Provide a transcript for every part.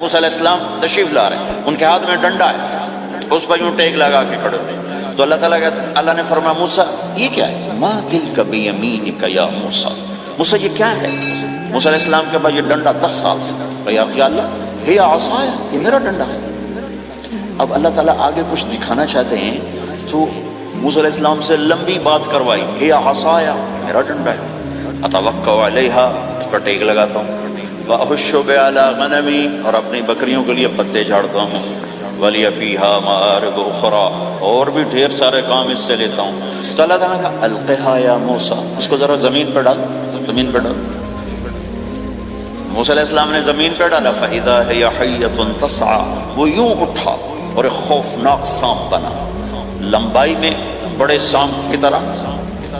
موسیٰ علیہ السلام تشریف لا رہے ہیں، ان کے ہاتھ میں ڈنڈا ہے، اس پر یوں ٹیک لگا کے کھڑے ہوئے. تو اللہ نے فرمایا موسیٰ یہ کیا ہے؟ ما تلک بیمینک یا موسیٰ، موسیٰ یہ کیا ہے؟ موسیٰ علیہ السلام کے پاس یہ ڈنڈا 10 سال سے. یا اللہ یہ عصایا، یہ میرا ڈنڈا ہے. اب اللہ تعالیٰ آگے کچھ دکھانا چاہتے ہیں تو موسیٰ علیہ السلام سے لمبی بات کروائی. ہے عصایا، میرا ڈنڈا ہے، اتوکل علیہا، اس پر ٹیک لگاتا ہوں، واحش بہا غنمی، اور اپنی بکریوں کے لیے پتے جھاڑتا ہوں، ولی فیہا مآرب اخری، اور بھی ڈھیر سارے کام اس سے لیتا ہوں. تو اللہ تعالیٰ کا القھا یا موسیٰ، اس کو ذرا زمین پر ڈال، زمین پر ڈال. موسیٰ علیہ السلام نے زمین پہ ڈالا، فَإِذَا هِيَ حَيَّةٌ تَسْعَىٰ، وہ یوں اٹھا اور ایک خوفناک سانپ بنا، لمبائی میں بڑے سانپ کی طرح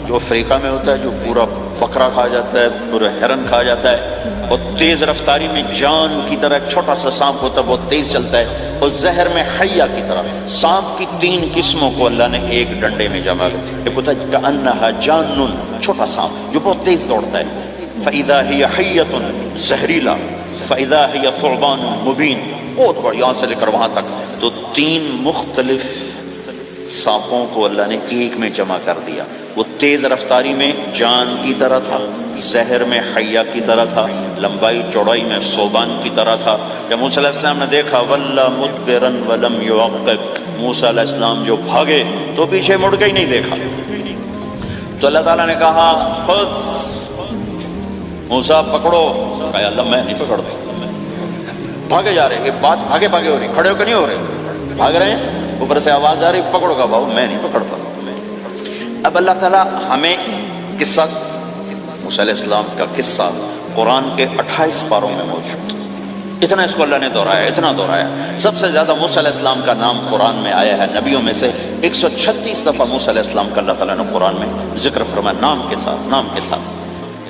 جو افریقہ میں ہوتا ہے، جو پورا بکرا کھا جاتا ہے، پورا ہرن کھا جاتا ہے، اور تیز رفتاری میں جان کی طرح ایک چھوٹا سا سانپ ہوتا ہے، بہت تیز چلتا ہے، اور زہر میں حیہ کی طرح. سانپ کی 3 قسموں کو اللہ نے ایک ڈنڈے میں جمع کر. ایک ہوتا ہے کأنها جان، چھوٹا سانپ جو بہت تیز دوڑتا ہے، فَإِذَا هِيَ حَيَّةٌ زہریلا، فَإِذَا هِيَ ثُعْبَانٌ مُبِينٌ، بہت بڑا، یہاں سے لے کر وہاں تک. تو 3 مختلف سانپوں کو اللہ نے ایک میں جمع کر دیا. وہ تیز رفتاری میں جان کی طرح تھا، زہر میں حیہ کی طرح تھا، لمبائی چوڑائی میں ثعبان کی طرح تھا. جب موسیٰ علیہ السلام نے دیکھا وَلَّا مُدْبِرًا وَلَمْ يُعَقِّبْ، موسیٰ علیہ السلام جو بھاگے تو پیچھے مڑ کے ہی نہیں دیکھا. تو اللہ تعالیٰ نے کہا خذ موسیٰ پکڑو. کہا اللہ میں نہیں پکڑتا. بھاگے جا رہے، یہ بات بھاگے بھاگے ہو رہی، کھڑے ہو کے نہیں ہو رہے، بھاگ رہے ہیں. اوپر سے آواز آ رہی پکڑو. کا بابو میں نہیں پکڑتا. اب اللہ تعالیٰ ہمیں قصہ موسیٰ علیہ السلام کا قصہ قرآن کے 28 پاروں میں موجود ہے. اتنا اس کو اللہ نے دہرایا، اتنا دہرایا. سب سے زیادہ موسیٰ علیہ السلام کا نام قرآن میں آیا ہے نبیوں میں سے. 136 دفعہ موسیٰ علیہ السلام کا اللہ تعالیٰ نے قرآن میں ذکر فرمایا، نام کے ساتھ، نام کے ساتھ.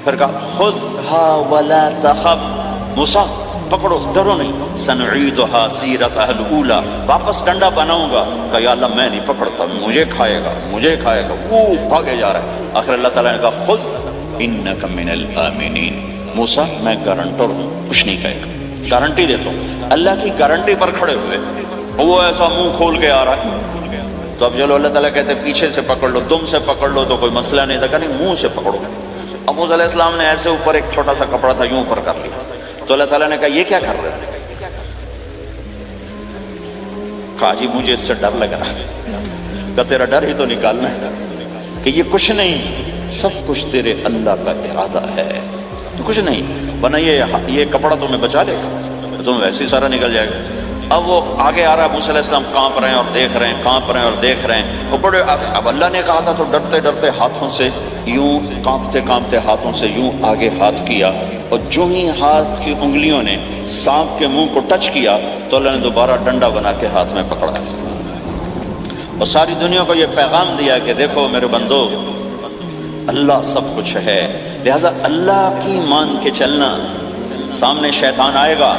پھر کہا خذھا ولا تخف، موسیٰ پکڑو، ڈرو نہیں. سنعیدھا سیرتھا الاولیٰ، واپس ڈنڈا بناؤں گا. کہا یا اللہ میں نہیں پکڑتا، مجھے کھائے گا، مجھے کھائے گا. وہ بھاگے جا رہا ہے. آخر اللہ تعالیٰ نے کہا خذ انک من الآمنین، موسیٰ میں گارنٹر ہوں، کچھ نہیں کہے گا، گارنٹی دیتا ہوں. اللہ کی گارنٹی پر کھڑے ہوئے، وہ ایسا منہ کھول کے آ رہا ہے. تو اب چلو اللہ تعالیٰ کہتے پیچھے سے پکڑ لو، دم سے پکڑ لو تو کوئی مسئلہ نہیں تھا. کہ نہیں، منہ سے پکڑو. اب موسیٰ علیہ السلام نے ایسے اوپر ایک چھوٹا سا کپڑا تھا، یوں اوپر کر لیا. تو اللہ تعالیٰ نے کہا یہ کیا کر رہے ہیں؟ کہا جی مجھے اس سے ڈر لگ رہا ہے. کہ تیرا ڈر ہی تو نکالنا ہے، کہ یہ کچھ نہیں، سب کچھ تیرے اللہ کا ارادہ ہے. تو کچھ نہیں، ورنہ یہ کپڑا تمہیں بچا لے گا، تمہیں ویسے ہی سارا نکل جائے گا. اب وہ آگے آ رہا ہے، موسیٰ علیہ السلام کانپ رہے ہیں اور دیکھ رہے ہیں، کانپ رہے ہیں اور دیکھ رہے ہیں. وہ بڑے آگے. اب اللہ نے کہا تھا تو ڈرتے ڈرتے ہاتھوں سے یوں، کانپتے کانپتے ہاتھوں سے یوں آگے ہاتھ کیا، اور جو ہی ہاتھ کی انگلیوں نے سانپ کے منہ کو ٹچ کیا تو اللہ نے دوبارہ ڈنڈا بنا کے ہاتھ میں پکڑا. اور ساری دنیا کو یہ پیغام دیا کہ دیکھو میرے بندو، اللہ سب کچھ ہے، لہذا اللہ کی مان کے چلنا. سامنے شیطان آئے گا،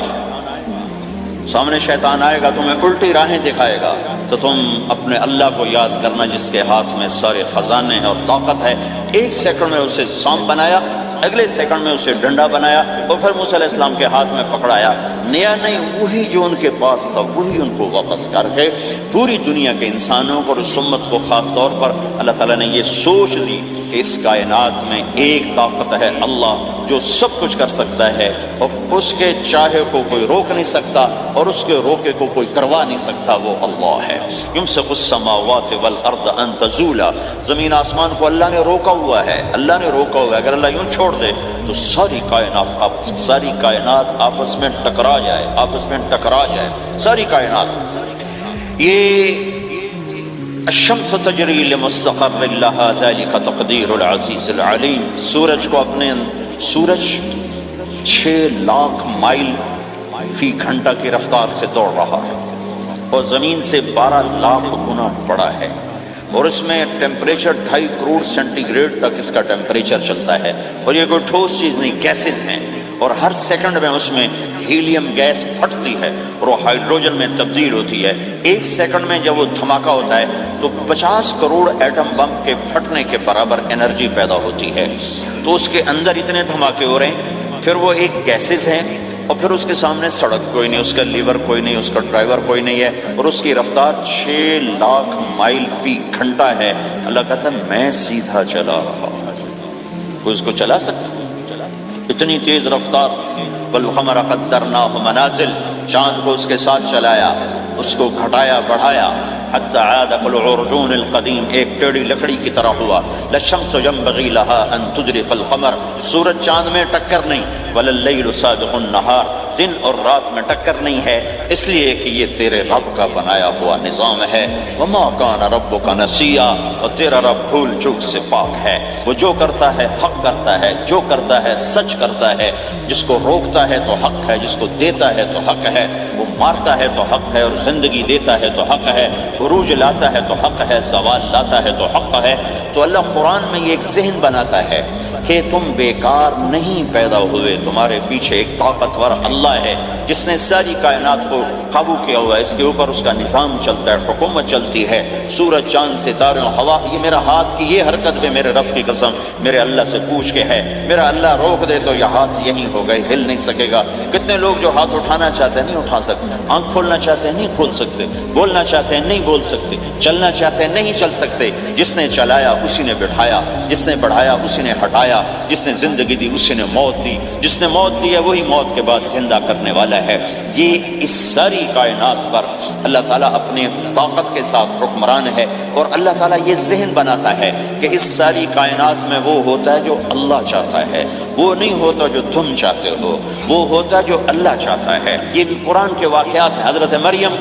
سامنے شیطان آئے گا، تمہیں الٹی راہیں دکھائے گا، تو تم اپنے اللہ کو یاد کرنا جس کے ہاتھ میں سارے خزانے ہیں اور طاقت ہے. 1 سیکنڈ میں اسے سانپ بنایا، اگلے سیکنڈ میں اسے ڈنڈا بنایا، اور پھر موسیٰ علیہ السلام کے ہاتھ میں پکڑایا. نیا نہیں، وہی جو ان کے پاس تھا وہی ان کو واپس کر کے پوری دنیا کے انسانوں کو اور اس امت کو خاص طور پر اللہ تعالیٰ نے یہ سوچ دی کہ اس کائنات میں ایک طاقت ہے، اللہ، جو سب کچھ کر سکتا ہے، اور اس کے چاہے کو کوئی روک نہیں سکتا اور اس کے روکے کو کوئی کروا نہیں سکتا، وہ اللہ ہے. یمسک السماوات والارض ان تزولا، زمین آسمان کو اللہ نے روکا ہوا ہے، اللہ نے روکا ہوا ہے. اگر اللہ یوں چھوڑ دے تو ساری کائنات آپس میں ٹکرا جائے، آپس میں ٹکرا جائے ساری کائنات. یہ الشمس تجری لمستقر لها ذلك تقدیر العزیز العلیم. سورج کو اپنے سورج 6 لاکھ مائل فی گھنٹہ کی رفتار سے دوڑ رہا ہے اور زمین سے 12 لاکھ گنا بڑا ہے، اور اس میں ٹیمپریچر 2.5 کروڑ سینٹی گریڈ تک اس کا ٹیمپریچر چلتا ہے. اور یہ کوئی ٹھوس چیز نہیں، گیسز ہیں، اور ہر سیکنڈ میں اس میں ہیلیم گیس پھٹتی ہے اور وہ ہائیڈروجن میں تبدیل ہوتی ہے. 1 سیکنڈ میں جب وہ دھماکہ ہوتا ہے تو 50 کروڑ ایٹم بم کے پھٹنے کے برابر انرجی پیدا ہوتی ہے. تو اس کے اندر اتنے دھماکے ہو رہے ہیں. پھر وہ ایک گیسز ہیں اور پھر اس کے سامنے سڑک کوئی نہیں، اس کا لیور کوئی نہیں، اس کا ڈرائیور کوئی نہیں ہے، اور اس کی رفتار 6 لاکھ مائل فی گھنٹہ ہے۔ اللہ کہتا ہے میں سیدھا چلا رہا، کوئی اس کو چلا سکتا؟ اتنی تیز رفتار۔ والقمر قدرناہ منازل، چاند کو اس کے ساتھ چلایا، اس کو گھٹایا بڑھایا، حتی عاد کالعرجون القدیم، ایک ٹیڑھی لکڑی کی طرح ہوا۔ للشمس ينبغي لها ان تدرك القمر، سورج چاند میں ٹکر نہیں، ولا اللیل سابق النہار، دن اور رات میں ٹکر نہیں ہے، اس لیے کہ یہ تیرے رب کا بنایا ہوا نظام ہے۔ وما کان ربک نسیا، اور تیرا رب بھول چوک سے پاک ہے۔ وہ جو کرتا ہے حق کرتا ہے، جو کرتا ہے سچ کرتا ہے، جس کو روکتا ہے تو حق ہے، جس کو دیتا ہے تو حق ہے، وہ مارتا ہے تو حق ہے، اور زندگی دیتا ہے تو حق ہے، عروج لاتا ہے تو حق ہے، زوال لاتا ہے تو حق ہے۔ تو اللہ قرآن میں یہ ایک ذہن بناتا ہے کہ تم بیکار نہیں پیدا ہوئے، تمہارے پیچھے ایک طاقتور اللہ ہے جس نے ساری کائنات کو قابو کیا ہوا ہے، اس کے اوپر اس کا نظام چلتا ہے، حکومت چلتی ہے۔ سورج چاند ستارے ہوا، یہ میرا ہاتھ کی یہ حرکت بھی میرے رب کی قسم میرے اللہ سے پوچھ کے ہے۔ میرا اللہ روک دے تو یہ ہاتھ یہیں ہوگا، ہل نہیں سکے گا۔ کتنے لوگ جو ہاتھ اٹھانا چاہتے ہیں نہیں اٹھا سکتے، آنکھ کھولنا چاہتے ہیں نہیں کھول سکتے، بولنا چاہتے ہیں نہیں بول سکتے، چلنا چاہتے ہیں نہیں چل سکتے۔ جس نے چلایا اسی نے بٹھایا، جس نے بڑھایا اسی نے ہٹایا، جس نے زندگی دی اسی نے موت دی، جس نے موت دی ہے وہی موت کے بعد زندہ کرنے والا ہے۔ یہ اس ساری کائنات پر اللہ تعالیٰ اپنے طاقت کے ساتھ حکمران ہے، اور اللہ تعالیٰ یہ ذہن بناتا ہے کہ اس ساری کائنات میں وہ ہوتا ہے جو اللہ چاہتا ہے، وہ نہیں ہوتا جو تم چاہتے ہو، وہ ہوتا ہے جو اللہ چاہتا ہے۔ یہ قرآن کے واقعات ہیں۔ حضرت مریم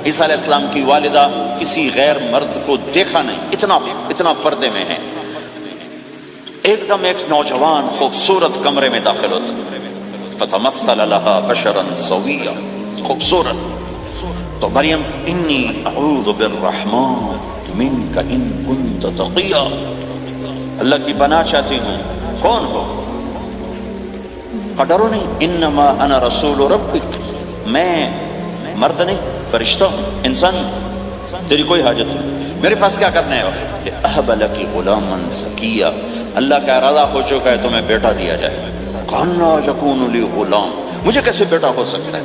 عیسیٰ علیہ السلام کی والدہ کسی غیر مرد کو دیکھا نہیں، اتنا پردے میں ہے۔ ایک دم ایک نوجوان خوبصورت کمرے میں داخل ہوتا، فتمثل لها بشرا سویا، خوبصورت۔ تو مریم انی اعوذ بالرحمن منک ان کنت تقیا، اللہ کی پناہ چاہتی ہوں۔ کون ہو؟ ڈرو نہیں، انما انا رسول ربک، میں مرد نہیں فرشتہ ہوں، انسان ہوں، تیری کوئی حاجت نہیں، میرے پاس کیا کرنا ہے؟ اہب لکی غلاما زکیا، اللہ کا ارادہ ہو چکا ہے تمہیں بیٹا دیا جائے۔ کانا یکون لی غلام، مجھے کیسے بیٹا ہو سکتا ہے؟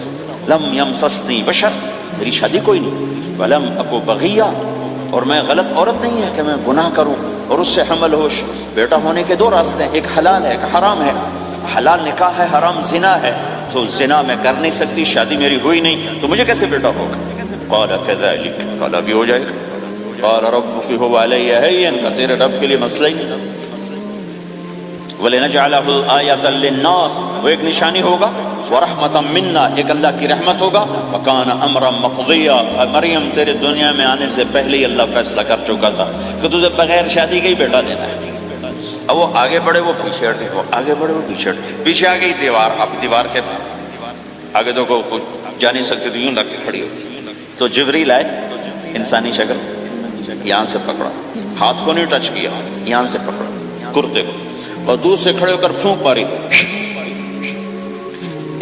لم یمسسنی بشر، میری شادی کوئی نہیں، ولم اکو بغیا، اور میں غلط عورت نہیں ہے کہ میں گناہ کروں اور اس سے حمل ہو۔ بیٹا ہونے کے دو راستے ہیں، ایک حلال ہے ایک حرام ہے۔ حلال نکاح ہے، حرام زنا ہے، تو زنا میں کر نہیں سکتی، شادی میری ہوئی نہیں، تو مجھے کیسے بیٹا ہوگا؟ قال كذلك، قال بھی ہو جائے گا۔ قال ربك هو علي هين، کا تیرے رب کے لیے مسئلہ ہی نہیں۔ وَلِنَجْعَلَهُ آيَةً لِلنَّاسِ، وہ ایک نشانی ہوگا، وَرَحْمَةً مِنَّا، ایک اللہ کی رحمت ہوگا، وَكَانَ أَمْرًا مَقْضِيًّا، مریم تیرے دنیا میں آنے سے پہلے ہی اللہ فیصلہ کر چکا تھا کہ تجھے بغیر شادی کے ہی بیٹا دینا ہے۔ اب وہ آگے بڑھے وہ پیچھے ہٹے، وہ آگے بڑھے وہ پیچھے ہٹے، پیچھے آ گئی دیوار، اب دیوار کے آگے تو کوئی جا نہیں سکتے، تو یوں لگ کے کھڑی ہوگی۔ تو جبریل آئے، انسانی شکل، یہاں سے پکڑا، ہاتھ کو نہیں ٹچ کیا، یہاں سے پکڑا کرتے کو، اور دور سے کھڑے ہو کر پھونک ماری،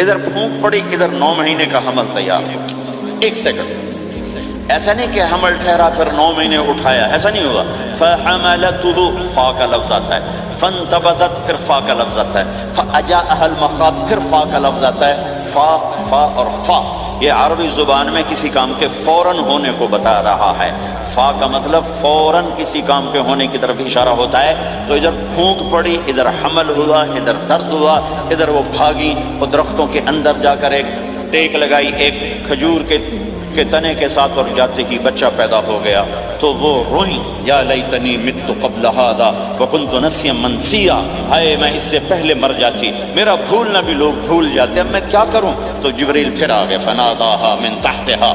ادھر پھونک پڑی، ادھر 9 مہینے کا حمل تیار ہو۔ 1 سیکنڈ، ایسا نہیں کہ حمل ٹھہرا پھر 9 مہینے اٹھایا، ایسا نہیں ہوگا۔ فَحَمَلَتُهُ، فا کا لفظ آتا ہے، فَانْتَبَذَتْ، پھر فا کا لفظ آتا ہے، فَأَجَاءَهَا الْمَخَاضُ، پھر فا کا لفظ آتا ہے۔ فا اور فا یہ عربی زبان میں کسی کام کے فوراً ہونے کو بتا رہا ہے۔ فا کا مطلب فوراً کسی کام کے ہونے کی طرف اشارہ ہوتا ہے۔ تو ادھر پھونک پڑی، ادھر حمل ہوا، ادھر درد ہوا، ادھر وہ بھاگی، وہ درختوں کے اندر جا کر ایک ٹیک لگائی ایک کھجور کے تنے کے ساتھ، اور جاتے ہی بچہ پیدا ہو گیا۔ تو وہ روئیں، یا لیتنی مت قبل ھذا وکنت نسیا منسیا، ہائے میں اس سے پہلے مر جاتی، میرا بھولنا بھی لوگ بھول جاتے، اب میں کیا کروں؟ تو جبریل پھر آ گئے، فناداھا من تحتھا،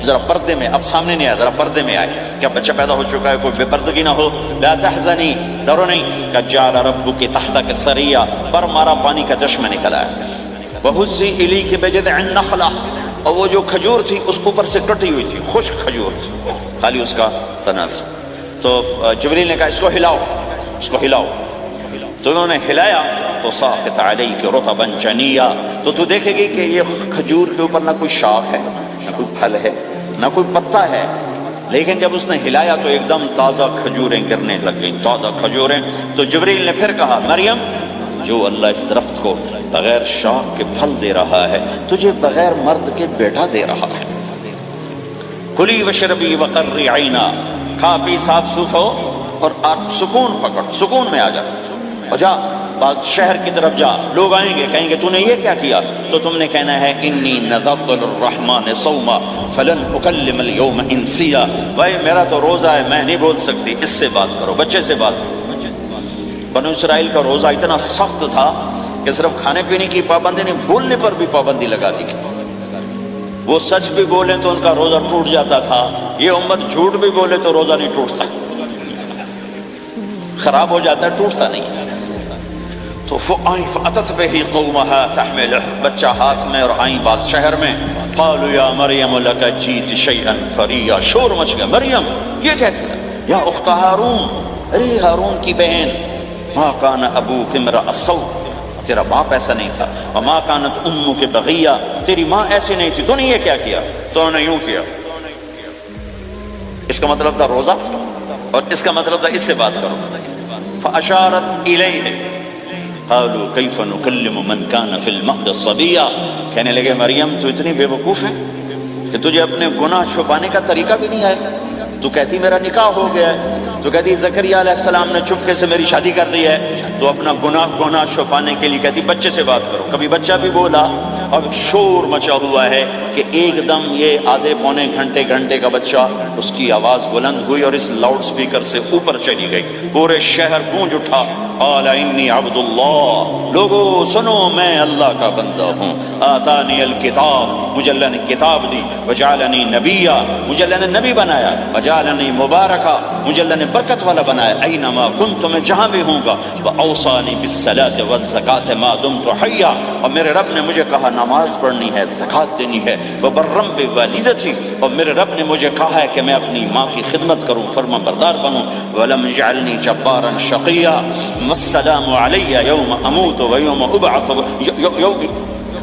ذرا پردے میں، اب سامنے نہیں آیا، ذرا پردے میں آئے، کیا بچہ پیدا ہو چکا ہے، کوئی بے پردگی نہ ہو۔ لا تحزنی، ڈرو نہیں، قد جعل ربک تحتک سریا، پر مارا پانی کا چشمہ نکلا ہے۔ وہزی الیک بجذع النخلہ، اور وہ جو کھجور تھی اس اوپر سے کٹی ہوئی تھی، خشک کھجور تھی، خالی اس کا تنا تھا۔ تو جبریل نے کہا اس کو ہلاؤ، اس کو ہلاؤ، تو انہوں نے ہلایا تو ساقط علیک رطبا جنیا، تو تو دیکھے گی کہ یہ کھجور کے اوپر نہ کوئی شاخ ہے، نہ کوئی پھل ہے، نہ کوئی پتا ہے، لیکن جب اس نے ہلایا تو ایک دم تازہ کھجوریں گرنے لگ گئیں، تازہ کھجوریں۔ تو جبریل نے پھر کہا مریم، جو اللہ اس درخت کو بغیر شوق کے پھل دے رہا ہے، تجھے بغیر مرد کے بیٹا دے رہا ہے۔ کلی وشربی وقرری عینا، کھا پی صاف صوف ہو اور آپ سکون پکڑ، سکون میں آ جا، اور جا بعض شہر کی طرف جا، لوگ آئیں گے کہیں گے تو نے یہ کیا کیا، تو تم نے کہنا ہے انی نذرت للرحمن صوما فلن اکلم اليوم انسیا، بھائی میرا تو روزہ ہے، میں نہیں بول سکتی، اس سے بات کرو، بچے سے بات کرو۔ بنو اسرائیل کا روزہ اتنا سخت تھا کہ صرف کھانے پینے کی پابندی نہیں، بولنے پر بھی پابندی لگا دی گئی۔ وہ سچ بھی بولیں تو ان کا روزہ ٹوٹ جاتا تھا، یہ امت جھوٹ بھی بولے تو روزہ نہیں ٹوٹتا، خراب ہو جاتا ہے، ٹوٹتا نہیں۔ تو فأتت به قومها تحمله، بچہ ہاتھ میں اور آئیں بعض شہر میں، قالوا یا مریم لک جیت شیئا فریا، شور مچ گیا، مریم یہ کیا کیا، یا اخت ہارون، ارے ہارون کی بہن، ما کان ابوک امرأ سوء، تیرا باپ ایسا نہیں تھا، وما کانت امک بغیہ، تیری ماں ایسی نہیں تھی، تو نے یہ کیا کیا، تو نے یوں کیا۔ اس کا مطلب تھا روزہ، اور اس کا مطلب تھا اس سے بات کرو۔ فاشارت الیہ قالوا کیف نکلم من کان فی المہد صبیا، کہنے لگے مریم تو اتنی بے وقوف ہے کہ تجھے اپنے گناہ چھپانے کا طریقہ بھی نہیں آیا، تو کہتی میرا نکاح ہو گیا ہے، تو کہتی زکریا علیہ السلام نے چپکے سے میری شادی کر دی ہے، تو اپنا گناہ چھپانے کے لیے کہتی بچے سے بات کرو۔ کبھی بچہ بھی بولا، اور شور مچا ہوا ہے کہ ایک دم یہ آدھے پونے گھنٹے کا بچہ، اس کی آواز بلند ہوئی اور اس لاؤڈ سپیکر سے اوپر چلی گئی، پورے شہر گونج اٹھا، قال انی عبد اللہ، لوگو سنو میں اللہ کا بندہ ہوں، آتانی الکتاب، مجھے اللہ نے کتاب دی، وجعلنی نبیا، مجھے اللہ نے نبی بنایا، وجعلنی مبارکا، مجھے اللہ نے برکت والا بنایا، اینما کنت، میں جہاں بھی ہوں گا، واوصانی بالصلاۃ والزکاۃ ما دمت حیا، اور میرے رب نے مجھے کہا نماز پڑھنی ہے، زکات دینی ہے، وبرم بوالدتی، اور میرے رب نے مجھے کہا ہے کہ میں اپنی ماں کی خدمت کروں، فرما بردار بنوں، ولم یجعلنی جبارا شقیا، والسلام علی یوم اموت و یوم ابعث،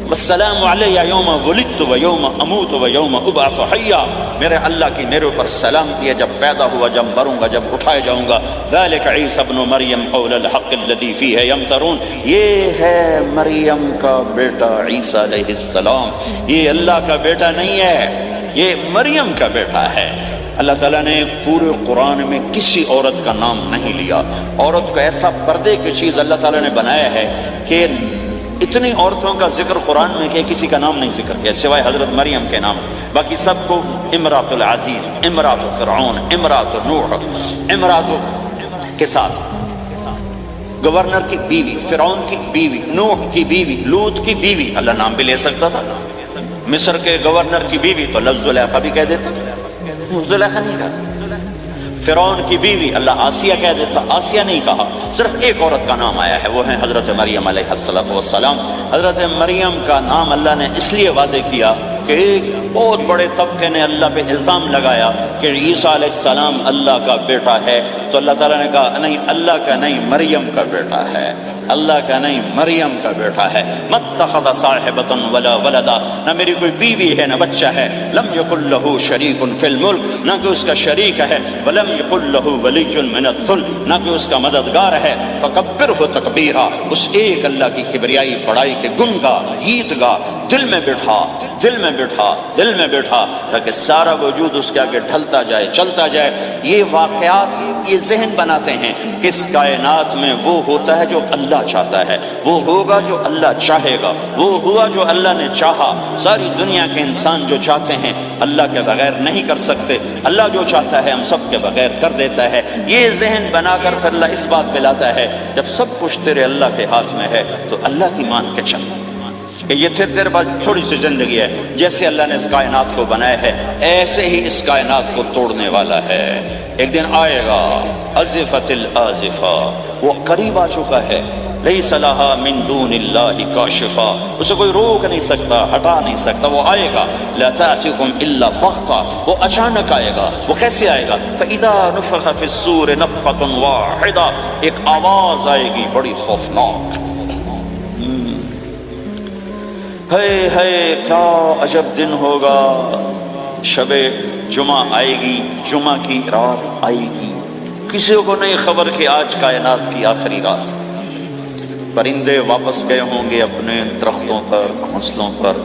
والسلام علی یوم ولدت و یوم اموت و یوم ابعث حیا، میرے اللہ کی میرے اوپر سلامتی ہے، جب پیدا ہوا، جب مروں گا، جب اٹھایا جاؤں گا، ذالک عیسی ابن مریم قول الحق الذی فیہ یمترون، یہ ہے مریم کا بیٹا عیسیٰ علیہ السلام، یہ اللہ کا بیٹا نہیں ہے، یہ مریم کا بیٹا ہے۔ اللہ تعالیٰ نے پورے قرآن میں کسی عورت کا نام نہیں لیا، عورت کو ایسا پردے کی چیز اللہ تعالیٰ نے بنایا ہے کہ اتنی عورتوں کا ذکر قرآن میں کہ کسی کا نام نہیں ذکر کیا سوائے حضرت مریم کے نام، باقی سب کو امرات العزیز، امرات فرعون، امرات نوح، امرات کے ساتھ، گورنر کی بیوی، فرعون کی بیوی، نوح کی بیوی، لوط کی بیوی، اللہ نام بھی لے سکتا تھا، مصر کے گورنر کی بیوی تو لفظ زلیخا بھی کہہ دیتا، زلیخا نہیں کہا، فرعون کی بیوی اللہ آسیہ کہہ دیتا، آسیہ نہیں کہا، صرف ایک عورت کا نام آیا ہے، وہ ہے حضرت مریم علیہ السلام۔ حضرت مریم کا نام اللہ نے اس لیے واضح کیا کہ ایک بہت بڑے طبقے نے اللہ پہ الزام لگایا کہ عیسیٰ علیہ السلام اللہ کا بیٹا ہے، تو اللہ تعالیٰ نے کہا نہیں، اللہ کا نہیں، مریم کا بیٹا ہے، اللہ کا نہیں، مریم کا بیٹا ہے۔ متخذ صاحبۃ ولا ولدا، نہ میری کوئی بیوی ہے نہ بچہ ہے، لم یکن لہ شریک فی الملک، نہ کہ اس کا شریک ہے، ولم یکن لہ ولی من الذل، نہ کہ اس کا مددگار ہے، فکبرہ تکبیرا، اس ایک اللہ کی کبریائی بڑائی کے گن گا، گیت گا، دل میں بٹھا، دل میں بٹھا، دل میں بٹھا، تاکہ سارا وجود اس کے آگے ڈھلتا جائے، چلتا جائے۔ یہ واقعات یہ ذہن بناتے ہیں کہ اس کائنات میں وہ ہوتا ہے جو اللہ چاہتا ہے، وہ ہوگا جو اللہ چاہے گا، وہ ہوا جو اللہ نے چاہا۔ ساری دنیا کے انسان جو چاہتے ہیں اللہ کے بغیر نہیں کر سکتے، اللہ جو چاہتا ہے ہم سب کے بغیر کر دیتا ہے۔ یہ ذہن بنا کر پھر اللہ اس بات پہ لاتا ہے جب سب کچھ تیرے اللہ کے ہاتھ میں ہے تو اللہ کی مان کے چل، کہ یہ تیرے پاس تھوڑی سی زندگی ہے، جیسے اللہ نے اس کائنات کو بنایا ہے ایسے ہی اس کائنات کو توڑنے والا ہے۔ ایک دن آئے گا، ازفت الازفہ، وہ قریب آ چکا ہے، لیس لہا من دون اللہ کاشفہ، اسے کوئی روک نہیں سکتا، ہٹا نہیں سکتا، وہ آئے گا۔ لا تأتیکم الا بغتہ، وہ اچانک آئے گا۔ وہ کیسے آئے گا؟ فإذا نفخ فی الصور نفخۃ واحدہ، ایک آواز آئے گی بڑی خوفناک۔ ہے کیا عجب دن ہوگا، شب جمعہ آئے گی، جمعہ کی رات آئے گی، کسی کو نہیں خبر کہ آج کائنات کی آخری رات، پرندے واپس گئے ہوں گے اپنے درختوں پر، گھونسلوں پر،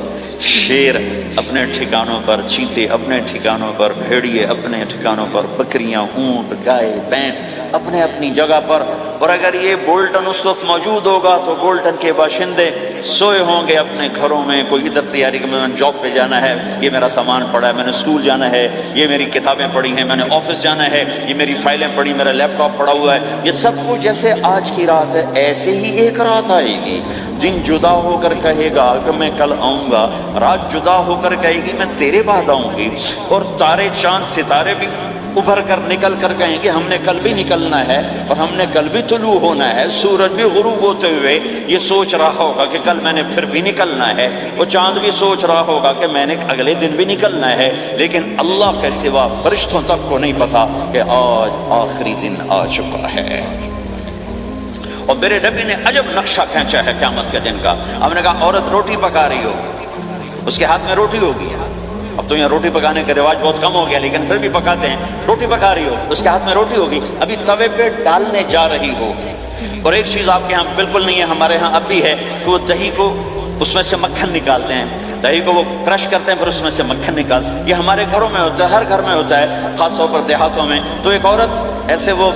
شیر اپنے ٹھکانوں پر، چیتے اپنے ٹھکانوں پر، بھیڑیے اپنے ٹھکانوں پر، بکریاں، اونٹ، گائے، بھینس اپنے اپنی جگہ پر۔ اور اگر یہ بولٹن اس وقت موجود ہوگا تو بولٹن کے باشندے سوئے ہوں گے اپنے گھروں میں، کوئی ادھر تیاری کہ میں نے جاب پہ جانا ہے، یہ میرا سامان پڑا ہے، میں نے اسکول جانا ہے، یہ میری کتابیں پڑھی ہیں، میں نے آفس جانا ہے، یہ میری فائلیں پڑھی، میرا لیپ ٹاپ پڑا ہوا ہے۔ یہ سب کچھ جیسے آج کی رات ہے ایسے ہی ایک رات آئے گی۔ دن جدا ہو کر کہے گا کہ میں کل آؤں گا، رات جدا ہو کر کہے گی میں تیرے بعد آؤں گی، اور تارے چاند ستارے بھی ابھر کر نکل کر کہیں گے ہم نے کل بھی نکلنا ہے اور ہم نے کل بھی طلوع ہونا ہے۔ سورج بھی غروب ہوتے ہوئے یہ سوچ رہا ہوگا کہ کل میں نے پھر بھی نکلنا ہے، وہ چاند بھی سوچ رہا ہوگا کہ میں نے اگلے دن بھی نکلنا ہے، لیکن اللہ کے سوا فرشتوں تک کو نہیں پتا کہ آج آخری دن آ چکا ہے۔ اور میرے نبی نے عجب نقشہ کھینچا ہے قیامت کے دن کا۔ ہم نے کہا عورت روٹی پکا رہی ہو، اس کے ہاتھ میں روٹی ہوگی، اب تو یہاں روٹی پکانے کا رواج بہت کم ہو گیا لیکن پھر بھی پکاتے ہیں، روٹی پکا رہی ہو، اس کے ہاتھ میں روٹی ہوگی، ابھی توے پہ ڈالنے جا رہی ہو۔ اور ایک چیز آپ کے ہاں بالکل نہیں ہے، ہمارے ہاں اب بھی ہے کہ وہ دہی کو اس میں سے مکھن نکالتے ہیں، دہی کو وہ کرش کرتے ہیں پھر اس میں سے مکھن نکالتے ہیں۔ یہ ہمارے گھروں میں ہوتا ہے، ہر گھر میں ہوتا ہے، خاص طور پر دیہاتوں میں۔ تو ایک عورت ایسے وہ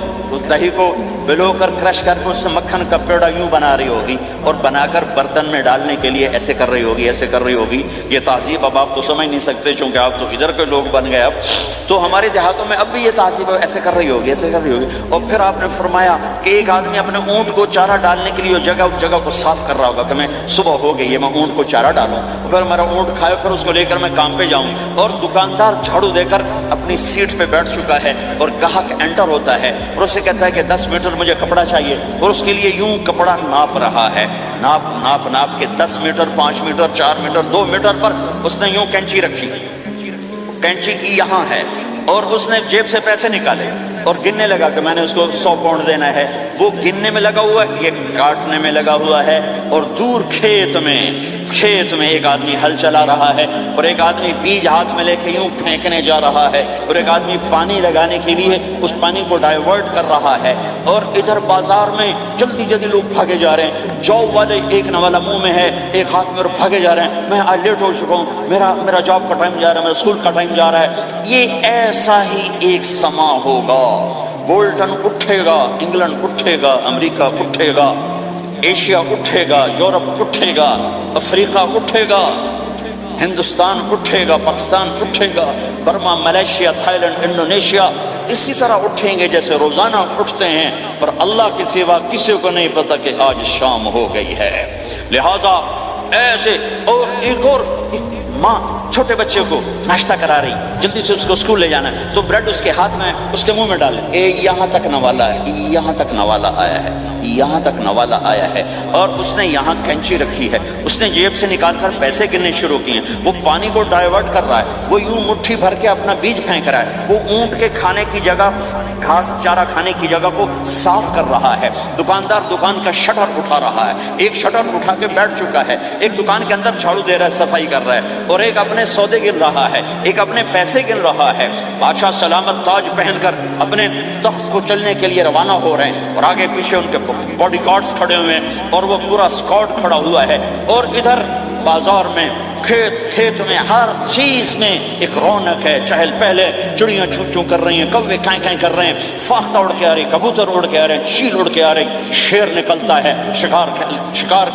دہی کو بلو کر کرش کر کے اس سے مکھن کا پیڑا یوں بنا رہی ہوگی اور بنا کر برتن میں ڈالنے کے لیے ایسے کر رہی ہوگی، ایسے کر رہی ہوگی۔ یہ تہذیب اب آپ تو سمجھ نہیں سکتے چونکہ آپ تو ادھر کے لوگ بن گئے اب، تو ہمارے دیہاتوں میں اب بھی یہ تہذیب ہے، ایسے کر رہی ہوگی، ایسے کر رہی ہوگی۔ اور پھر آپ نے فرمایا کہ ایک آدمی اپنے اونٹ کو چارہ ڈالنے کے لیے اس جگہ کو صاف کر رہا ہوگا کہ میں صبح ہو گئی ہے میں اونٹ کو چارہ ڈالوں، پھر میرا اونٹ کھائے پھر اس کو لے کر میں کام پہ جاؤں۔ اور دکاندار جھاڑو دے کر اپنی سیٹ پہ بیٹھ چکا ہے اور گاہک انٹر ہوتا ہے اور اسے کہتا ہے کہ 10 میٹر مجھے کپڑا چاہیے، اور اس کے لیے یوں کپڑا ناپ رہا ہے، ناپ کے 10 میٹر، 5 میٹر، 4 میٹر، 2 میٹر پر اس نے یوں کینچی رکھی، کینچی یہاں ہے، اور اس نے جیب سے پیسے نکالے اور گننے لگا کہ میں نے اس کو 100 پاؤنڈ دینا ہے۔ وہ گننے میں لگا ہوا ہے، یہ کاٹنے میں لگا ہوا ہے، اور دور کھیت میں ایک آدمی ہل چلا رہا ہے اور ایک آدمی بیج ہاتھ میں لے کے یوں پھینکنے جا رہا ہے، اور ایک آدمی پانی لگانے کے لیے اس پانی کو ڈائیورٹ کر رہا ہے۔ اور ادھر بازار میں جلدی لوگ بھاگے جا رہے ہیں، جاب والے ایک نوالا منہ میں ہے، ایک ہاتھ میں، اور بھاگے جا رہے ہیں، میں آج لیٹ ہو چکا ہوں، میرا جاب کا ٹائم جا رہا ہے، میرا اسکول کا ٹائم جا رہا ہے۔ یہ ایسا ہی ایک سما ہوگا، بولٹن اٹھے گا، انگلینڈ اٹھے گا، امریکہ اٹھے گا، ایشیا اٹھے گا، یورپ اٹھے گا، افریقہ اٹھے گا، ہندوستان اٹھے گا، پاکستان اٹھے گا، Burma, Malaysia, Thailand, Indonesia اسی طرح اٹھیں گے جیسے روزانہ اٹھتے ہیں، پر اللہ کے سوا کسی کو نہیں پتا کہ آج شام ہو گئی ہے۔ لہذا ایسے، اور ایک اور ماں چھوٹے بچے کو ناشتہ کرا رہی، جلدی سے اس کو اسکول لے جانا ہے، تو بریڈ اس کے ہاتھ میں اس کے منہ میں ڈالے، یہاں تک نوالا ہے، یہاں تک نوالا آیا ہے، یہاں تک نوالا آیا ہے، اور اس نے یہاں کینچی رکھی ہے، اس نے جیب سے نکال کر پیسے گننے شروع کیے ہیں، وہ پانی کو ڈائیورٹ کر رہا ہے، وہ یوں مٹھی بھر کے اپنا بیج پھینک رہا ہے، وہ اونٹ کے کھانے کی جگہ، گھاس چارہ کھانے کی جگہ کو صاف کر رہا ہے، دکاندار دکان کا شٹر اٹھا رہا ہے، ایک شٹر اٹھا کے بیٹھ چکا ہے، ایک دکان کے اندر جھاڑو دے رہا ہے، صفائی کر رہا ہے، اور ایک اپنے سودے گن رہا ہے، ایک اپنے پیسے گن رہا ہے۔ بادشاہ سلامت تاج پہن کر اپنے تخت کو چلنے کے لیے روانہ ہو رہے ہیں، اور آگے پیچھے ان کے باڈی گارڈز کھڑے ہوئے ہیں، اور وہ پورا اسکواڈ کھڑا ہوا ہے، اور ادھر بازار میں، کھیت میں، ہر چیز میں ایک رونق ہے، چہل پہلے، چڑیاں چوں چوں کر رہی ہیں، کوے کائیں کائیں کر رہے ہیں، فاختہ اڑ کے آ رہی، کبوتر اڑ کے آ رہے ہیں، چیل اڑ کے آ رہی، شیر نکلتا ہے شکار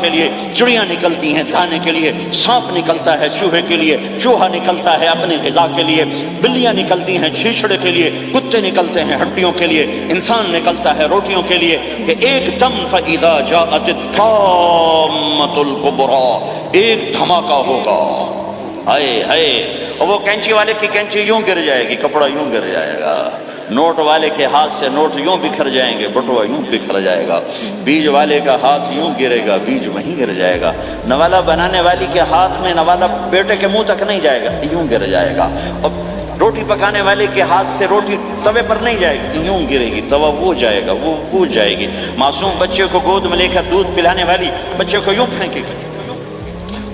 کے لیے، چڑیاں نکلتی ہیں کھانے کے لیے، سانپ نکلتا ہے چوہے کے لیے، چوہا نکلتا ہے اپنے غذا کے لیے، بلیاں نکلتی ہیں چھیچڑے کے لیے، کتے نکلتے ہیں ہڈیوں کے لیے، انسان نکلتا ہے روٹیوں کے لیے، کہ ایک دم فَإِذَا جَاءَتِ الطَّامَّةُ الْكُبْرَىٰ، ایک دھماکہ ہوگا، ہائے ہائے، اور وہ کینچی والے کی کینچی یوں گر جائے گی، کپڑا یوں گر جائے گا، نوٹ والے کے ہاتھ سے نوٹ یوں بکھر جائیں گے، بٹوا یوں بکھر جائے گا، بیج والے کا ہاتھ یوں گرے گا، بیج وہیں گر جائے گا، نوالا بنانے والی کے ہاتھ میں نوالا بیٹے کے منہ تک نہیں جائے گا، یوں گر جائے گا، اور روٹی پکانے والے کے ہاتھ سے روٹی توے پر نہیں جائے گی، یوں گرے گی، توا وہ جائے گا، وہ جائے گی، معصوم بچے کو گود میں لے کر دودھ پلانے والی بچے کو یوں پھینکے گی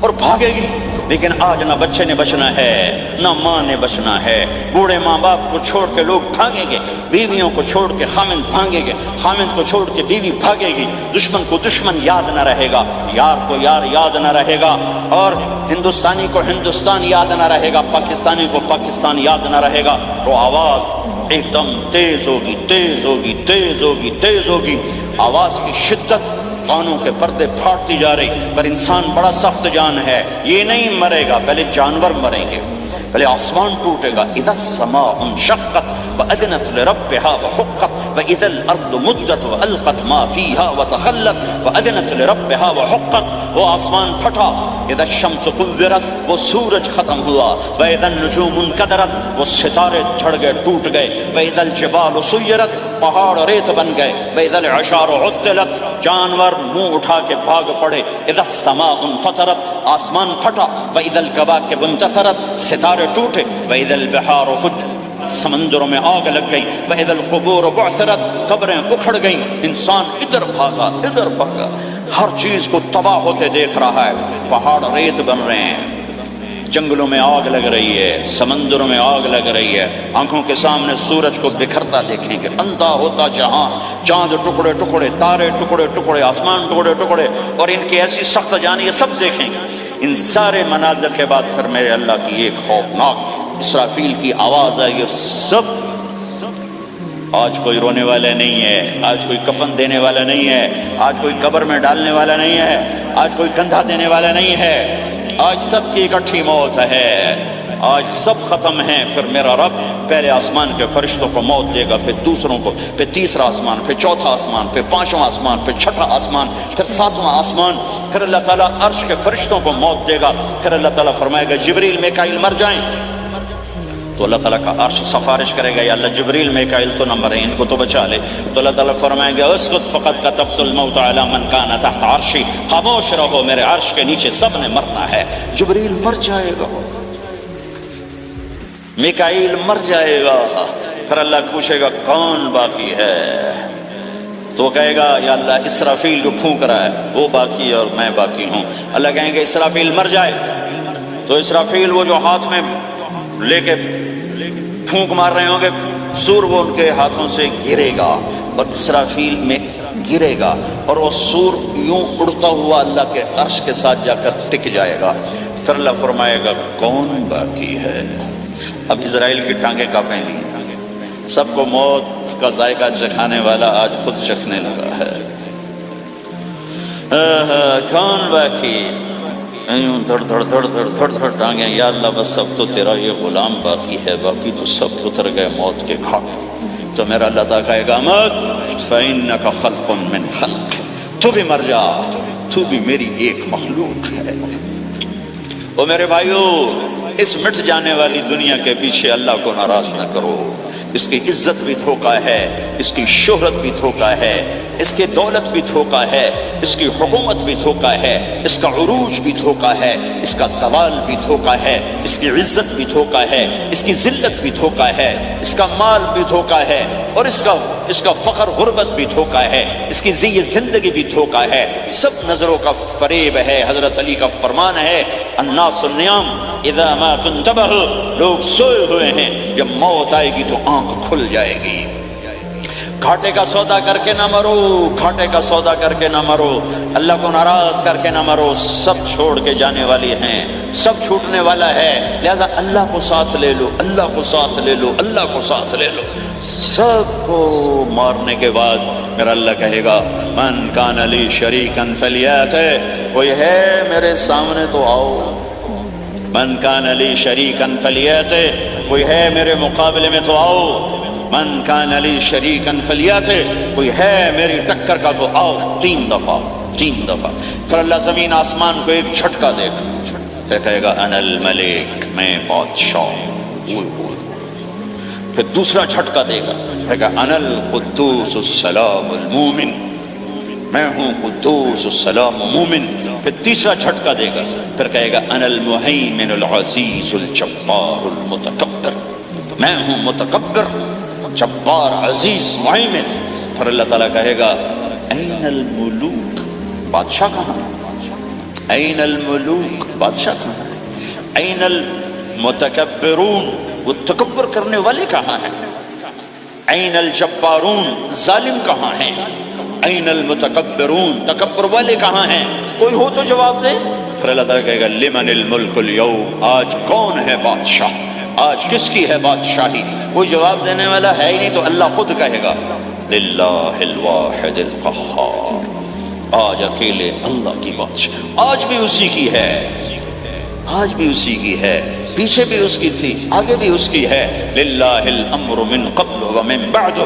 اور بھاگے گی، لیکن آج نہ بچے نے بچنا ہے نہ ماں نے بچنا ہے۔ بوڑھے ماں باپ کو چھوڑ کے لوگ بھاگیں گے، بیویوں کو چھوڑ کے خامند بھاگیں گے، خامند کو چھوڑ کے بیوی بھاگے گی، دشمن کو دشمن یاد نہ رہے گا، یار کو یار یاد نہ رہے گا، اور ہندوستانی کو ہندوستان یاد نہ رہے گا، پاکستانی کو پاکستان یاد نہ رہے گا۔ تو آواز ایک دم تیز ہوگی، تیز ہوگی، تیز ہوگی، تیز ہوگی، آواز کی شدت کانوں کے پردے پھاڑتی جا رہی۔ پر انسان بڑا سخت جان ہے، یہ نہیں مرے گا، پہلے جانور مریں گے، پہلے آسمان ٹوٹے گا۔ اذا السماء انشقت وأذنت لربها وحقت وإذا الأرض مدت وألقت ما فيها وتخلت وأذنت لربها وحقت، وہ آسمان پھٹا۔ اذا الشمس كورت، وہ سورج ختم ہوا۔ وإذا النجوم انكدرت، وہ ستارے جھڑ گئے، ٹوٹ گئے۔ وإذا الجبال سيرت، پہاڑ ریت بن گئے۔ وإذا العشار عطلت، جانور منہ اٹھا کے بھاگ پڑے۔ اذا السماء انفطرت، آسمان پھٹا۔ وإذا الكواكب انتثرت، ستارے ٹوٹے۔ وإذا البحار فجرت، سمندروں میں آگ لگ گئی۔ وإذا القبور بعثرت، قبریں اکھڑ گئیں۔ انسان ادھر بھاگا ادھر بھاگا، ہر چیز کو تباہ ہوتے دیکھ رہا ہے۔ پہاڑ ریت بن رہے ہیں، جنگلوں میں آگ لگ رہی ہے، سمندروں میں آگ لگ رہی ہے۔ آنکھوں کے سامنے سورج کو بکھرتا دیکھیں گے، اندھا ہوتا جہاں، چاند ٹکڑے ٹکڑے، تارے ٹکڑے ٹکڑے، آسمان ٹکڑے ٹکڑے، اور ان کی ایسی سخت جانی، یہ سب دیکھیں گے۔ ان سارے مناظر کے بعد پھر میرے اللہ کی ایک خوفناک اسرافیل کی آواز آئی، اور سب، آج کوئی رونے والا نہیں ہے، آج کوئی کفن دینے والا نہیں ہے، آج کوئی قبر میں ڈالنے والا نہیں ہے، آج کوئی کندھا دینے والا نہیں ہے، آج سب کی اکٹھی موت ہے، آج سب ختم ہیں۔ پھر میرا رب پہلے آسمان کے فرشتوں کو موت دے گا، پھر دوسروں کو، پھر تیسرا آسمان، پھر چوتھا آسمان، پھر پانچواں آسمان، پھر چھٹا آسمان، پھر ساتواں آسمان، پھر اللہ تعالیٰ عرش کے فرشتوں کو موت دے گا۔ پھر اللہ تعالیٰ فرمائے گا جبریل میکائیل مر جائیں، تو اللہ تعالیٰ کا عرش سفارش کرے گا، یا اللہ جبریل میکائیل تو نہ مرے، ان کو تو بچا لے۔ تو اللہ تعالیٰ فرمائیں گے اسکت فقط کتبت الموت علی من کان تحت عرشی، خاموش رہو، میرے عرش کے نیچے سب نے مرنا ہے۔ جبریل مر جائے گا، میکائیل مر جائے گا، پھر اللہ پوچھے گا کون باقی ہے، تو کہے گا یا اللہ اسرافیل جو پھونک رہا ہے وہ باقی ہے اور میں باقی ہوں۔ اللہ کہیں گے اسرافیل مر جائے، تو اسرافیل وہ جو ہاتھ میں لے کے پھونک مار رہے ہوں گے، سور وہ ان کے ہاتھوں سے گرے گا اور اسرافیل میں گرے گا، اور وہ سور یوں اڑتا ہوا اللہ کے عرش کے ساتھ جا کر ٹک جائے گا۔ پھر اللہ فرمائے گا کون باقی ہے؟ اب اسرائیل کی ٹانگیں کانپیں گی، سب کو موت کا ذائقہ چکھانے والا آج خود چکھنے لگا ہے۔ کون باقی؟ دھڑ دھڑ دھڑ دھڑ دھڑ دھڑ ٹانگیں، یا اللہ بس اب تو تیرا یہ غلام باقی ہے، باقی تو سب اتر گئے موت کے گھاٹ۔ تو میرا اللہ تعالیٰ کہے گا مت فإنک خلق من خلق، تو بھی مر جا، تو بھی میری ایک مخلوق ہے۔ او میرے بھائیو، اس مٹ جانے والی دنیا کے پیچھے اللہ کو ناراض نہ کرو۔ اس کی عزت بھی دھوکہ ہے، اس کی شہرت بھی دھوکہ ہے، اس کی دولت بھی دھوکہ ہے، اس کی حکومت بھی دھوکہ ہے، اس کا عروج بھی دھوکہ ہے، اس کا زوال بھی دھوکہ ہے، اس کی عزت بھی دھوکہ ہے، اس کی ذلت بھی دھوکہ ہے، اس کا مال بھی دھوکہ ہے، اور اس کا فخر غربت بھی دھوکہ ہے، اس کی زندگی بھی دھوکہ ہے، سب نظروں کا فریب ہے۔ حضرت علی کا فرمان ہے الناس النیام اذا ما تنتبہ، لوگ سوئے ہوئے ہیں، جب موت آئے گی تو آنکھ کھل جائے گی۔ گھاٹے کا سودا کر کے نہ مرو، گھاٹے کا سودا کر کے نہ مرو، اللہ کو ناراض کر کے نہ مرو، سب چھوڑ کے جانے والی ہیں، سب چھوٹنے والا ہے، لہذا اللہ کو ساتھ لے لو، اللہ کو ساتھ لے لو، اللہ کو ساتھ لے لو۔ سب کو مارنے کے بعد میرا اللہ کہے گا من کان لی شریکا فلیات، کوئی ہے میرے سامنے تو آؤ، من کان لی شریکا فلیات، کوئی ہے میرے مقابلے میں تو آؤ، من کان لی شریکا فلیات، کوئی ہے میری ٹکر کا تو آؤ۔ تین دفعہ۔ پھر اللہ زمین آسمان کو ایک جھٹکا دے گا، پھر کہے گا انا الملک، میں بادشاہ ہوں۔ پھر دوسرا جھٹکا دے گا، کہے گا انا القدوس السلام المومن، میں ہوں قدوس السلام مومن۔ پھر تیسرا جھٹکا دے گا، پھر کہے گا انا المہیمن العزیز الجبار المتکبر، میں ہوں متکبر، جبار، عزیز، مہیمن۔ پھر اللہ تعالیٰ کہے گا این الملوک، بادشاہ کہاں؟ این الملوک، بادشاہ کہاں ہے؟ این المتکبرون، وہ تکبر کرنے والے کہاں ہیں؟ این الجبارون، ظالم کہاں ہیں؟ این المتکبرون، تکبر والے کہاں ہیں؟ کوئی ہو تو جواب دے۔ پھر اللہ تعالیٰ کہے گا لمن الملک اليوم، آج کون ہے بادشاہ، آج کس کی ہے بادشاہی؟ کوئی جواب دینے والا ہے ہی نہیں، تو اللہ خود کہے گا للہ الواحد القہار، آج اکیلے اللہ کی بادشاہ، آج بھی اسی کی ہے، آج بھی اسی کی ہے، پیچھے بھی اس کی تھی، آگے بھی اس کی ہے۔ للہ الامر من قبل ومن بعد،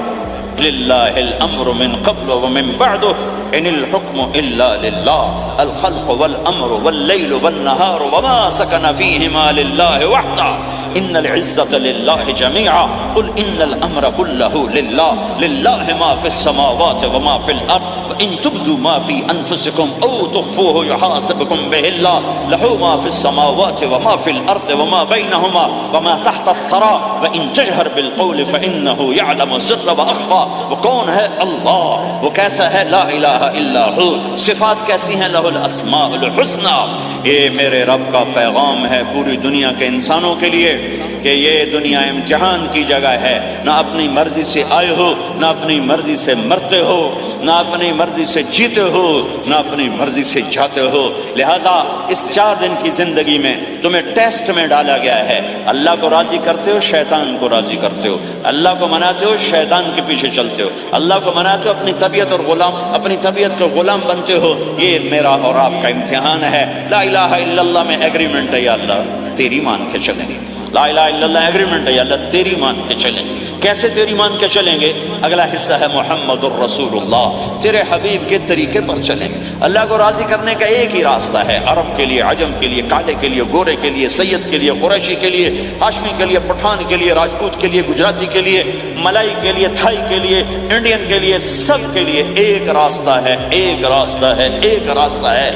للہ الامر من قبل ومن بعد، ان الحکم الا للہ، الخلق والامر واللیل والنہار وما سکن فیہما للہ وحدہ، ان العزت للہ جميعا، قل ان الامر كله للہ، للہ ما فی السماوات وما فی الارض، وان تبدوا ما فی انفسکم او تخفوه یحاسبکم به اللہ، لہ ما فی السماوات وما فی الارض وما بینہما وما تحت الثرى، وان تجہر بالقول فانہ یعلم السر واخفى۔ وہ کون ہے؟ اللہ۔ وہ کیسا ہے؟ لا الہ الا ہو۔ صفات کیسی ہیں؟ لہ الاسماء الحسنی۔ یہ میرے رب کا پیغام ہے پوری دنیا کے انسانوں کے لیے کہ یہ دنیا امتحان کی جگہ ہے، نہ اپنی مرضی سے آئے ہو، نہ اپنی مرضی سے مرتے ہو، نہ اپنی مرضی سے جیتے ہو، نہ اپنی مرضی سے جاتے ہو۔ لہٰذا اس 4 دن کی زندگی میں تمہیں ٹیسٹ میں ڈالا گیا ہے۔ اللہ کو راضی کرتے ہو، شیطان کو راضی کرتے ہو، اللہ کو مناتے ہو، شیطان کے پیچھے چلتے ہو، اللہ کو مناتے ہو، اپنی طبیعت اور غلام، اپنی طبیعت کا غلام بنتے ہو۔ یہ میرا اور آپ کا امتحان ہے۔ لا الہ الا اللہ میں ایگریمنٹ ہے، یا اللہ تیری مان کے چلیں گے۔ لا الہ الا اللہ ایگریمنٹ ہے، یا اللہ تیری مان کے چلیں گے۔ کیسے تیری مان کے چلیں گے؟ اگلا حصہ ہے محمد الرسول اللہ، تیرے حبیب کے طریقے پر چلیں گے۔ اللہ کو راضی کرنے کا ایک ہی راستہ ہے، عرب کے لیے، عجم کے لیے، کالے کے لیے، گورے کے لیے، سید کے لیے، قریشی کے لیے، ہاشمی کے لیے، پٹھان کے لیے، راجپوت کے لیے، گجراتی کے لیے، ملائی کے لیے، تھائی کے لیے، انڈین کے لیے، سب کے لیے ایک راستہ ہے، ایک راستہ ہے، ایک راستہ ہے،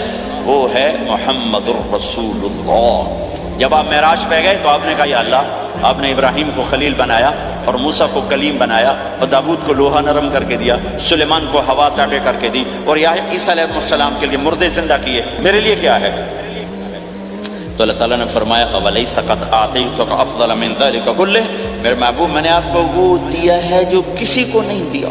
وہ ہے محمد الرسول اللہ۔ جب آپ معراج پہ گئے تو آپ نے کہا یا اللہ، آپ نے ابراہیم کو خلیل بنایا اور موسیٰ کو کلیم بنایا اور داؤد کو لوہا نرم کر کے دیا، سلیمان کو ہوا تابع کر کے دی، اور عیسیٰ علیہ السلام کے لیے مردے زندہ کیے، میرے لیے کیا ہے؟ تو اللہ تعالیٰ نے فرمایا اَوَلَيْسَ قَدْ أَعْطَيْتُكَ أَفْضَلَ مِنْ ذَلِكَ كُلِّهِ، میرے محبوب میں نے آپ کو وہ دیا ہے جو کسی کو نہیں دیا۔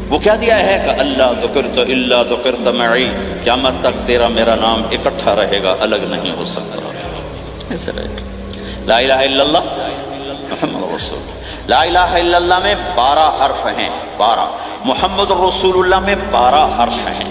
وہ کیا دیا ہے کہ اللہ ذکرت الا ذکرت معی، قیامت تک تیرا میرا نام اکٹھا رہے گا، الگ نہیں ہو سکتا، ایسے رہے گا۔ لا الہ الا اللہ محمد رسول اللہ۔ لا الہ الا اللہ میں 12 حرف ہیں، 12۔ محمد رسول اللہ میں 12 حرف ہیں۔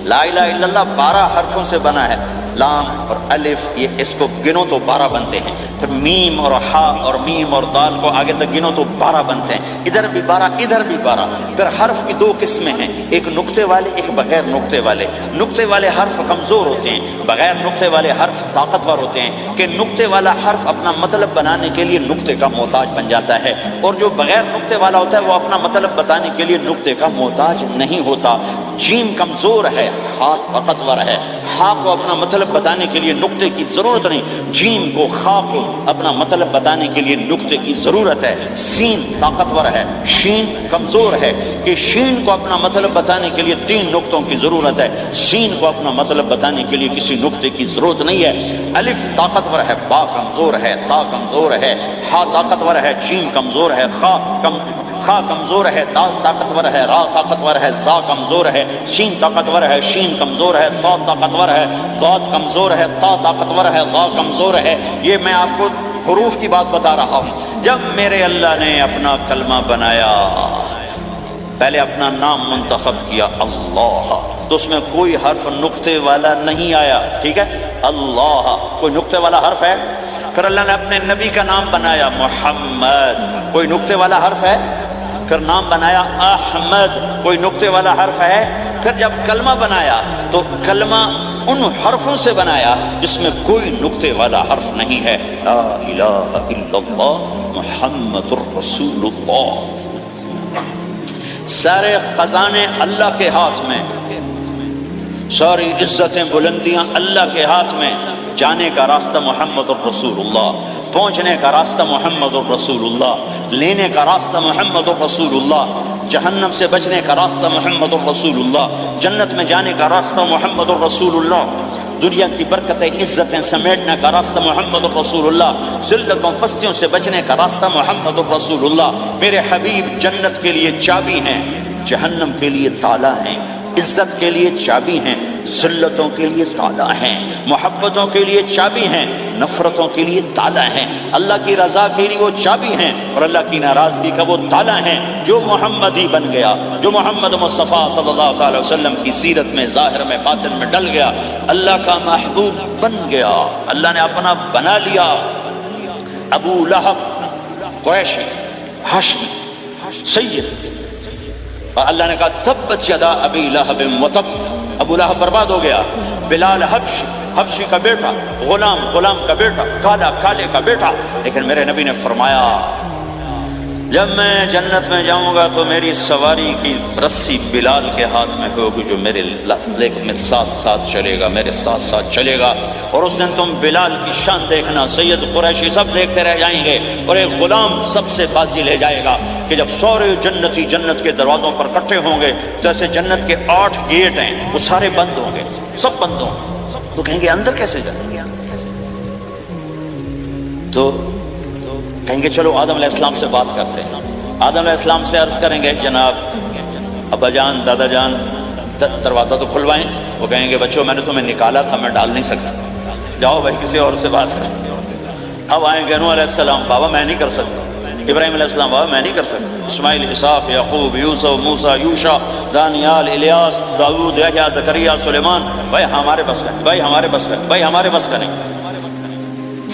لا الہ الا اللہ 12 حرفوں سے بنا ہے، لام اور الف، یہ اس کو گنو تو 12 بنتے ہیں، پھر میم اور ہا اور میم اور دال کو آگے تک گنو تو 12 بنتے ہیں، ادھر بھی 12 ادھر بھی 12۔ پھر حرف کی 2 قسمیں ہیں، ایک نقطے والے، ایک بغیر نقطے والے۔ نقطے والے حرف کمزور ہوتے ہیں، بغیر نقطے والے حرف طاقتور ہوتے ہیں، کہ نقطے والا حرف اپنا مطلب بنانے کے لیے نقطے کا محتاج بن جاتا ہے، اور جو بغیر نقطے والا ہوتا ہے وہ اپنا مطلب بتانے کے لیے نقطے کا محتاج نہیں ہوتا۔ جیم کمزور ہے، ہا طاقتور ہے، ہا کو اپنا مطلب بتانے کے لیے نقطے کی ضرورت نہیں، جیم کو، خا کو اپنا مطلب بتانے کے لیے نقطے کی ضرورت ہے۔ سین طاقتور ہے، شین کمزور ہے، کہ شین کو اپنا مطلب بتانے کے لیے 3 نقطوں کی ضرورت ہے، سین کو اپنا مطلب بتانے کے لیے کسی نقطے کی ضرورت نہیں ہے۔ الف طاقتور ہے، با کمزور ہے، تا کمزور ہے، ہا طاقتور ہے، جیم کمزور ہے، خا کمزور ہے، دال طاقتور ہے، را طاقتور ہے، زا کمزور ہے، سین طاقتور ہے، شین کمزور ہے، صاد طاقتور ہے، ضاد کمزور ہے، تا طاقتور ہے، ضا کمزور ہے۔ یہ میں آپ کو حروف کی بات بتا رہا ہوں۔ جب میرے اللہ نے اپنا کلمہ بنایا، پہلے اپنا نام منتخب کیا اللہ، تو اس میں کوئی حرف نقطے والا نہیں آیا، ٹھیک ہے؟ اللہ کوئی نقطے والا حرف ہے؟ پھر اللہ نے اپنے نبی کا نام بنایا محمد، کوئی نقطے والا حرف ہے؟ پھر نام بنایا احمد، کوئی نقطے والا حرف ہے؟ پھر جب کلمہ بنایا تو کلمہ ان حرفوں سے بنایا جس میں کوئی نقطے والا حرف نہیں ہے۔ لا الہ الا اللہ محمد الرسول اللہ۔ سارے خزانے اللہ کے ہاتھ میں، ساری عزتیں بلندیاں اللہ کے ہاتھ میں، جانے کا راستہ محمد الرسول اللہ، پہنچنے کا راستہ محمد الرسول اللہ، لینے کا راستہ محمد الرسول اللہ، جہنم سے بچنے کا راستہ محمد الرسول اللہ، جنت میں جانے کا راستہ محمد الرسول اللہ۔ دنیا کی برکتیں عزتیں سمیٹنے کا راستہ محمد الرسول اللہ، ذلتوں پستیوں سے بچنے کا راستہ محمد الرسول اللہ۔ میرے حبیب جنت کے لیے چابی ہیں، جہنم کے لیے تالا ہیں، عزت کے لیے چابی ہیں، ذلتوں کے لیے تالا ہیں، محبتوں کے لیے چابی ہیں، نفرتوں کے لیے تالا ہیں، اللہ کی رضا کے لیے وہ چابی ہیں اور اللہ کی ناراضگی کا وہ تالا ہیں۔ جو محمدی بن گیا، جو محمد مصطفیٰ صلی اللہ تعالی وسلم کی سیرت میں ظاہر میں باطن میں ڈل گیا، اللہ کا محبوب بن گیا، اللہ نے اپنا بنا لیا۔ ابو لہب قریشی ہاشمی سید، اور اللہ نے کہا تبت یدا ابی لہب وتب، ابو لہب برباد ہو گیا۔ بلال حبشی کا بیٹا، غلام کا بیٹا، کالے کا بیٹا، لیکن میرے نبی نے فرمایا جب میں جنت میں جاؤں گا تو میری سواری کی رسی بلال کے ہاتھ میں ہوگی، جو میرے لیگ میں ساتھ ساتھ چلے گا، میرے ساتھ ساتھ چلے گا، اور اس دن تم بلال کی شان دیکھنا، سید قریشی سب دیکھتے رہ جائیں گے، اور ایک غلام سب سے بازی لے جائے گا کہ جب سورے جنتی جنت کے دروازوں پر اکٹھے ہوں گے تو ایسے جنت کے 8 گیٹ ہیں، وہ سارے بند ہوں گے، سب بند ہوں گے، تو کہیں گے اندر کیسے جائیں گے؟ تو کہیں گے چلو آدم علیہ السلام سے بات کرتے ہیں، آدم علیہ السلام سے عرض کریں گے جناب ابا جان دادا جان دروازہ تو کھلوائیں، وہ کہیں گے بچوں میں نے تمہیں نکالا تھا، میں ڈال نہیں سکتا، جاؤ بھائی کسی اور سے بات کریں۔ اب آئیں گے نوح علیہ السلام، بابا میں نہیں کر سکتا، ابراہیم علیہ السلام، بابا میں نہیں کر سکتا، اسماعیل، اسحاق، یعقوب، یوسف، موسیٰ، یوشع، دانیال، الیاس، داؤد، یحییٰ، زکریا، سلیمان، بھائی ہمارے بس کا نہیں، بھائی ہمارے بس کا نہیں، بھائی ہمارے بس کا نہیں۔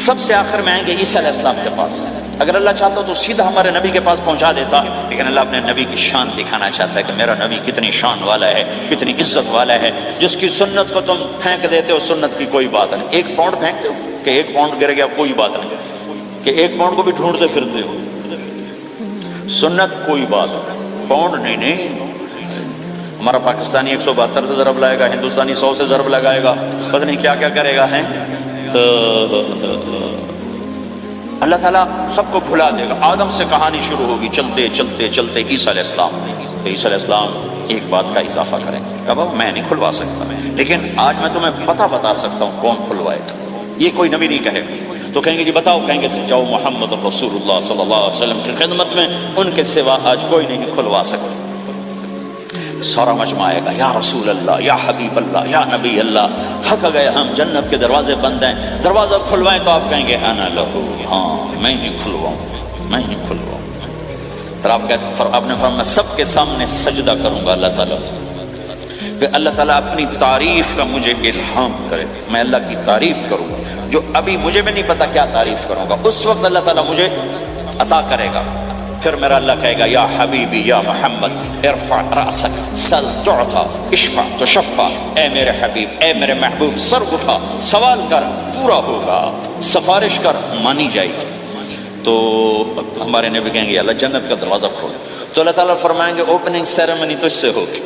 سب سے آخر میں آئیں گے عیسیٰ علیہ السلام کے پاس، اگر اللہ چاہتا تو سیدھا ہمارے نبی کے پاس پہنچا دیتا، لیکن اللہ اپنے نبی کی شان دکھانا چاہتا ہے کہ میرا نبی کتنی شان والا ہے، کتنی عزت والا ہے، جس کی سنت کو تم پھینک دیتے ہو، سنت کی کوئی بات نہیں، 1 پاؤنڈ پھینکتے ہو کہ 1 پاؤنڈ گر گیا کوئی بات نہیں، کہ 1 پاؤنڈ کو بھی ڈھونڈتے پھرتے ہو، سنت کوئی بات نہیں، پاؤنڈ نہیں۔ ہمارا پاکستانی 172 سے ضرب لائے گا، ہندوستانی 100 سے ضرب لگائے گا، پتہ نہیں کیا کیا کرے گا، ہیں تو اللہ تعالیٰ سب کو بھلا دے گا۔ آدم سے کہانی شروع ہوگی، چلتے چلتے چلتے عیسیٰ علیہ السلام، عیسیٰ علیہ السلام ایک بات کا اضافہ کریں کہ بابا میں نہیں کھلوا سکتا، لیکن آج میں تمہیں پتہ بتا سکتا ہوں کون کھلوائے گا، یہ کوئی نبی نہیں کہے گا، تو کہیں گے جی بتاؤ، کہیں گے جاؤ محمد رسول اللہ صلی اللہ علیہ وسلم کی خدمت میں، ان کے سوا آج کوئی نہیں کھلوا سکتا۔ سارا مجمع آئے گا، یا رسول اللہ، یا حبیب اللہ، یا نبی اللہ، تھک گئے ہم، جنت کے دروازے بند ہیں، دروازہ کھلوائیں، تو آپ کہیں گے انا لہو، ہاں میں ہی کھلواؤں، میں ہی کھلواؤں۔ پھر آپ نے فرمایا میں سب کے سامنے سجدہ کروں گا اللہ تعالیٰ، کہ اللہ تعالیٰ اپنی تعریف کا مجھے الہام کرے، میں اللہ کی تعریف کروں گا، جو ابھی مجھے بھی نہیں پتا کیا تعریف کروں گا، اس وقت اللہ تعالیٰ مجھے عطا کرے گا۔ پھر میرا اللہ کہے گا یا حبیبی یا محمد ارفع رأسک سل تعطا اشفع تشفع، اے میرے حبیب، اے میرے محبوب، سر اٹھا، سوال کر پورا ہوگا، سفارش کر مانی جائے گی۔ تو ہمارے نبی کہیں گے اللہ جنت کا دروازہ کھول، تو اللہ تعالیٰ فرمائیں گے اوپننگ سیریمنی تو اس سے ہوگی،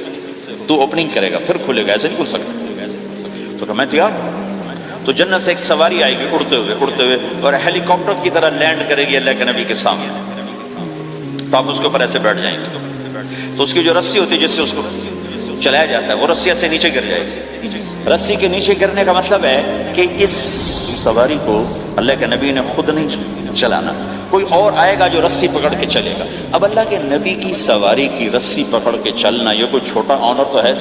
تو اوپننگ کرے گا پھر کھلے گا، ایسے نہیں کھل سکتا۔ تو کہ میں تیار ہوں۔ تو جنت سے ایک سواری آئے گی اڑتے ہوئے اور ہیلی کاپٹر کی طرح لینڈ کرے گی اللہ کے نبی کے سامنے، تو آپ اس کے اوپر ایسے بیٹھ جائیں گے، تو اس کی جو رسی ہوتی ہے جس سے اس کو چلایا جاتا ہے، وہ رسی ایسے نیچے گر جائے گی۔ رسی کے نیچے گرنے کا مطلب ہے کہ اس سواری کو اللہ کے نبی نے خود نہیں چلانا، کوئی اور آئے گا جو رسی پکڑ کے چلے گا۔ اب اللہ کے نبی کی سواری کی رسی پکڑ کے چلنا یہ کوئی چھوٹا آنر تو ہے،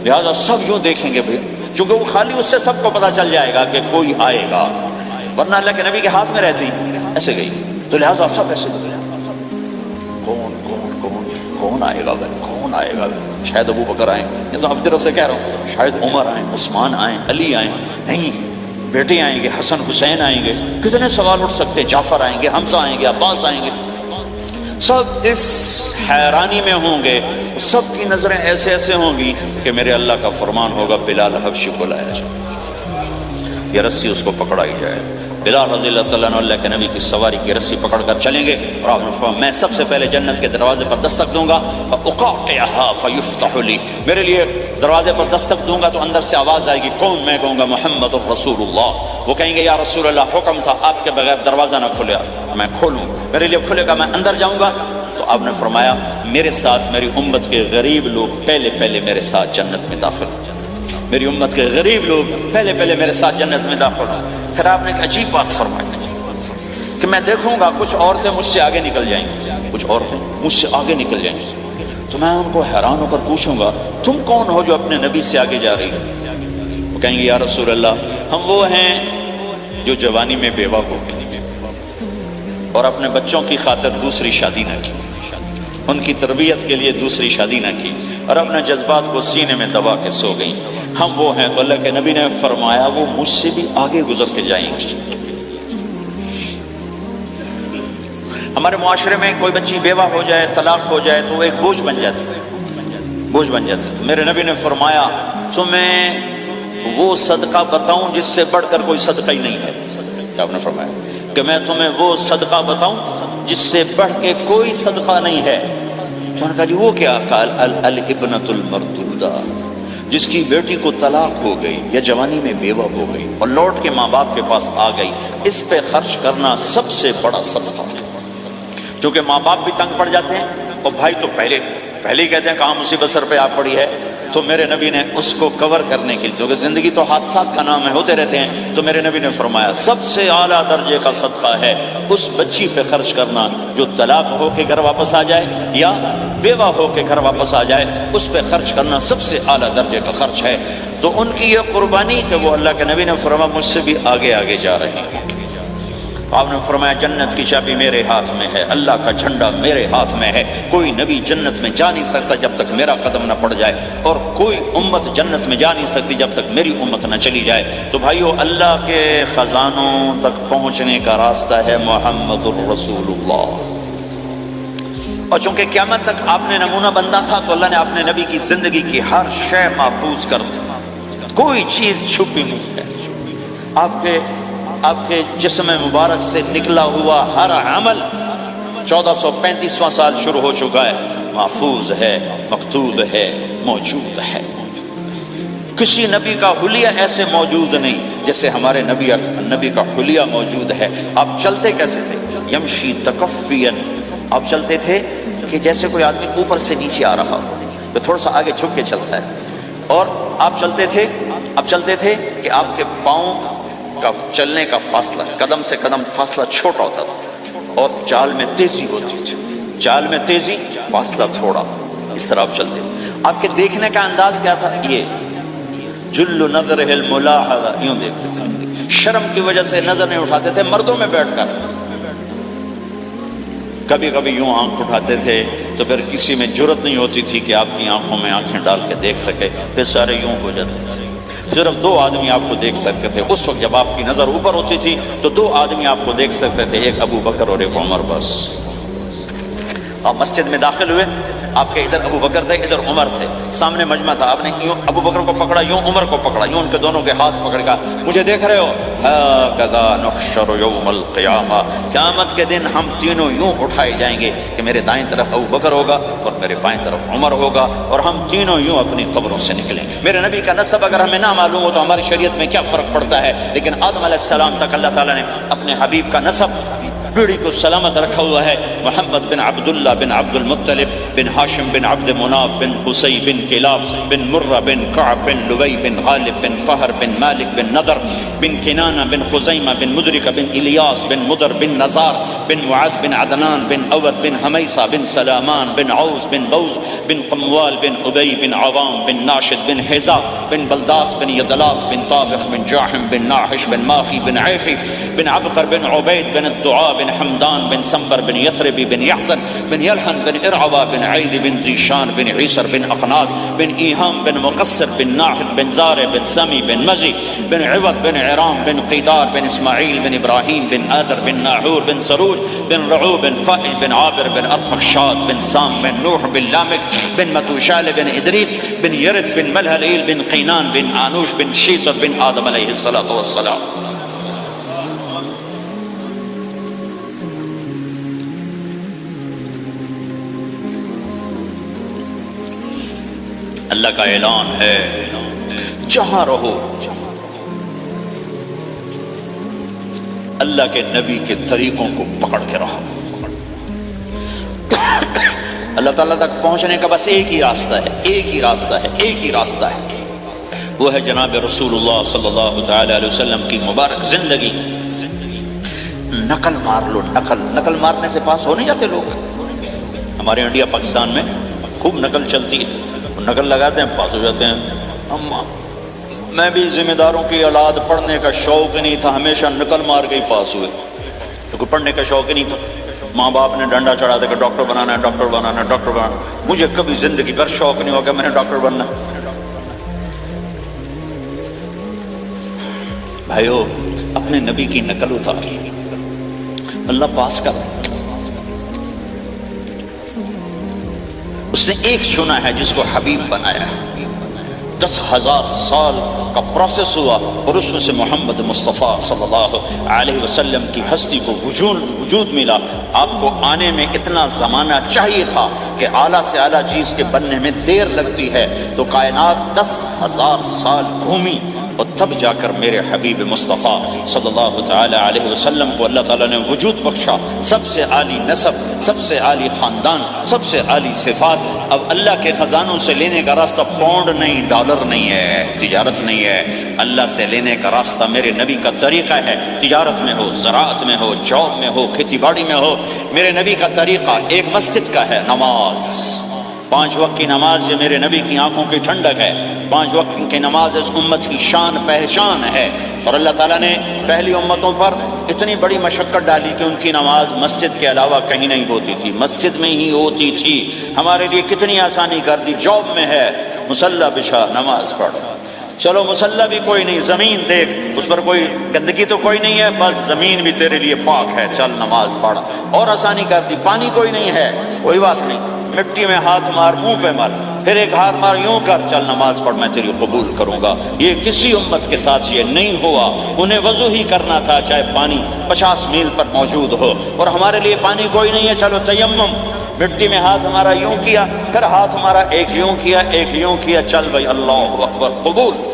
لہٰذا سب یوں دیکھیں گے، چونکہ وہ خالی اس سے سب کو پتہ چل جائے گا کہ کوئی آئے گا، ورنہ اللہ کے نبی کے ہاتھ میں رہتی ایسے گئی، تو لہٰذا سب ایسے کون آئے گا بھائی، کون آئے گا بھائی؟ شاید ابو بکر آئیں، یہ تو اب طرف سے کہہ رہا ہوں، شاید عمر آئیں، عثمان آئیں، علی آئیں، نہیں بیٹے آئیں گے، حسن حسین آئیں گے، کتنے سوال اٹھ سکتے، جعفر آئیں گے، حمزہ آئیں گے، عباس آئیں گے، سب اس حیرانی میں ہوں گے، سب کی نظریں ایسے ایسے ہوں گی کہ میرے اللہ کا فرمان ہوگا بلال حبشی کو لایا جائے، یہ رسی اس کو پکڑائی جائے۔ بلال رضی اللہ تعالیٰ عنہ اللہ کے نبی کی سواری کی رسی پکڑ کر چلیں گے، اور آپ نے فرمایا میں سب سے پہلے جنت کے دروازے پر دستک دوں گا، فَأُقَاطِعَهَا فَيُفْتَحُ لِي، میرے لیے دروازے پر دستک دوں گا تو اندر سے آواز آئے گی، کون؟ میں کہوں گا محمد الرسول اللہ۔ وہ کہیں گے یا رسول اللہ حکم تھا آپ کے بغیر دروازہ نہ کھلے، میں کھولوں، میرے لیے کھلے گا، میں اندر جاؤں گا۔ تو آپ نے فرمایا میرے ساتھ میری امت کے غریب لوگ پہلے میرے ساتھ جنت میں داخل ہوں، میری امت کے غریب لوگ پہلے پہلے میرے ساتھ جنت میں داخل ہوں۔ پھر آپ نے ایک عجیب بات فرمائی کہ میں دیکھوں گا کچھ عورتیں مجھ سے آگے نکل جائیں گی، کچھ عورتیں مجھ سے آگے نکل جائیں گی، تو میں ان کو حیران ہو کر پوچھوں گا تم کون ہو جو اپنے نبی سے آگے جا رہی ہو؟ وہ کہیں گے یا رسول اللہ ہم وہ ہیں جو جوانی میں بیوہ ہو گئے اور اپنے بچوں کی خاطر دوسری شادی نہ کی، ان کی تربیت کے لیے دوسری شادی نہ کی، اور اپنے جذبات کو سینے میں دبا کے سو گئیں، ہم وہ ہیں۔ تو اللہ کے نبی نے فرمایا وہ مجھ سے بھی آگے گزر کے جائیں گی۔ ہمارے معاشرے میں کوئی بچی بیوہ ہو جائے، طلاق ہو جائے تو وہ ایک بوجھ بن جاتی ہے، بوجھ بن جاتی ہے۔ میرے نبی نے فرمایا تمہیں وہ صدقہ بتاؤں جس سے بڑھ کر کوئی صدقہ ہی نہیں ہے؟ کیا آپ نے فرمایا کہ میں تمہیں وہ صدقہ بتاؤں جس سے بڑھ کے کوئی صدقہ نہیں ہے؟ تو انہوں نے کہا جی وہ کیا؟ قال الابنۃ المردودہ، جس کی بیٹی کو طلاق ہو گئی یا جوانی میں بیوہ ہو گئی اور لوٹ کے ماں باپ کے پاس آ گئی، اس پہ خرچ کرنا سب سے بڑا صدقہ ہے۔ چونکہ ماں باپ بھی تنگ پڑ جاتے ہیں اور بھائی تو پہلے ہی کہتے ہیں کہاں مصیبت سر پہ آ پڑی ہے، تو میرے نبی نے اس کو کور کرنے کے لیے، کیونکہ زندگی تو حادثات کا نام ہے، ہوتے رہتے ہیں، تو میرے نبی نے فرمایا سب سے اعلیٰ درجے کا صدقہ ہے اس بچی پہ خرچ کرنا جو طلاق ہو کے گھر واپس آ جائے یا بیوہ ہو کے گھر واپس آ جائے، اس پہ خرچ کرنا سب سے اعلیٰ درجے کا خرچ ہے۔ تو ان کی یہ قربانی کہ وہ اللہ کے نبی نے فرمایا مجھ سے بھی آگے آگے جا رہے ہیں۔ آپ نے فرمایا جنت کی چابی میرے ہاتھ میں ہے، اللہ کا جھنڈا میرے ہاتھ میں ہے، کوئی نبی جنت میں جا نہیں سکتا جب تک میرا قدم نہ پڑ جائے، اور کوئی امت جنت میں جا نہیں سکتی جب تک میری امت نہ چلی جائے۔ تو بھائیو اللہ کے خزانوں تک پہنچنے کا راستہ ہے محمد الرسول اللہ، اور چونکہ قیامت تک آپ نے نمونہ بندہ تھا تو اللہ نے اپنے نبی کی زندگی کی ہر شے محفوظ کر دی، کوئی چیز چھپی نہیں ہے۔ آپ کے جسم مبارک سے نکلا ہوا ہر عمل 1435واں سال شروع ہو چکا ہے، محفوظ ہے، مکتوب ہے، موجود ہے۔ کسی نبی کا حلیہ ایسے موجود نہیں جیسے ہمارے نبی کا حلیہ موجود ہے۔ آپ چلتے کیسے تھے؟ یمشی تکفیاً، آپ چلتے تھے کہ جیسے کوئی آدمی اوپر سے نیچے آ رہا ہو تو تھوڑا سا آگے جھک کے چلتا ہے، اور آپ چلتے تھے کہ آپ کے پاؤں کا چلنے کا فاصلہ، قدم سے قدم فاصلہ چھوٹا ہوتا تھا، اور چال میں تیزی ہوتی تھی، چال میں تیزی، فاصلہ تھوڑا، اس طرح آپ چلتے۔ آپ کے دیکھنے کا انداز کیا تھا؟ یہ جل نظرہ الملاحظہ، یوں دیکھتے تھے، شرم کی وجہ سے نظر نہیں اٹھاتے تھے مردوں میں بیٹھ کر، کبھی کبھی یوں آنکھ اٹھاتے تھے تو پھر کسی میں جرت نہیں ہوتی تھی کہ آپ کی آنکھوں میں آنکھیں ڈال کے دیکھ سکے، پھر سارے یوں ہو جاتے تھے، صرف 2 آدمی آپ کو دیکھ سکتے تھے۔ اس وقت جب آپ کی نظر اوپر ہوتی تھی تو 2 آدمی آپ کو دیکھ سکتے تھے، ایک ابو بکر اور ایک عمر، بس۔ آپ مسجد میں داخل ہوئے، آپ کے ادھر ابو بکر تھے، ادھر عمر تھے، سامنے مجمع تھا، آپ نے یوں ابو بکر کو پکڑا، یوں عمر کو پکڑا، یوں ان کے دونوں کے ہاتھ پکڑ کر مجھے دیکھ رہے ہو؟ ہاکذا نحشر یوم القیامہ، قیامت کے دن ہم تینوں یوں اٹھائے جائیں گے کہ میرے دائیں طرف ابو بکر ہوگا اور میرے بائیں طرف عمر ہوگا، اور ہم تینوں یوں اپنی قبروں سے نکلیں گے۔ میرے نبی کا نسب اگر ہمیں نہ معلوم ہو تو ہماری شریعت میں کیا فرق پڑتا ہے، لیکن آدم علیہ السلام تک اللہ تعالیٰ نے اپنے حبیب کا نسب پیڑھی کو سلامت رکھا ہوا ہے۔ محمد بن عبداللہ بن عبد المطلب بن ہاشم بن عبد مناف بن قصی بن کلاب بن مرہ بن کعب بن لوی بن غالب بن فہر بن مالک بن نضر بن کنانہ بن خزیمہ بن مدرکہ بن الیاس بن مدر بن نزار بن معد بن عدنان بن اود بن حمیصہ بن سلامان بن عوز بن بوز بن قموال بن ابی بن عوام بن ناشد بن حزا بن بلداس بن یدلاف بن طابخ بن جاحم بن ناحش بن ماخی بن عیفی بن عبقر بن عبید بن الدعاء بن حمدان بن سنبر بن یثربی بن یحزن بن یلحن بن ارعوا بن عید بن ذیشان بن عیسر بن اقناد بن ایہام بن مقصر بن ناحد بن زار بن سمی بن مزی بن عوض بن عرام بن قیدار بن اسماعیل بن ابراہیم بن آدر بن ناحور بن سروج بن رعو بن فائل بن عابر بن ارفخشاد بن سام بن نوح بن لامک بن متوشال بن ادریس بن یرد بن ملہلیل بن قینان بن آنوش بن شیسر بن آدم علیہ السلام۔ اللہ کا اعلان ہے جہاں رہو اللہ کے نبی کے طریقوں کو پکڑ کے رہو۔ اللہ تعالیٰ تک پہنچنے کا بس ایک ہی راستہ ہے، ایک ہی راستہ ہے، ایک ہی راستہ ہے، وہ ہے جناب رسول اللہ صلی اللہ تعالی علیہ وسلم کی مبارک زندگی۔ نقل مار لو، نقل مارنے سے پاس ہو نہیں جاتے لوگ۔ ہمارے انڈیا پاکستان میں خوب نقل چلتی ہے، نقل لگاتے ہیں پاس ہو جاتے ہیں۔ میں بھی ذمہ داروں کی اولاد، پڑھنے کا شوق ہی نہیں تھا، ہمیشہ نقل مار کے ہی پاس ہوئے، کیونکہ پڑھنے کا شوق ہی نہیں تھا۔ ماں باپ نے ڈنڈا چڑھا دیا کہ ڈاکٹر بنانا ہے، ڈاکٹر بنانا ہے، ڈاکٹر بنانا ہے۔ مجھے کبھی زندگی بھر شوق نہیں ہوا کہ میں نے ڈاکٹر بننا۔ بھائیو، اپنے نبی کی نقل اتار، اللہ پاس کر۔ اس نے ایک چنا ہے جس کو حبیب بنایا ہے۔ 10,000 سال کا پروسیس ہوا اور اس میں سے محمد مصطفیٰ صلی اللہ علیہ وسلم کی ہستی کو وجود ملا۔ آپ کو آنے میں اتنا زمانہ چاہیے تھا کہ اعلیٰ سے اعلیٰ چیز کے بننے میں دیر لگتی ہے، تو کائنات 10,000 سال گھومی اور تب جا کر میرے حبیب مصطفیٰ صلی اللہ تعالی علیہ وسلم کو اللہ تعالیٰ نے وجود بخشا۔ سب سے عالی نسب، سب سے عالی خاندان، سب سے عالی صفات۔ اب اللہ کے خزانوں سے لینے کا راستہ پاؤنڈ نہیں، ڈالر نہیں ہے، تجارت نہیں ہے۔ اللہ سے لینے کا راستہ میرے نبی کا طریقہ ہے۔ تجارت میں ہو، زراعت میں ہو، جاب میں ہو، کھیتی باڑی میں ہو، میرے نبی کا طریقہ ایک مسجد کا ہے، نماز۔ 5 وقت کی نماز یہ میرے نبی کی آنکھوں کی ٹھنڈک ہے۔ 5 وقت کی نماز اس امت کی شان پہچان ہے۔ اور اللہ تعالیٰ نے پہلی امتوں پر اتنی بڑی مشقت ڈالی کہ ان کی نماز مسجد کے علاوہ کہیں نہیں ہوتی تھی، مسجد میں ہی ہوتی تھی۔ ہمارے لیے کتنی آسانی کر دی، جاب میں ہے مصلی بچھا نماز پڑھ، چلو مصلی بھی کوئی نہیں، زمین دیکھ اس پر کوئی گندگی تو کوئی نہیں ہے، بس زمین بھی تیرے لیے پاک ہے، چل نماز پڑھ۔ اور آسانی کر دی، پانی کوئی نہیں ہے، کوئی بات نہیں، مٹی میں ہاتھ مار، منہ پہ مار، پھر ایک ہاتھ مار، یوں کر، چل نماز پڑھ، میں تیری قبول کروں گا۔ یہ کسی امت کے ساتھ یہ نہیں ہوا، انہیں وضو ہی کرنا تھا چاہے پانی 50 میل پر موجود ہو۔ اور ہمارے لیے پانی کوئی نہیں ہے، چلو تیمم، مٹی میں ہاتھ ہمارا یوں کیا، پھر ہاتھ ہمارا ایک یوں کیا، ایک یوں کیا، چل بھائی اللہ اکبر، قبول۔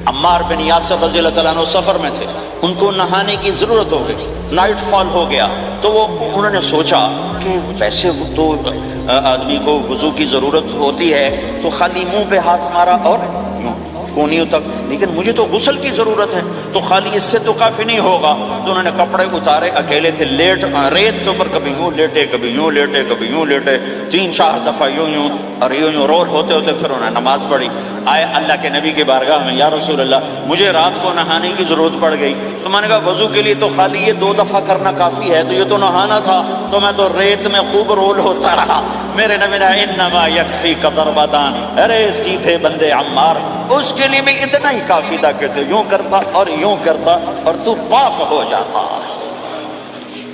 عمار بن یاسر رضی اللہ تعالیٰ عنہ سفر میں تھے، ان کو نہانے کی ضرورت ہو گئی، نائٹ فال ہو گیا، تو انہوں نے سوچا کہ ویسے تو آدمی کو وضو کی ضرورت ہوتی ہے تو خالی منہ پہ ہاتھ مارا اور کونیوں تک، لیکن مجھے تو غسل کی ضرورت ہے، تو خالی اس سے تو کافی نہیں ہوگا۔ تو انہوں نے کپڑے اتارے، اکیلے تھے، ریت کے اوپر کبھی یوں لیٹے، کبھی یوں لیٹے، کبھی یوں لیٹے، 3-4 دفعہ یوں اور یوں رول ہوتے ہوتے پھر انہوں نے نماز پڑھی۔ آئے اللہ کے نبی کی بارگاہ میں، یا رسول اللہ مجھے رات کو نہانے کی ضرورت پڑ گئی، تو میں نے کہا وضو کے لیے تو خالی یہ 2 دفعہ کرنا کافی ہے، تو یہ تو نہانا تھا، تو میں تو ریت میں خوب رول ہوتا رہا۔ میرے نبی نے انما یکفیک ضربتان، ارے سیدھے بندے عمار، اس کے لیے بھی اتنا ہی کافی تھا کہ تو یوں کرتا اور یوں کرتا اور تو پاک ہو جاتا۔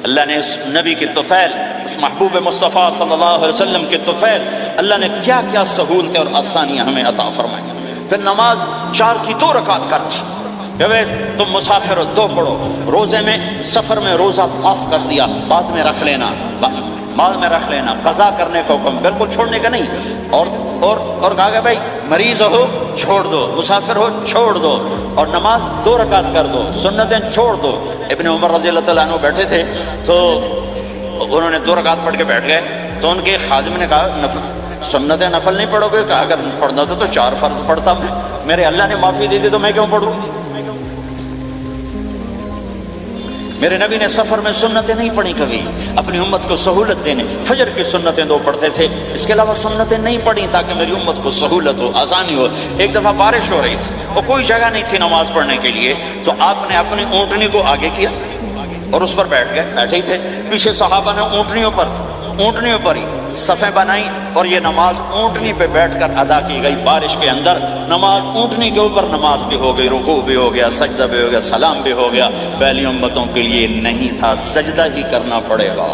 اللہ نے اس نبی کے طفیل، اس محبوب مصطفیٰ صلی اللہ علیہ وسلم کے طفیل، اللہ نے کیا کیا سہولتیں اور آسانیاں ہمیں عطا فرمائی۔ پھر نماز 4 کی 2 رکعت کر دی، کہ تم مسافر ہو 2 پڑھو، روزے میں سفر میں روزہ معاف کر دیا، بعد میں رکھ لینا، بعد میں رکھ لینا، قضا کرنے کا حکم، بالکل چھوڑنے کا نہیں۔ اور کہا کہ بھائی مریض ہو چھوڑ دو، مسافر ہو چھوڑ دو، اور نماز 2 رکعت کر دو، سنتیں چھوڑ دو۔ ابن عمر رضی اللہ تعالیٰ عنہ بیٹھے تھے تو انہوں نے 2 رکعت پڑھ کے بیٹھ گئے، تو ان کے خادم نے کہا سنتیں نفل نہیں پڑھو گے؟ کہا اگر پڑھنا تو 4 فرض پڑھتا میں، میرے اللہ نے معافی دی تھی تو میں کیوں پڑھوں؟ میرے نبی نے سفر میں سنتیں نہیں پڑھی کبھی، اپنی امت کو سہولت دینے، فجر کی سنتیں 2 پڑھتے تھے، اس کے علاوہ سنتیں نہیں پڑھی تاکہ میری امت کو سہولت ہو، آسانی ہو۔ ایک دفعہ بارش ہو رہی تھی اور کوئی جگہ نہیں تھی نماز پڑھنے کے لیے، تو آپ نے اپنی اونٹنی کو آگے کیا اور اس پر بیٹھ گئے، بیٹھے ہی تھے، پیچھے صحابہ نے اونٹنیوں پر ہی صفیں بنائی اور یہ نماز اونٹنی پہ بیٹھ کر ادا کی گئی۔ بارش کے اندر نماز اونٹنی کے اوپر نماز بھی ہو گئی، رکوع بھی ہو گیا، سجدہ بھی ہو گیا، سلام بھی ہو گیا۔ پہلی امتوں کے لیے نہیں تھا، سجدہ ہی کرنا پڑے گا۔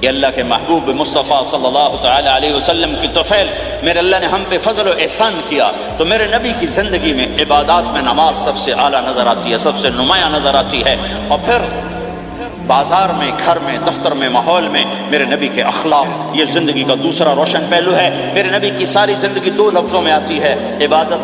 یہ اللہ کے محبوب مصطفیٰ صلی اللہ تعالی علیہ وسلم کی طفیل، میرے اللہ نے ہم پہ فضل و احسان کیا، تو میرے نبی کی زندگی میں عبادات میں نماز سب سے اعلیٰ نظر آتی ہے، سب سے نمایاں نظر آتی ہے۔ اور پھر بازار میں، گھر میں، دفتر میں، ماحول میں میرے نبی کے اخلاق، یہ زندگی کا دوسرا روشن پہلو ہے۔ میرے نبی کی ساری زندگی 2 لفظوں میں آتی ہے، عبادت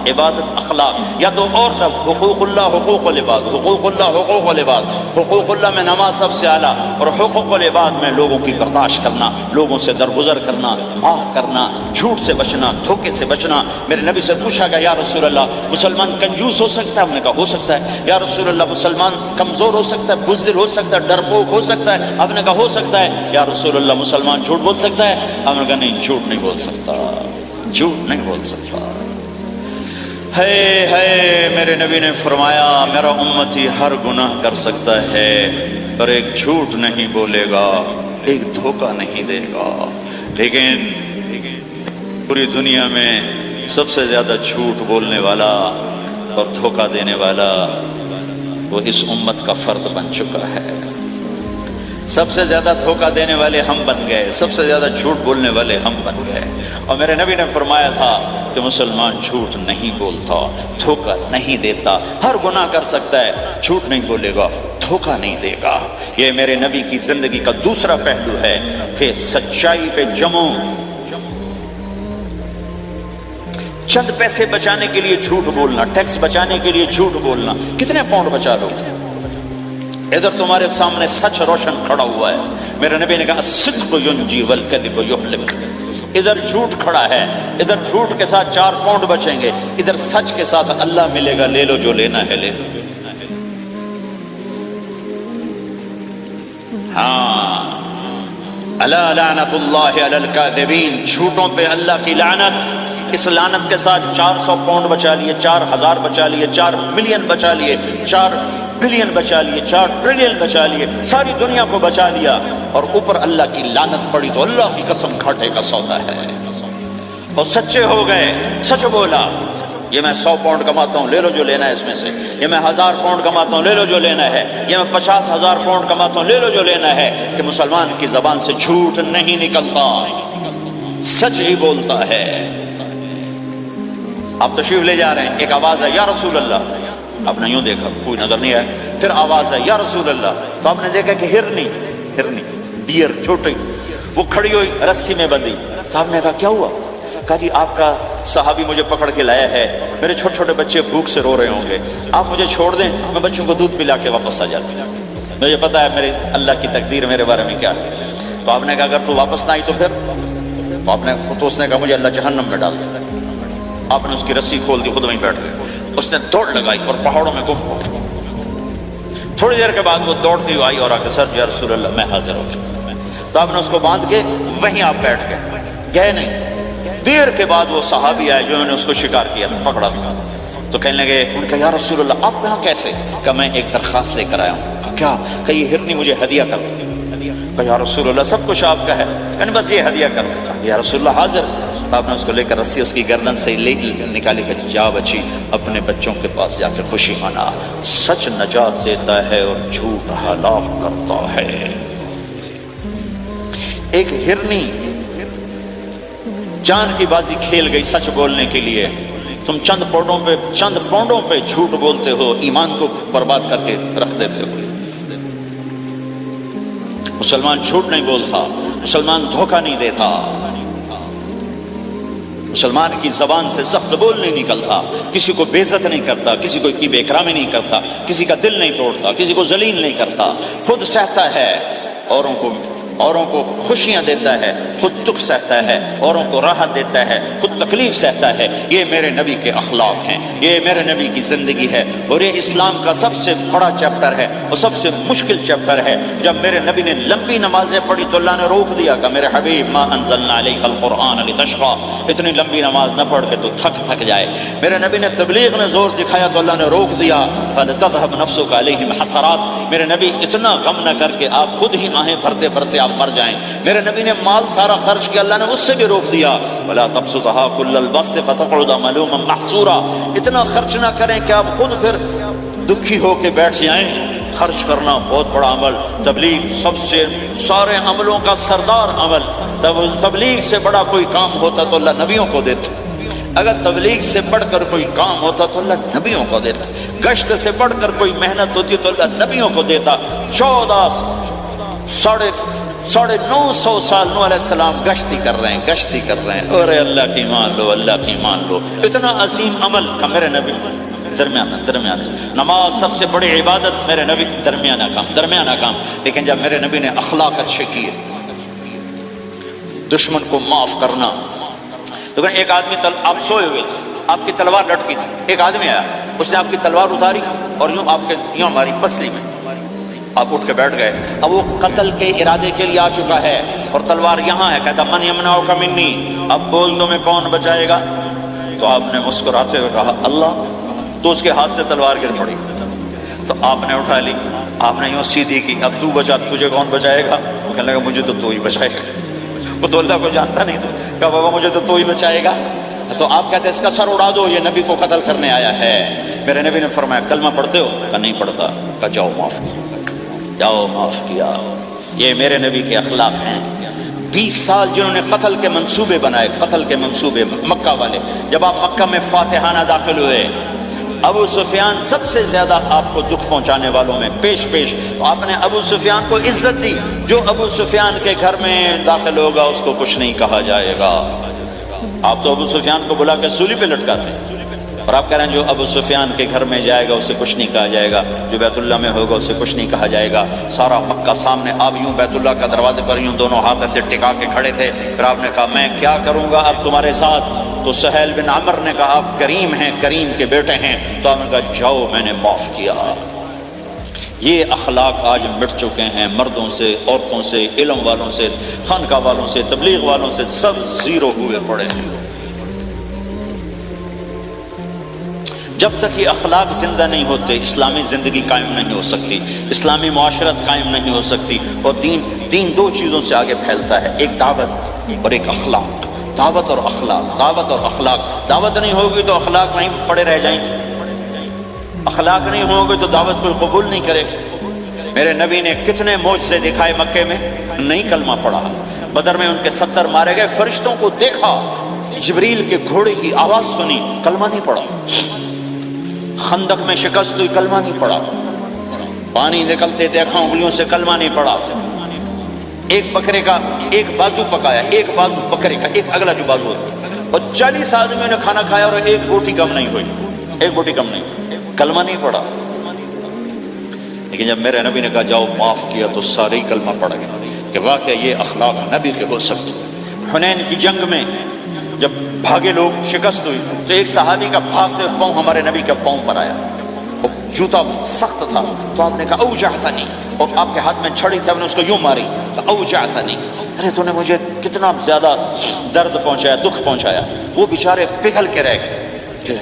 عبادت اخلاق، یا 2 اور لفظ، حقوق اللہ حقوق العباد، حقوق اللہ حقوق العباد۔ حقوق اللہ میں نماز سب سے اعلیٰ، اور حقوق العباد میں لوگوں کی برداشت کرنا، لوگوں سے درگزر کرنا، معاف کرنا، جھوٹ سے بچنا، دھوکے سے بچنا۔ میرے نبی سے پوچھا گیا یا رسول اللہ مسلمان کنجوس ہو سکتا ہے؟ ہم نے کہا ہو سکتا ہے۔ یا رسول اللہ مسلمان کمزور ہو سکتا ہے، بزدل ہو سکتا ہے، ڈرپوک ہو سکتا ہے؟ ہم نے کہا ہو سکتا ہے۔ یا رسول اللہ مسلمان جھوٹ بول سکتا ہے؟ ہم نے کہا نہیں، جھوٹ نہیں بول سکتا، جھوٹ نہیں بول سکتا۔ ہے میرے نبی نے فرمایا میرا امتی ہر گناہ کر سکتا ہے پر ایک جھوٹ نہیں بولے گا، ایک دھوکہ نہیں دے گا، لیکن پوری دنیا میں سب سے زیادہ جھوٹ بولنے والا اور دھوکہ دینے والا وہ اس امت کا فرد بن چکا ہے۔ سب سے زیادہ دھوکہ دینے والے ہم بن گئے، سب سے زیادہ جھوٹ بولنے والے ہم بن گئے۔ اور میرے نبی نے فرمایا تھا کہ مسلمان جھوٹ نہیں بولتا، دھوکہ نہیں دیتا، ہر گناہ کر سکتا ہے، جھوٹ نہیں بولے گا، دھوکہ نہیں دے گا۔ یہ میرے نبی کی زندگی کا دوسرا پہلو ہے کہ سچائی پہ جمو۔ چند پیسے بچانے کے لیے جھوٹ بولنا، ٹیکس بچانے کے لیے جھوٹ بولنا، کتنے پاؤنڈ بچا لو؟ ادھر تمہارے سامنے سچ روشن کھڑا ہوا ہے۔ میرے نبی نے کہا الصدق ینجی والکذب یہلک۔ ادھر جھوٹ کھڑا ہے، ادھر جھوٹ کے ساتھ 4 پاؤنڈ بچیں گے، ادھر سچ کے ساتھ اللہ ملے گا، لے لو جو لینا ہے لے لو۔ ہاں، الا لعنت اللہ علی الکاذبین، جھوٹوں پہ اللہ کی لعنت۔ اس لعنت کے ساتھ 400 پاؤنڈ بچا لیے، 4000 بچا لیے، 4 ملین بچا لیے، 4 بلین بچا لیے، 4 ٹریلین بچا لیے، ساری دنیا کو بچا لیا، اور اوپر اللہ کی لعنت پڑی تو اللہ کی قسم گھاٹے کا سودا ہے۔ اور سچے ہو گئے، سچ بولا، یہ میں 100 پاؤنڈ کماتا ہوں، لے لو جو لینا ہے اس میں سے، یہ میں 1000 پاؤنڈ کماتا ہوں، لے لو جو لینا ہے، یہ میں 50,000 پاؤنڈ کماتا ہوں، لے لو جو لینا ہے۔ کہ مسلمان کی زبان سے جھوٹ نہیں نکلتا، سچ ہی بولتا ہے۔ آپ تشریف لے جا رہے ہیں، ایک آواز ہے یا رسول اللہ، آپ نے یوں دیکھا کوئی نظر نہیں آیا، پھر آواز ہے یا رسول اللہ، تو آپ نے دیکھا کہ ہرنی ڈیر چھوٹی وہ کھڑی ہوئی رسی میں بندھی۔ تو آپ نے کہا کیا ہوا؟ کہا جی آپ کا صحابی مجھے پکڑ کے لایا ہے، میرے چھوٹے چھوٹے بچے بھوک سے رو رہے ہوں گے، آپ مجھے چھوڑ دیں، میں بچوں کو دودھ پلا کے واپس آ جاتی ہوں، مجھے پتا ہے میرے اللہ کی تقدیر میرے بارے میں کیا ہے۔ تو آپ نے کہا اگر تو واپس نہ آئی تو پھر؟ تو اس نے کہا مجھے اللہ جہنم میں ڈال دے۔ آپ نے اس کی رسی کھول دی، خود وہیں بیٹھ گئے۔ اس نے دوڑ لگائی اور پہاڑوں میں گم ہو گئی۔ تھوڑی دیر کے بعد وہ دوڑتی ہوئی آئی اور آ کے سر یا رسول اللہ میں حاضر ہو گیا۔ تو آپ نے اس کو باندھ کے وہیں آپ بیٹھ گئے نہیں۔ دیر کے بعد وہ صحابی آئے جو نے اس کو شکار کیا تھا، پکڑا تھا، تو کہنے لگے، ان کا یا رسول اللہ آپ یہاں کیسے؟ کہ میں ایک درخواست لے کر آیا ہوں۔ کہ کیا؟ کہ یہ ہرنی مجھے ہدیہ کر دے۔ کہ یا رسول اللہ سب کچھ آپ کا ہے، یعنی بس یہ ہدیہ کر دے۔ یا رسول اللہ حاضر۔ تو آپ نے اس کو لے کر رسی اس کی گردن سے نکالی کہ جا بچی اپنے بچوں کے پاس جا کے خوشی منا۔ سچ نجات دیتا ہے اور جھوٹ ہلاک کرتا ہے۔ ایک ہرنی جان کی بازی کھیل گئی سچ بولنے کے لیے۔ تم چند پاؤنڈوں پہ جھوٹ بولتے ہو، ایمان کو برباد کر کے رکھ دیتے ہو۔ مسلمان جھوٹ نہیں بولتا، مسلمان دھوکہ نہیں دیتا، مسلمان کی زبان سے سخت بول نہیں نکلتا، کسی کو بے عزت نہیں کرتا، کسی کو بے اکرامی نہیں کرتا، کسی کا دل نہیں توڑتا، کسی کو ذلیل نہیں کرتا، خود سہتا ہے، اوروں کو خوشیاں دیتا ہے، خود دکھ سہتا ہے، اوروں کو راحت دیتا ہے، خود تکلیف سہتا ہے۔ یہ میرے نبی کے اخلاق ہیں، یہ میرے نبی کی زندگی ہے، اور یہ اسلام کا سب سے بڑا چیپٹر ہے اور سب سے مشکل چیپٹر ہے۔ جب میرے نبی نے لمبی نمازیں پڑھی تو اللہ نے روک دیا کہ میرے حبیب ما انزلنا علیک القرآن لتشقى، اتنی لمبی نماز نہ پڑھ کے تو تھک جائے۔ میرے نبی نے تبلیغ میں زور دکھایا تو اللہ نے روک دیا، فلتذهب نفسك علیہم حسرات، میرے نبی اتنا غم نہ کر کے آپ خود ہی آہیں بھرتے بھرتے آپ مر جائیں۔ میرے نبی نے مال سارا خرچ کیا، اللہ نے اس سے بھی روک دیا، ولا تبسطها كل البسط فتقعد ملوما محسورا، اتنا خرچ نہ کریں کہ آپ خود پھر دکھی ہو کے بیٹھ جائیں۔ خرچ کرنا بہت بڑا عمل، تبلیغ سب سے سارے عملوں کا سردار عمل، تبلیغ سے بڑا کوئی کام ہوتا تو اللہ نبیوں کو دیتا، اگر تبلیغ سے بڑھ کر کوئی کام ہوتا تو اللہ نبیوں کو دیتا، گشت سے بڑھ کر کوئی محنت ہوتی تو اللہ نبیوں کو دیتا۔ 950 سال نوح علیہ السلام گشتی کر رہے ہیں، اور اللہ کی مان لو، اللہ کی مان لو، اتنا عظیم عمل کا میرے نبی درمیانہ نماز سب سے بڑی عبادت میرے نبی درمیانہ کام. لیکن جب میرے نبی نے اخلاق اچھے کیے، دشمن کو معاف کرنا. تو ایک آدمی آپ سوئے ہوئے تھے، آپ کی تلوار لٹکی تھی، ایک آدمی آیا، اس نے آپ کی تلوار اتاری اور یوں ہماری پسلی میں آپ اٹھ کے بیٹھ گئے. اب وہ قتل کے ارادے کے لیے آ چکا ہے اور تلوار یہاں ہے. کہتا من یمنعک منی، اب بول تمہیں کون بچائے گا؟ تو آپ نے مسکراتے ہوئے کہا اللہ. تو اس کے ہاتھ سے تلوار گر پڑی. تو آپ نے اٹھا لی، آپ نے یوں سیدھی کی، اب تو بچا، تجھے کون بچائے گا؟ وہ کہنے لگا مجھے تو ہی بچائے گا. وہ تو اللہ کو جانتا نہیں تھا. کہا بابا مجھے تو ہی بچائے گا. تو آپ کہتے ہیں اس کا سر اڑا دو، یہ نبی کو قتل کرنے آیا ہے. میرے نبی نے فرمایا کلمہ پڑھتے ہو؟ کہا نہیں پڑھتا. کہا جاؤ معاف کیا، جاؤ معاف کیا. یہ میرے نبی کے اخلاق ہیں. 20 سال جنہوں نے قتل کے منصوبے بنائے، قتل کے منصوبے مکہ والے. جب آپ مکہ میں فاتحانہ داخل ہوئے، ابو سفیان سب سے زیادہ آپ کو دکھ پہنچانے والوں میں پیش تو آپ نے ابو سفیان کو عزت دی. جو ابو سفیان کے گھر میں داخل ہوگا اس کو کچھ نہیں کہا جائے گا. آپ تو ابو سفیان کو بلا کے سولی پہ لٹکاتے، اور آپ کہہ رہے ہیں جو ابو سفیان کے گھر میں جائے گا اسے کچھ نہیں کہا جائے گا، جو بیت اللہ میں ہوگا اسے کچھ نہیں کہا جائے گا. سارا مکہ سامنے، آپ یوں بیت اللہ کا دروازے پر یوں دونوں ہاتھ ایسے ٹکا کے کھڑے تھے. پھر آپ نے کہا میں کیا کروں گا اب تمہارے ساتھ؟ تو سہیل بن عمر نے کہا آپ کریم ہیں، کریم کے بیٹے ہیں. تو آپ نے کہا جاؤ میں نے معاف کیا. یہ اخلاق آج مٹ چکے ہیں. مردوں سے، عورتوں سے، علم والوں سے، خانقاہ والوں سے، تبلیغ والوں سے، سب زیرو ہوئے پڑے ہیں. جب تک یہ اخلاق زندہ نہیں ہوتے اسلامی زندگی قائم نہیں ہو سکتی، اسلامی معاشرت قائم نہیں ہو سکتی. اور دین دو چیزوں سے آگے پھیلتا ہے، ایک دعوت اور ایک اخلاق. دعوت اور اخلاق، دعوت اور اخلاق. دعوت نہیں ہوگی تو اخلاق نہیں پڑے رہ جائیں گے. اخلاق نہیں ہوگے تو دعوت کوئی قبول نہیں کرے گا. میرے نبی نے کتنے معجزے دکھائے مکے میں، نہیں کلمہ پڑھا. بدر میں ان کے 70 مارے گئے. فرشتوں کو دیکھا، جبریل کے گھوڑے کی آواز سنی، کلمہ نہیں پڑھا. خندق میں شکست ہوئی، کلمہ نہیں پڑھا. پانی نکلتے دیکھا انگلیوں سے، کلمہ نہیں پڑھا. ایک بکرے کا ایک بازو پکایا، ایک بازو بکرے کا، ایک اگلا جو بازو ہوتا، اور 40 آدمیوں نے کھانا کھایا اور ایک بوٹی کم نہیں ہوئی، ایک بوٹی کم نہیں. کلمہ نہیں پڑھا. لیکن جب میرے نبی نے کہا جاؤ معاف کیا تو سارے ہی کلمہ پڑھ گئے کہ واقعہ یہ اخلاق نبی کے ہو سکتے. حنین کی جنگ میں جب بھاگے لوگ، شکست ہوئی، تو ایک صحابی کا بھاگتے پاؤں ہمارے نبی کے پاؤں پر آیا. جوتا سخت تھا. تو آپ نے کہا اوجعتنی، اور آپ کے ہاتھ میں چھڑی تھی، آپ نے اس کو یوں ماری. اوجعتنی، ارے تو نے مجھے کتنا زیادہ درد پہنچایا، دکھ پہنچایا. وہ بیچارے پگھل کے رہ گئے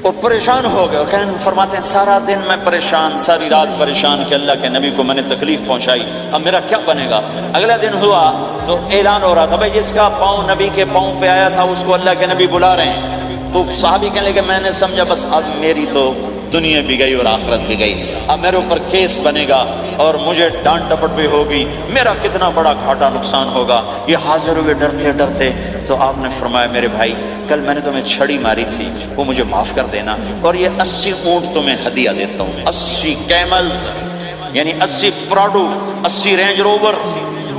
اور پریشان ہو گئے. اور فرماتے ہیں سارا دن میں پریشان، ساری رات پریشان کہ اللہ کے نبی کو میں نے تکلیف پہنچائی، اب میرا کیا بنے گا. اگلا دن ہوا تو اعلان ہو رہا تھا بھائی جس کا پاؤں نبی کے پاؤں پہ آیا تھا اس کو اللہ کے نبی بلا رہے ہیں. تو صحابی کہنے لگے میں نے سمجھا بس اب میری تو دنیا بھی گئی اور آخرت بھی گئی، اب میرے اوپر کیس بنے گا اور مجھے ڈانٹ ٹپٹ بھی ہوگی، میرا کتنا بڑا گھاٹا نقصان ہوگا. یہ حاضر ہوئے ڈرتے ڈرتے. تو آپ نے فرمایا میرے بھائی کل میں نے تمہیں چھڑی ماری تھی، وہ مجھے معاف کر دینا، اور یہ 80 اونٹ تمہیں ہدیہ دیتا ہوں. 80 کیملز یعنی 80 پراڈو، 80 رینج روور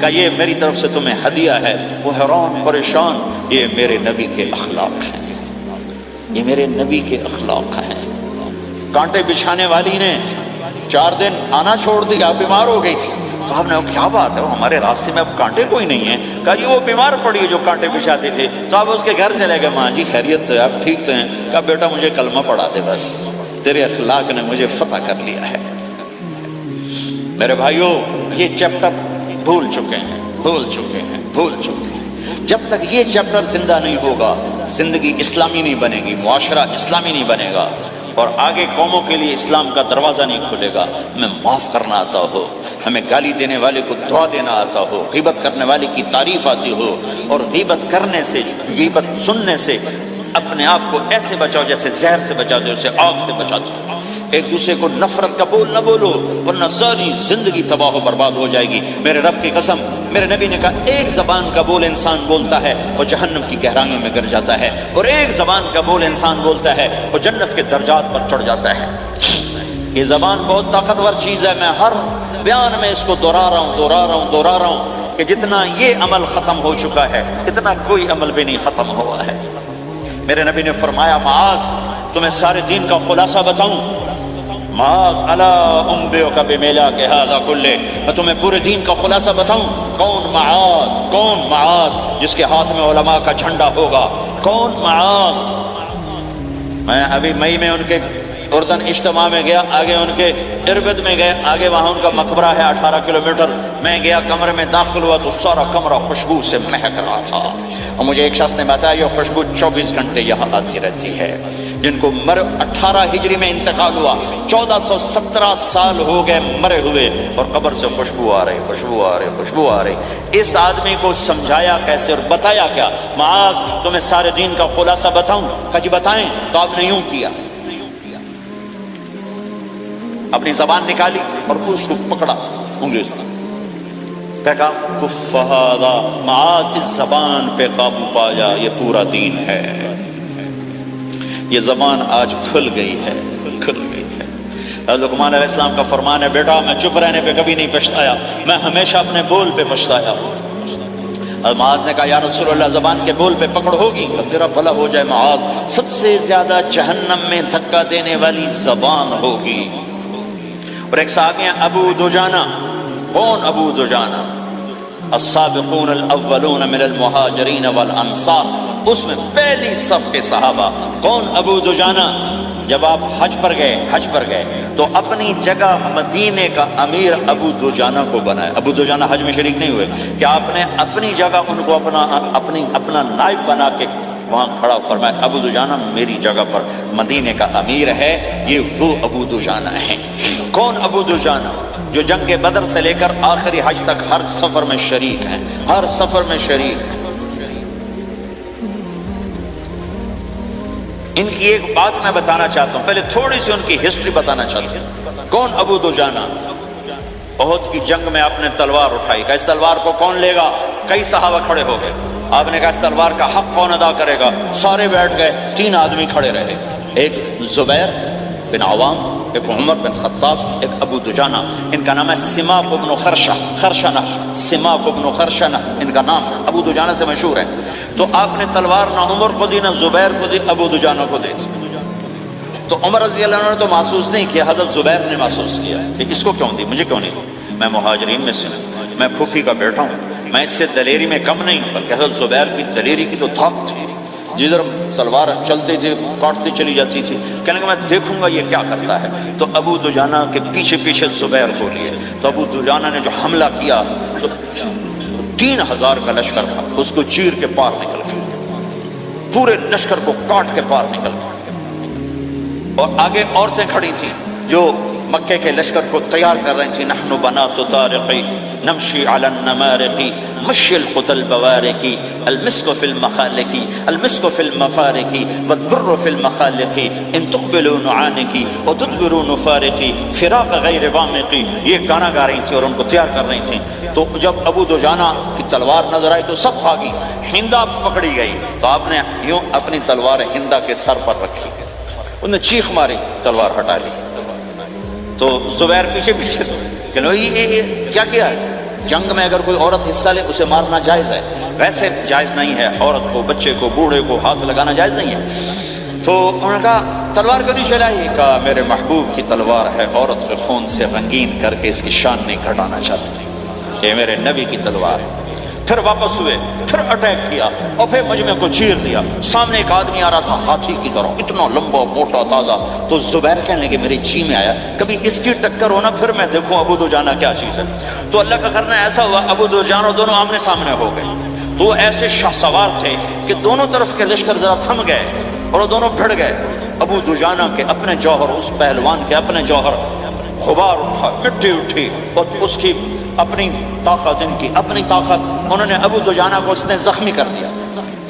کا یہ میری طرف سے تمہیں ہدیہ ہے. وہ حیران پریشان. یہ میرے نبی کے اخلاق ہیں، یہ میرے نبی کے اخلاق ہیں. کانٹے بچھانے والی نے 4 دن آنا چھوڑ دیا، بیمار ہو گئی تھی. تو آپ نے کہا کیا بات ہے، وہ ہمارے راستے میں اب کانٹے کوئی نہیں ہیں. کہا جی وہ بیمار پڑی ہے جو کانٹے بچھاتے تھے. تو آپ اس کے گھر چلے گئے. ماں جی خیریت تو ہے، آپ ٹھیک تو ہیں؟ کہا بیٹا مجھے کلمہ پڑھا دے، بس تیرے اخلاق نے مجھے فتح کر لیا ہے. میرے بھائیوں یہ چیپٹر بھول چکے ہیں، بھول چکے ہیں، بھول چکے ہیں. جب تک یہ چیپٹر زندہ نہیں ہوگا زندگی اسلامی نہیں بنے گی، معاشرہ اسلامی نہیں بنے گا، اور آگے قوموں کے لیے اسلام کا دروازہ نہیں کھلے گا. ہمیں معاف کرنا آتا ہو، ہمیں گالی دینے والے کو دعا دینا آتا ہو، غیبت کرنے والے کی تعریف آتی ہو، اور غیبت کرنے سے، غیبت سننے سے اپنے آپ کو ایسے بچاؤ جیسے زہر سے بچاتے ہو، اسے آگ سے بچاتے ہو. ایک دوسرے کو نفرت کا بول نہ بولو ورنہ ساری زندگی تباہ و برباد ہو جائے گی. میرے رب کی قسم، میرے نبی نے کہا ایک زبان کا بول انسان بولتا ہے وہ جہنم کی گہرائیوں میں گر جاتا ہے، اور ایک زبان کا بول انسان بولتا ہے وہ جنت کے درجات پر چڑھ جاتا ہے. یہ زبان بہت طاقتور چیز ہے. میں ہر بیان میں اس کو دہرا رہا ہوں کہ جتنا یہ عمل ختم ہو چکا ہے اتنا کوئی عمل بھی نہیں ختم ہوا ہے. میرے نبی نے فرمایا معاذ تمہیں سارے دین کا خلاصہ بتاؤں؟ معاذ الا انبئک بملاک ھذا کلہ، میں تمہیں پورے دین کا خلاصہ بتاؤں؟ کون معاذ؟ کون معاذ جس کے ہاتھ میں علماء کا جھنڈا ہوگا؟ کون معاذ؟ میں ابھی مئی میں ان کے اردن اجتماع میں گیا، آگے ان کے اربد میں گئے، آگے وہاں ان کا مقبرہ ہے 18 کلومیٹر. میں گیا، کمرے میں داخل ہوا تو سارا کمرہ خوشبو سے مہک رہا تھا، اور مجھے ایک شخص نے بتایا یہ خوشبو 24 گھنٹے یہاں آتی رہتی ہے. جن کو 18 ہجری میں انتقال ہوا، 1417 سال ہو گئے مرے ہوئے، اور قبر سے خوشبو آ رہی، خوشبو آ رہی، خوشبو آ رہی. اس آدمی کو سمجھایا کیسے اور بتایا کیا؟ معاذ تمہیں سارے دین کا خلاصہ بتاؤں؟ کہا جی بتائیں. تو آپ نے یوں کیا، اپنی زبان نکالی اور اس کو پکڑا انگلی سے، کہا کف ھذا، معاذ اس زبان پہ قابو پایا، یہ پورا دین ہے. یہ زبان آج کھل گئی ہے، کھل گئی ہے. لقمان علیہ السلام کا فرمان ہے، بیٹا میں چپ رہنے پہ کبھی نہیں پچھتایا، میں ہمیشہ اپنے بول پہ پچھتایا. معاذ نے کہا یا رسول اللہ زبان کے بول پہ پکڑ ہوگی تو تیرا بھلا ہو جائے. معاذ سب سے زیادہ جہنم میں دھکا دینے والی زبان ہوگی. اور ایک صحابی ہیں ابو دجانہ. کون ابو دجانہ؟ السابقون الاولون من المہاجرین والانصار، اس میں پہلی صف کے صحابہ. کون ابو دجانہ؟ جب آپ حج پر گئے تو اپنی جگہ مدینے کا امیر ابو دجانہ کو بنایا. ابو دجانہ حج میں شریک نہیں ہوئے کہ آپ نے اپنی جگہ ان کو اپنا نائب بنا کے وہاں کھڑا فرمایا ابو دجانہ میری جگہ پر مدینے کا امیر ہے. یہ وہ ابو دجانہ ہیں. کون ابو دجانہ؟ جو جنگ بدر سے لے کر آخری حج تک ہر سفر میں شریک ہیں، ہر سفر میں شریک ہیں. ان کی ایک بات میں بتانا چاہتا ہوں، پہلے تھوڑی سی ان کی ہسٹری بتانا چاہتا ہوں. کون ابو دجانہ؟ احد کی جنگ میں آپ نے تلوار اٹھائی، کہ اس تلوار کو کون لے گا؟ کئی صحابہ کھڑے ہو گئے. آپ نے کہا اس تلوار کا حق کون ادا کرے گا؟ سارے بیٹھ گئے. 3 آدمی کھڑے رہے، ایک زبیر بن عوام، ایک عمر بن خطاب، ایک ابو دجانہ. ان کا نام ہے سماک بن خرشنہ. سماک بن خرشنہ ان کا نام ابو دجانہ سے مشہور ہے. تو آپ نے تلوار نہ عمر کو دی، نہ زبیر کو دی، ابو دجانہ کو دی. تو عمر رضی اللہ عنہ نے تو محسوس نہیں کیا، حضرت زبیر نے محسوس کیا کہ اس کو کیوں دی، مجھے کیوں نہیں دی؟ میں مہاجرین میں سے ہوں، میں پھوپھی کا بیٹا ہوں، میں اس سے دلیری میں کم نہیں، بلکہ حضرت زبیر کی دلیری کی تو طاقت تھی. جدھر سلوار چلتی تھی کاٹتی چلی جاتی تھی. کہنے کہ میں دیکھوں گا یہ کیا کرتا ہے. تو ابو دجانہ کے پیچھے پیچھے زبیر کو لیے. تو ابو دجانہ نے جو حملہ کیا تو 3000 کا لشکر تھا، اس کو چیر کے پار نکل گیا، پورے لشکر کو کاٹ کے پار نکل گیا. اور آگے عورتیں کھڑی تھیں جو مکے کے لشکر کو تیار کر رہی تھیں. نحن بنات طارق نمشی علی النمارق مشی القتل بوارق المسک فی المخالق المسک فی المفارق والدر فی المخالق ان تقبلوا نعانق وتدبروا نفارق فراق غیر وامق. یہ گانا گا رہی تھیں اور ان کو تیار کر رہی تھیں. تو جب ابو دجانہ کی تلوار نظر آئی تو سب بھاگی. ہندا پکڑی گئی تو آپ نے یوں اپنی تلوار ہندا کے سر پر رکھی، انہوں نے چیخ ماری، تلوار ہٹا لی. تو زبیر پیچھے پیچھے کہ یہ کیا کیا ہے؟ جنگ میں اگر کوئی عورت حصہ لے اسے مارنا جائز ہے، ویسے جائز نہیں ہے عورت کو، بچے کو، بوڑھے کو ہاتھ لگانا جائز نہیں ہے. تو انہوں نے کہا تلوار کیوں نہیں چلائی؟ کہا میرے محبوب کی تلوار ہے، عورت کے خون سے رنگین کر کے اس کی شان نہیں گھٹانا چاہتا، یہ میرے نبی کی تلوار ہے. پھر واپس ہوئے، پھر اٹیک کیا اور پھر مجمع کو چیر دیا. سامنے ایک آدمی آ رہا تھا ہاتھی کی طرح، اتنا لمبا موٹا تازہ. تو زبیر کہنے لگے میری جی میں آیا کبھی اس کی ٹکر ہونا پھر میں دیکھوں ابو دجانہ کیا چیز ہے. تو اللہ کا کرنا ایسا ہوا ابو دجانہ دونوں آمنے سامنے ہو گئے. تو ایسے شاہ سوار تھے کہ دونوں طرف کے لشکر ذرا تھم گئے اور وہ دونوں بھڑ گئے. ابو دجانہ کے اپنے جوہر، اس پہلوان کے اپنے جوہر، غبار اٹھا، مٹی اٹھی، اور اس کی اپنی طاقت، ان کی اپنی طاقت، انہوں نے ابو دجانہ کو اس نے زخمی کر دیا.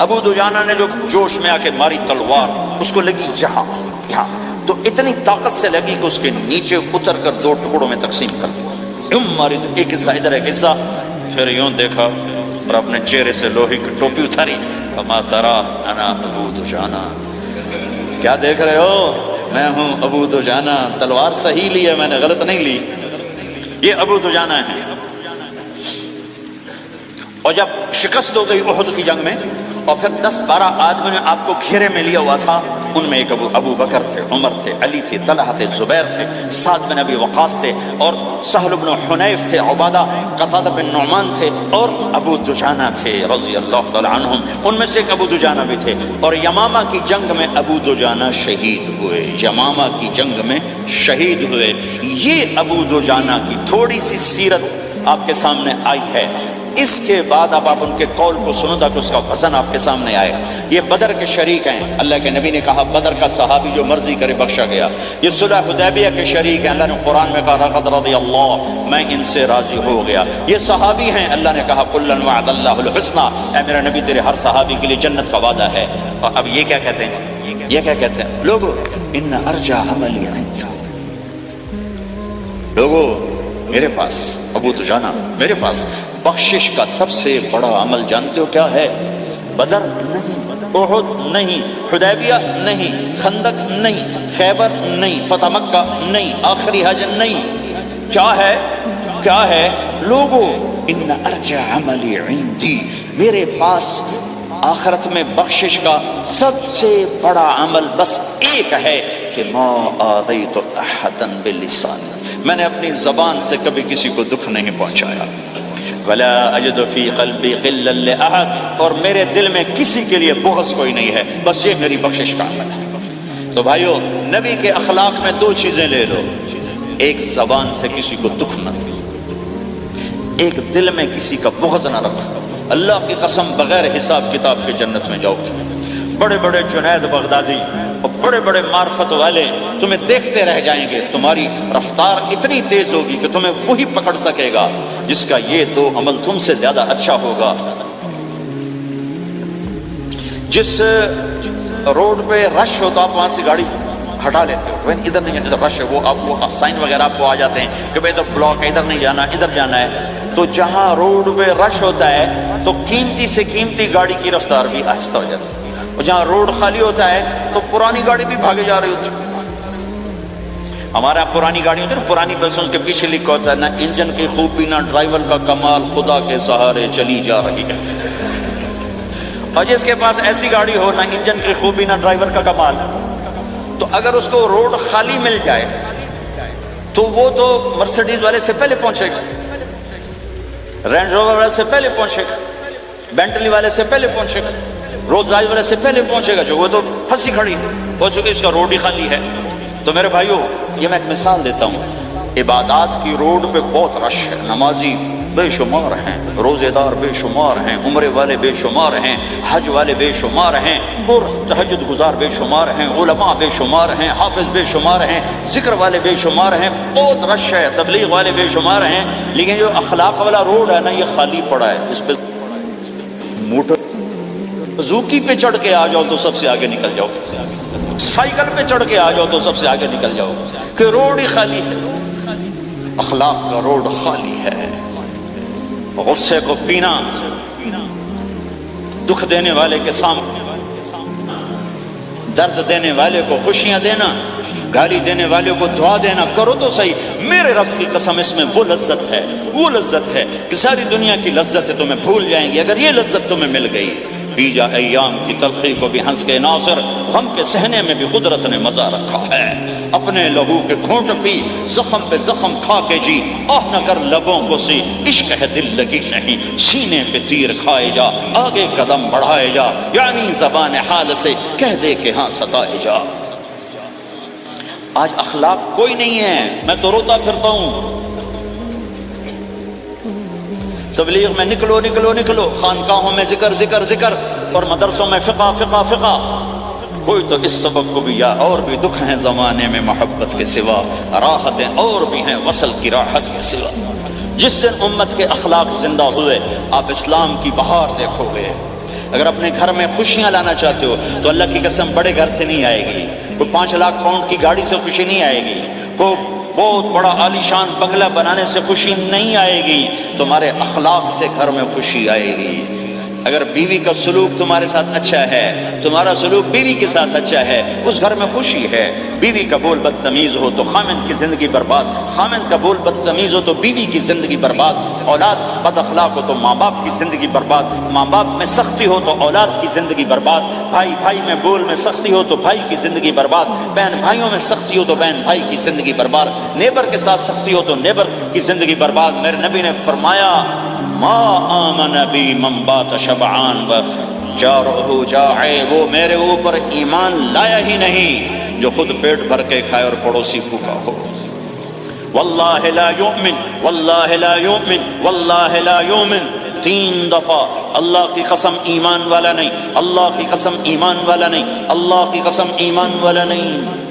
ابو دجانہ نے جو جوش میں آ کے ماری تلوار، اس کو لگی یہاں، تو اتنی طاقت سے لگی کہ اس کے نیچے اتر کر 2 ٹکڑوں میں تقسیم کر دیا. یوں ماری، ایک حصہ ادھر ایک حصہ. پھر یوں دیکھا اور اپنے چہرے سے لوہے کی ٹوپی اتاری. فما ترى انا ابو دجانہ، کیا دیکھ رہے ہو؟ میں ہوں ابو دجانہ، تلوار صحیح لی ہے میں نے، غلط نہیں لی. یہ ابو دجانہ ہے. اور جب شکست ہو گئی احد کی جنگ میں، اور پھر 10-12 آدمی نے آپ کو گھیرے میں لیا ہوا تھا. ان میں ایک ابو بکر تھے، عمر تھے، علی تھے، طلحہ تھے، زبیر تھے، سعد بن ابی وقاص تھے، اور سہل بن حنیف تھے، عبادہ قتادہ بن نعمان تھے، اور ابو دجانہ تھے رضی اللہ تعالی عنہم. ان میں سے ایک ابو دجانہ بھی تھے. اور یمامہ کی جنگ میں ابو دجانہ شہید ہوئے. یمامہ کی جنگ میں شہید ہوئے. یہ ابو دجانہ کی تھوڑی سی سیرت آپ کے سامنے آئی ہے. اس کے بعد اب آپ ان کے قول کو سنو تاکہ اس کا وزن آپ کے سامنے آئے. یہ بدر کے شریک ہیں. اللہ کے نبی نے کہا بدر کا صحابی جو مرضی کرے بخشا گیا. یہ صلح حدیبیہ کے شریک ہیں. اللہ نے قرآن میں کہا لقد رضی اللہ، میں ان سے راضی ہو گیا. یہ صحابی ہیں. اللہ نے کہا کلا وعد اللہ الحسنى، اے میرا نبی تیرے ہر صحابی کے لیے جنت کا وعدہ ہے. اور اب یہ کیا کہتے ہیں؟ یہ کیا کہتے ہیں لوگو؟ ان ارجع عملی عند، لوگو میرے پاس، ابو دجانہ میرے پاس بخشش کا سب سے بڑا عمل جانتے ہو کیا ہے؟ بدر نہیں، احد نہیں، حدیبیہ نہیں، خندق نہیں، خیبر نہیں، فتح مکہ نہیں، آخری حج نہیں. کیا ہے؟ کیا ہے لوگو؟ ان ارجع عملی عندی، میرے پاس آخرت میں بخشش کا سب سے بڑا عمل بس ایک ہے کہ ما آذیت احدا بلسانی، میں نے اپنی زبان سے کبھی کسی کو دکھ نہیں پہنچایا. ولا اجد فی قلبی غلا لاحد، اور میرے دل میں کسی کے لیے بغض کوئی نہیں ہے. بس یہ میری بخشش کا عمل ہے. تو بھائیو، نبی کے اخلاق میں دو چیزیں لے لو. ایک زبان سے کسی کو دکھ نہ دو، ایک دل میں کسی کا بغض نہ رکھو. اللہ کی قسم بغیر حساب کتاب کے جنت میں جاؤ. بڑے بڑے جنید بغدادی اور بڑے بڑے معرفت والے تمہیں دیکھتے رہ جائیں گے. تمہاری رفتار اتنی تیز ہوگی کہ تمہیں وہی پکڑ سکے گا جس کا یہ دو عمل تم سے زیادہ اچھا ہوگا. جس روڈ پہ رش ہوتا آپ وہاں سے گاڑی ہٹا لیتے ہو. ادھر نہیں، ادھر رش ہے، وہ آپ وہ سائن وغیرہ آپ کو آ جاتے ہیں کہ بھائی ادھر بلاک ہے، ادھر نہیں جانا، ادھر جانا ہے. تو جہاں روڈ پہ رش ہوتا ہے تو قیمتی سے قیمتی گاڑی کی رفتار بھی آہستہ ہو جاتی ہے، اور جہاں روڈ خالی ہوتا ہے تو پرانی گاڑی بھی بھاگے جا رہی ہوتی ہے. ہمارے یہاں پرانی گاڑی ہوتی ہے نا، پرانی بسوں کے پیچھے لکھا ہوتا ہے نہ انجن کی خوبی نہ ڈرائیور کا کمال، خدا کے سہارے چلی جا رہی ہے. اور جس کے پاس ایسی گاڑی ہو، نہ انجن کی خوبی نہ ڈرائیور کا کمال، تو اگر اس کو روڈ خالی مل جائے تو وہ تو مرسیڈیز والے سے پہلے پہنچے گا، رینج روور والے سے پہلے پہنچے گا، بینٹلی والے سے پہلے پہنچے گا، رولز رائس والے سے پہلے پہنچے گا، جو وہ تو پھنسی کھڑی ہو چکی، اس کا روڈ ہی خالی ہے. تو میرے بھائیو، یہ میں ایک مثال دیتا ہوں. عبادات کی روڈ پہ بہت رش ہے. نمازی بے شمار ہیں، روزے دار بے شمار ہیں، عمرے والے بے شمار ہیں، حج والے بے شمار ہیں، اور تہجد گزار بے شمار ہیں، علماء بے شمار ہیں، حافظ بے شمار ہیں، ذکر والے بے شمار ہیں. بہت رش ہے، تبلیغ والے بے شمار ہیں. لیکن جو اخلاق والا روڈ ہے نا، یہ خالی پڑا ہے. اس پہ موٹر زوکی پہ چڑھ کے آ جاؤ تو سب سے آگے نکل جاؤ، سائیکل پہ چڑھ کے آ جاؤ تو سب سے آگے نکل جاؤ، کہ روڈ ہی خالی ہے. اخلاق کا روڈ خالی ہے. غصے کو پینا، دکھ دینے والے کے سامنے، درد دینے والے کو خوشیاں دینا، گالی دینے والے کو دعا دینا، کرو تو صحیح. میرے رب کی قسم اس میں وہ لذت ہے، وہ لذت ہے کہ ساری دنیا کی لذت ہے تمہیں بھول جائیں گی اگر یہ لذت تمہیں مل گئی. بیجا ایام کی تلخی کو بھی ہنس کے ناصر، غم کے سہنے میں بھی قدرت نے مزہ رکھا ہے. اپنے لہو کے گھونٹ پی، زخم پہ زخم کھا کے جی، آہ نہ کر لبوں کو سی، عشق ہے دل لگی نہیں، سینے پہ تیر کھائے جا، آگے قدم بڑھائے جا، یعنی زبان حال سے کہہ دے کہ ہاں ستائے جا. آج اخلاق کوئی نہیں ہے. میں تو روتا پھرتا ہوں. تبلیغ میں نکلو نکلو نکلو، خانقاہوں میں ذکر ذکر ذکر، اور مدرسوں میں فقہ فقہ فقہ. کوئی تو اس سبب کو بھی، یا اور بھی دکھ ہیں زمانے میں محبت کے سوا، راحتیں اور بھی ہیں وصل کی راحت کے سوا. جس دن امت کے اخلاق زندہ ہوئے آپ اسلام کی بہار دیکھو گے. اگر اپنے گھر میں خوشیاں لانا چاہتے ہو تو اللہ کی قسم بڑے گھر سے نہیں آئے گی، کوئی 5 لاکھ پاؤنڈ کی گاڑی سے خوشی نہیں آئے گی، کوئی بہت بڑا عالی شان بنگلہ بنانے سے خوشی نہیں آئے گی. تمہارے اخلاق سے گھر میں خوشی آئے گی. اگر بیوی کا سلوک تمہارے ساتھ اچھا ہے، تمہارا سلوک بیوی کے ساتھ اچھا ہے، اس گھر میں خوشی ہے۔ بیوی کا بول بدتمیز ہو تو خامند کی زندگی برباد، خامند کا بول بدتمیز ہو تو بیوی کی زندگی برباد، اولاد بد اخلاق ہو تو ماں باپ کی زندگی برباد، ماں باپ میں سختی ہو تو اولاد کی زندگی برباد، بھائی بھائی میں بول میں سختی ہو تو بھائی کی زندگی برباد، بہن بھائیوں میں سختی ہو تو بہن بھائی کی زندگی برباد، نیبر کے ساتھ سختی ہو تو نیبر کی زندگی برباد۔ میرے نبی نے فرمایا ما آمن بی من بات شبعان و جارہ جاعی، وہ میرے اوپر ایمان لایا ہی نہیں جو خود پیٹ بھر کے کھائے اور پڑوسی بھوکا ہو۔ واللہ لا یؤمن، واللہ لا یؤمن، واللہ لا یؤمن، 3 دفعہ اللہ کی قسم ایمان والا نہیں، اللہ کی قسم ایمان والا نہیں، اللہ کی قسم ایمان والا نہیں۔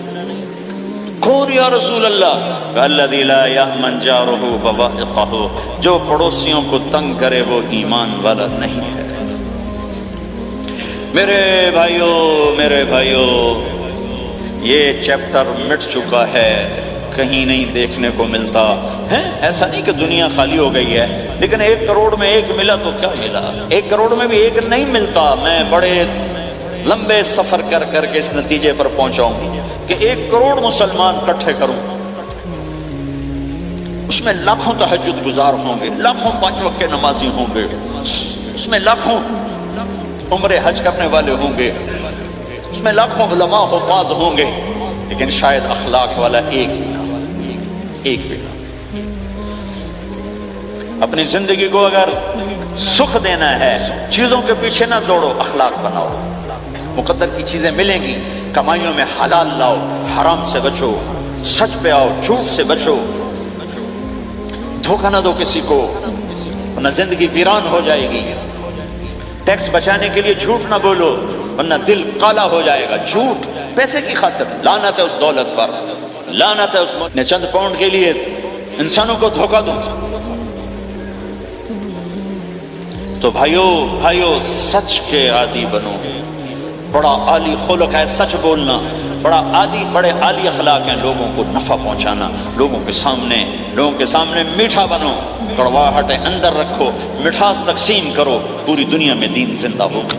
کون یا رسول اللہ؟ الذی لا یأمن جارہ بوائقہ، جو پڑوسیوں کو تنگ کرے وہ ایمان والا نہیں ہے۔ میرے بھائیوں یہ چیپٹر مٹ چکا ہے، کہیں نہیں دیکھنے کو ملتا ہے۔ ایسا نہیں کہ دنیا خالی ہو گئی ہے، لیکن 1 کروڑ میں 1 ملا تو کیا ملا، 1 کروڑ میں بھی 1 نہیں ملتا۔ میں بڑے لمبے سفر کر کر کے اس نتیجے پر پہنچاؤں کہ 1 کروڑ مسلمان اکٹھے کروں، اس میں لاکھوں تہجد گزار ہوں گے، لاکھوں 5 وقت کے نمازی ہوں گے، اس میں لاکھوں عمرہ حج کرنے والے ہوں گے، اس میں لاکھوں علماء حفاظ ہوں گے، لیکن شاید اخلاق والا ایک بھی نہ۔ اپنی زندگی کو اگر سکھ دینا ہے، چیزوں کے پیچھے نہ دوڑو، اخلاق بناؤ۔ مقدر کی چیزیں ملیں گی، کمائیوں میں حلال لاؤ، حرام سے بچو، سچ پہ آؤ، جھوٹ سے بچو، دھوکہ نہ دو کسی کو، ورنہ زندگی ویران ہو جائے گی۔ ٹیکس بچانے کے لیے جھوٹ نہ بولو، ورنہ دل کالا ہو جائے گا۔ جھوٹ پیسے کی خاطر، لعنت ہے اس دولت پر، لعنت ہے اس نے چند پاؤنڈ کے لیے انسانوں کو دھوکہ دو۔ تو بھائیو سچ کے عادی بنو، بڑا عالی خلق ہے سچ بولنا، بڑے عالی اخلاق ہیں لوگوں کو نفع پہنچانا، لوگوں کے سامنے میٹھا بنو، کڑواہٹ اندر رکھو، مٹھاس تقسیم کرو، پوری دنیا میں دین زندہ ہوگا۔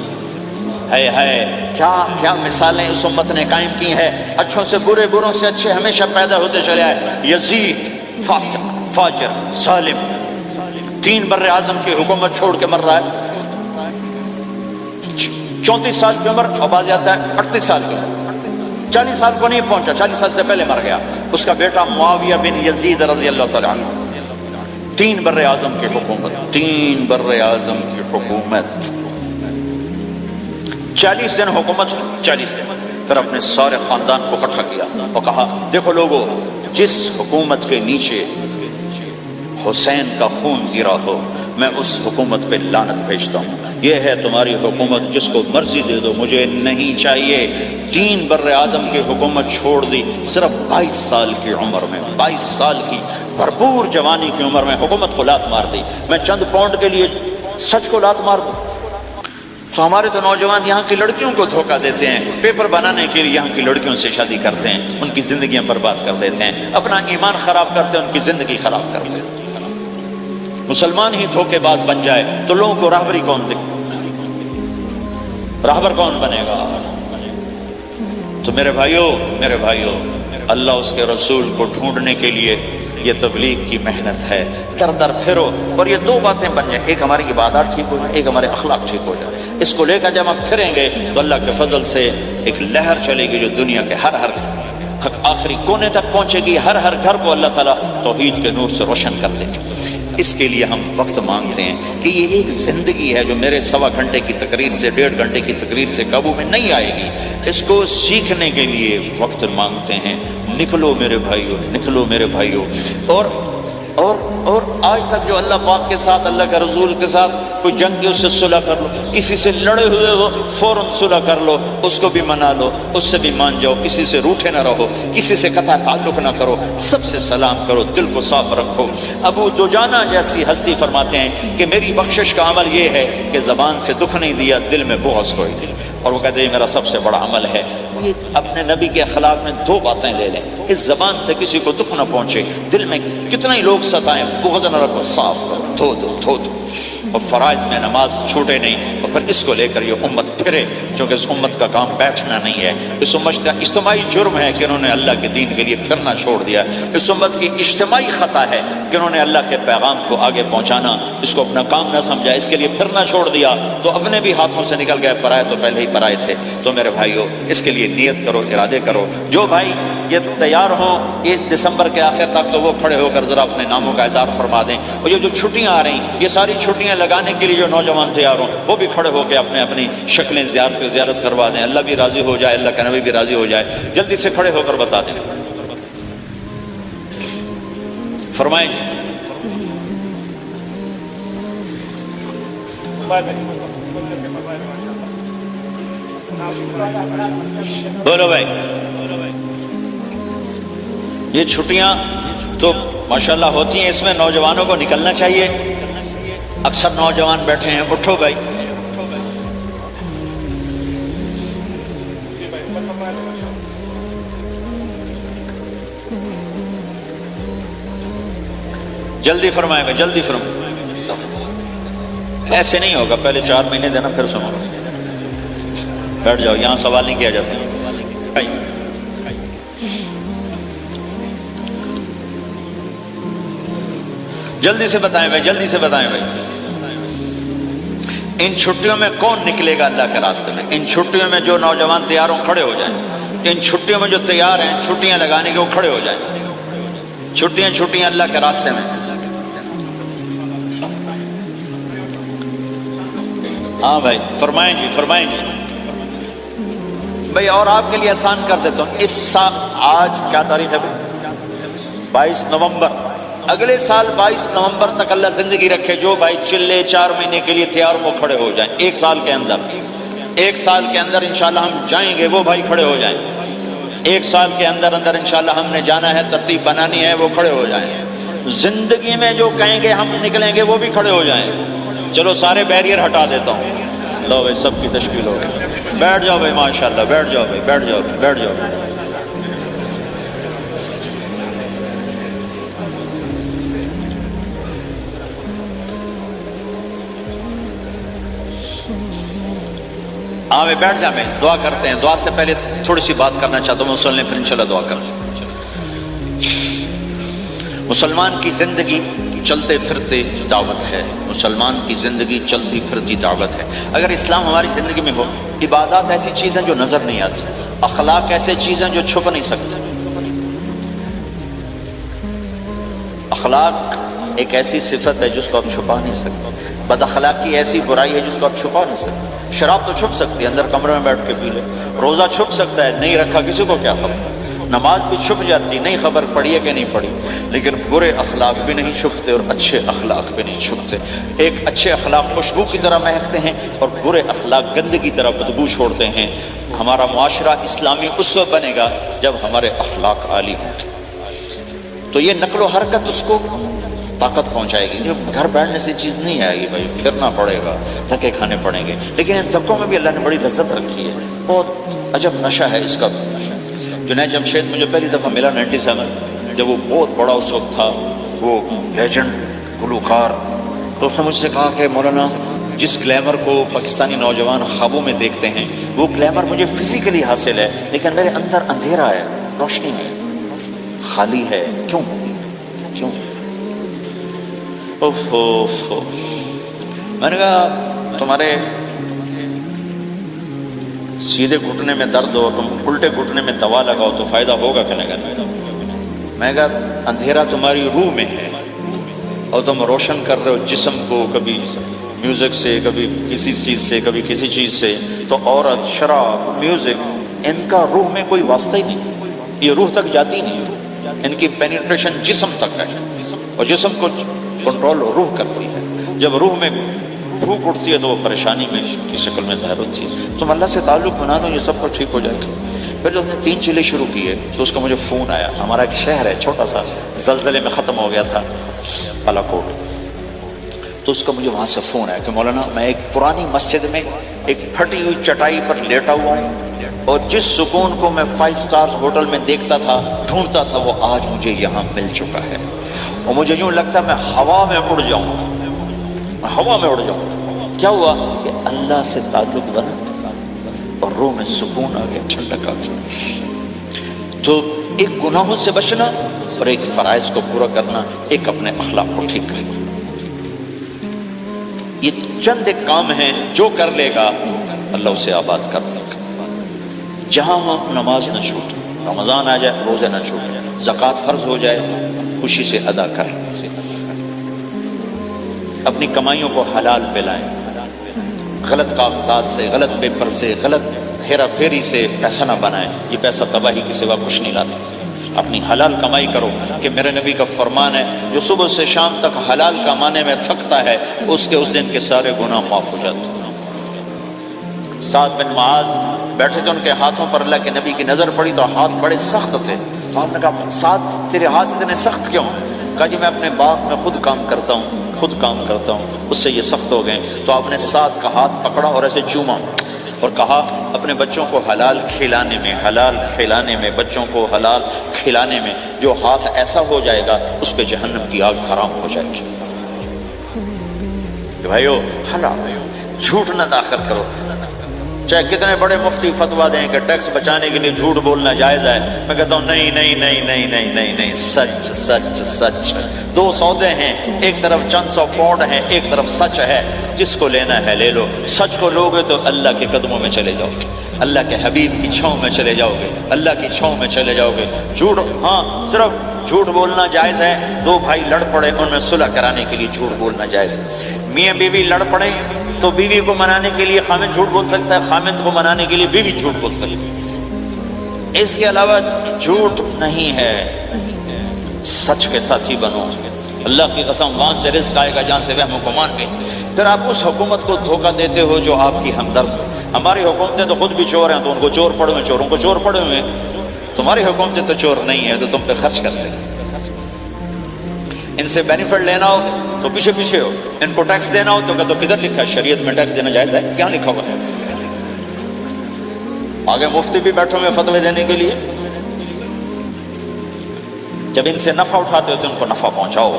کیا مثالیں اس امت نے قائم کی ہیں، اچھوں سے برے، بروں سے اچھے ہمیشہ پیدا ہوتے چلے آئے۔ یزید فاسق، فاجر، ظالم، 3 بر اعظم کی حکومت چھوڑ کے مر رہا ہے، 34 سال کی عمر، اور بعض آتا ہے 38 سال کی عمر، 40 سال کو نہیں پہنچا، 40 سال سے پہلے مر گیا۔ اس کا بیٹا معاویہ بن یزید رضی اللہ تعالیٰ عنہ، 3 بر اعظم کی حکومت، 3 بر اعظم کی حکومت، 40 دن حکومت، 40 دن پھر اپنے سارے خاندان کو اکٹھا کیا اور کہا دیکھو لوگو، جس حکومت کے نیچے حسین کا خون گرا ہو میں اس حکومت پہ لعنت بھیجتا ہوں۔ یہ ہے تمہاری حکومت، جس کو مرضی دے دو، مجھے نہیں چاہیے۔ 3 بر اعظم کی حکومت چھوڑ دی، صرف 22 سال کی عمر میں، 22 سال کی بھرپور جوانی کی عمر میں حکومت کو لات مار دی۔ میں چند پاؤنڈ کے لیے سچ کو لات مار دوں؟ تو ہمارے تو نوجوان یہاں کی لڑکیوں کو دھوکہ دیتے ہیں، پیپر بنانے کے لیے یہاں کی لڑکیوں سے شادی کرتے ہیں، ان کی زندگیاں برباد کر دیتے ہیں، اپنا ایمان خراب کرتے ہیں، ان کی زندگی خراب کرتے ہیں۔ مسلمان ہی دھوکے باز بن جائے تو لوگوں کو راہبری کون دے، راہبر کون بنے گا؟ تو میرے بھائیو اللہ اس کے رسول کو ڈھونڈنے کے لیے یہ تبلیغ کی محنت ہے۔ در در پھرو اور یہ 2 باتیں بن جائیں، ایک ہماری عبادات ٹھیک ہو جائے، ایک ہمارے اخلاق ٹھیک ہو جائے۔ اس کو لے کر جب ہم پھریں گے تو اللہ کے فضل سے ایک لہر چلے گی جو دنیا کے ہر آخری کونے تک پہنچے گی، ہر گھر کو اللہ تعالیٰ توحید کے نور سے روشن کر دے گا۔ اس کے لیے ہم وقت مانگتے ہیں کہ یہ ایک زندگی ہے جو میرے 1.25 گھنٹے کی تقریر سے 1.5 گھنٹے کی تقریر سے قابو میں نہیں آئے گی۔ اس کو سیکھنے کے لیے وقت مانگتے ہیں۔ نکلو میرے بھائیو، اور آج تک جو اللہ پاک کے ساتھ، اللہ کے رسول کے ساتھ کوئی جنگ کی، اس سے صلح کر لو، کسی سے لڑے ہوئے ہو فوراً صلح کر لو، اس کو بھی منا لو، اس سے بھی مان جاؤ، کسی سے روٹھے نہ رہو، کسی سے قطع تعلق نہ کرو، سب سے سلام کرو، دل کو صاف رکھو۔ ابو دجانہ جیسی ہستی فرماتے ہیں کہ میری بخشش کا عمل یہ ہے کہ زبان سے دکھ نہیں دیا، دل میں بغض کوئی نہیں، اور وہ کہتے ہیں میرا سب سے بڑا عمل ہے۔ اپنے نبی کے اخلاق میں 2 باتیں لے لیں، اس زبان سے کسی کو دکھ نہ پہنچے، دل میں کتنے ہی لوگ ستائیں، بغض نہ رکھو، صاف کرو، دھو دو۔ اور فرائض میں نماز چھوٹے نہیں، اور پھر اس کو لے کر یہ امت پھرے، چونکہ اس امت کا کام بیٹھنا نہیں ہے۔ اس امت کا اجتماعی جرم ہے کہ انہوں نے اللہ کے دین کے لیے پھرنا چھوڑ دیا۔ اس امت کی اجتماعی خطا ہے کہ انہوں نے اللہ کے پیغام کو آگے پہنچانا اس کو اپنا کام نہ سمجھا، اس کے لیے پھرنا چھوڑ دیا تو اپنے بھی ہاتھوں سے نکل گئے، پرائے تو پہلے ہی پرائے تھے۔ تو میرے بھائیو، اس کے لیے نیت کرو، ارادے کرو۔ جو بھائی یہ تیار ہوں 1 دسمبر کے آخر تک تو وہ کھڑے ہو کر ذرا اپنے ناموں کا اظہار فرما دیں، اور یہ جو چھٹیاں آ رہی یہ ساری چھٹیاں لگانے کے لیے جو نوجوان تیار ہوں وہ بھی کھڑے ہو کے اپنی شکلیں زیارت کروا دیں، اللہ بھی راضی ہو جائے، اللہ کا نبی بھی راضی ہو جائے۔ جلدی سے کھڑے ہو کر بتا دیں، فرمائیں جی۔ بولو بھائی، یہ چھٹیاں تو ماشاءاللہ ہوتی ہیں، اس میں نوجوانوں کو نکلنا چاہیے۔ اکثر نوجوان بیٹھے ہیں، اٹھو بھائی۔ جلدی فرمائیں بھائی، جلدی فرمائیں۔ ایسے نہیں ہوگا، پہلے 4 مہینے دینا پھر سنو۔ بیٹھ جاؤ، یہاں سوال نہیں کیا جاتا۔ جلدی سے بتائیں بھائی، جلدی سے بتائیں بھائی، ان چھٹیوں میں کون نکلے گا اللہ کے راستے میں؟ ان چھٹیوں میں جو نوجوان تیار ہوں کھڑے ہو جائیں۔ ان چھٹیوں میں جو تیار ہیں چھٹیاں لگانے کے وہ کھڑے ہو جائیں۔ چھٹیاں اللہ کے راستے میں۔ ہاں بھائی، فرمائیں جی، فرمائیں جی بھائی۔ اور آپ کے لیے آسان کر دیتا ہوں، اس سال آج کیا تاریخ ہے بھائی؟ 22 نومبر۔ اگلے سال 22 نومبر تک اللہ زندگی رکھے، جو بھائی چلے 4 مہینے کے لیے تیار وہ کھڑے ہو جائیں۔ 1 سال کے اندر، 1 سال کے اندر انشاءاللہ ہم جائیں گے، وہ بھائی کھڑے ہو جائیں۔ 1 سال کے اندر انشاءاللہ ہم نے جانا ہے، ترتیب بنانی ہے، وہ کھڑے ہو جائیں۔ زندگی میں جو کہیں گے ہم نکلیں گے وہ بھی کھڑے ہو جائیں۔ چلو سارے بیریئر ہٹا دیتا ہوں، لو بھائی سب کی تشکیل ہو گئی۔ بیٹھ جاؤ بھائی، ماشاءاللہ بیٹھ جاؤ بھائی، بیٹھ جاؤ، بیٹھ جاؤ۔ ہاں بھائی بیٹھ جائیں بھائی، دعا کرتے ہیں۔ دعا سے پہلے تھوڑی سی بات کرنا چاہتا ہوں، مسلم پھر انشاءاللہ دعا کرتے ہیں۔ مسلمان کی زندگی چلتے پھرتے دعوت ہے، مسلمان کی زندگی چلتی پھرتی دعوت ہے۔ اگر اسلام ہماری زندگی میں ہو، عبادات ایسی چیزیں جو نظر نہیں آتی، اخلاق ایسے چیزیں جو چھپ نہیں سکتے۔ اخلاق ایک ایسی صفت ہے جس کو آپ چھپا نہیں سکتے، بد اخلاقی ایسی برائی ہے جس کو آپ چھپا نہیں سکتے۔ شراب تو چھپ سکتی ہے، اندر کمرے میں بیٹھ کے پی لے۔ روزہ چھپ سکتا ہے، نہیں رکھا کسی کو کیا خبر۔ نماز بھی چھپ جاتی، نہیں خبر پڑھی ہے کہ نہیں پڑھی۔ لیکن برے اخلاق بھی نہیں چھپتے اور اچھے اخلاق بھی نہیں چھپتے۔ ایک اچھے اخلاق خوشبو کی طرح مہکتے ہیں اور برے اخلاق گندگی کی طرح بدبو چھوڑتے ہیں۔ ہمارا معاشرہ اسلامی اسوہ بنے گا جب ہمارے اخلاق عالی ہوں گے۔ تو یہ نقل و حرکت اس کو طاقت پہنچائے گی۔ گھر بیٹھنے سے چیز نہیں آئے گی بھائی، پھرنا پڑے گا، دھکے کھانے پڑیں گے۔ لیکن ان دھکوں میں بھی اللہ نے بڑی لذت رکھی ہے، بہت عجب نشہ ہے اس کا۔ جنید جمشید مجھے پہلی دفعہ ملا 97، جب وہ بہت بڑا اس وقت تھا، وہ لیجنڈ گلوکار۔ تو اس نے مجھ سے کہا کہ مولانا جس گلیمر کو پاکستانی نوجوان خوابوں میں دیکھتے ہیں وہ گلیمر مجھے فزیکلی حاصل ہے، لیکن میرے اندر اندھیرا ہے، روشنی نہیں، خالی ہے۔ کیوں؟ میں نے کہا تمہارے سیدھے گھٹنے میں درد ہو، تم الٹے گھٹنے میں دوا لگاؤ تو فائدہ ہوگا کہ نہیں؟ میں کہا اندھیرا تمہاری روح میں ہے اور تم روشن کر رہے ہو جسم کو، کبھی میوزک سے، کبھی کسی چیز سے، کبھی کسی چیز سے۔ تو عورت، شراب، میوزک، ان کا روح میں کوئی واسطہ ہی نہیں، یہ روح تک جاتی نہیں، ان کی پینیٹریشن جسم تک ہے اور جسم کو کنٹرول روح کرتی ہے۔ جب روح میں بھوک اٹھتی ہے تو وہ پریشانی میں کی شکل میں ظاہر ہوتی ہے۔ تم اللہ سے تعلق بنا لو، یہ سب کچھ ٹھیک ہو جائے گا۔ پھر جب اس نے 3 چیلے شروع کیے تو اس کا مجھے فون آیا۔ ہمارا ایک شہر ہے چھوٹا سا، زلزلے میں ختم ہو گیا تھا، بالاکوٹ۔ تو اس کا مجھے وہاں سے فون آیا کہ مولانا میں ایک پرانی مسجد میں ایک پھٹی ہوئی چٹائی پر لیٹا ہوا ہوں اور جس سکون کو میں 5 سٹار ہوٹل میں دیکھتا تھا، ڈھونڈتا تھا، وہ آج مجھے یہاں مل چکا ہے اور مجھے یوں لگتا ہے میں ہوا میں اڑ جاؤں۔ ہوا میں اڑ جاؤں۔ کیا ہوا کہ اللہ سے تعلق بنا اور روح میں سکون آ گیا، ٹھنڈک آ گئی۔ تو ایک گناہوں سے بچنا اور ایک فرائض کو پورا کرنا، ایک اپنے اخلاق کو ٹھیک کرنا، یہ چند ایک کام ہیں جو کر لے گا اللہ اسے آباد کر دے گا۔ جہاں ہم نماز نہ چھوٹے، رمضان آ جائے روزے نہ چھوٹے، زکوٰۃ فرض ہو جائے خوشی سے ادا کریں، اپنی کمائیوں کو حلال پہ لائیں، غلط کاغذات سے، غلط پیپر سے، غلط ہیرا پھیری سے پیسہ نہ بنائیں، یہ پیسہ تباہی کی سوا کچھ نہیں لاتا۔ اپنی حلال کمائی کرو، کہ میرے نبی کا فرمان ہے جو صبح سے شام تک حلال کمانے میں تھکتا ہے اس کے اس دن کے سارے گناہ معاف ہو جاتے ہیں۔ سعد بن معاذ بیٹھے تھے، ان کے ہاتھوں پر اللہ کے نبی کی نظر پڑی تو ہاتھ بڑے سخت تھے۔ آپ نے کہا سعد تیرے ہاتھ اتنے سخت کیوں؟ کہا جی میں اپنے باغ میں خود کام کرتا ہوں، اس سے یہ سخت ہو گئے۔ تو آپ نے سعد کا ہاتھ پکڑا اور ایسے چوما اور کہا اپنے بچوں کو حلال کھلانے میں بچوں کو حلال کھلانے میں جو ہاتھ ایسا ہو جائے گا اس پہ جہنم کی آگ حرام ہو جائے گی۔ کہ بھائیو حلال ہے، جھوٹ نہ داخل کرو، چاہے کتنے بڑے مفتی فتویٰ دیں کہ ٹیکس بچانے کے لیے جھوٹ بولنا جائز ہے، میں کہتا ہوں نہیں، سچ۔ دو سودے ہیں، ایک طرف چند سو پاؤنڈ ہیں، ایک طرف سچ ہے، جس کو لینا ہے لے لو۔ سچ کو لوگے تو اللہ کے قدموں میں چلے جاؤ گے، اللہ کے حبیب کی چھاؤں میں چلے جاؤ گے، اللہ کی چھاؤں میں چلے جاؤ گے۔ جھوٹ، ہاں صرف جھوٹ بولنا جائز ہے، دو بھائی لڑ پڑے ان میں صلح کرانے کے لیے جھوٹ بولنا جائز ہے۔ میاں بیوی لڑ پڑے تو بیوی کو منانے کے لیے خامند جھوٹ بول سکتا ہے، خامند کو منانے کے لیے بیوی جھوٹ بول سکتی ہے۔ اس کے علاوہ جھوٹ نہیں ہے، سچ کے ساتھی بنو۔ اللہ کی قسم وہاں سے رزق آئے گا جہاں سے وہم و گمان بھی۔ پھر آپ اس حکومت کو دھوکہ دیتے ہو جو آپ کی ہمدرد۔ ہماری حکومتیں تو خود بھی چور ہیں تو ان کو چور پڑے ہوئے، چوروں کو چور پڑے ہوئے۔ تمہاری حکومتیں تو چور نہیں ہیں تو تم پہ خرچ کرتے ہیں۔ ان سے بینیفٹ لینا ہو تو پیچھے ہو، ان کو ٹیکس دینا ہو تو کدھر لکھا ہے شریعت میں ٹیکس دینا جائز ہے؟ کیا لکھا ہوا ہے؟ آگے مفتی بھی بیٹھے ہوئے فتوے دینے کے لیے۔ جب ان سے نفع اٹھاتے ہو تو ان کو نفع پہنچاؤ،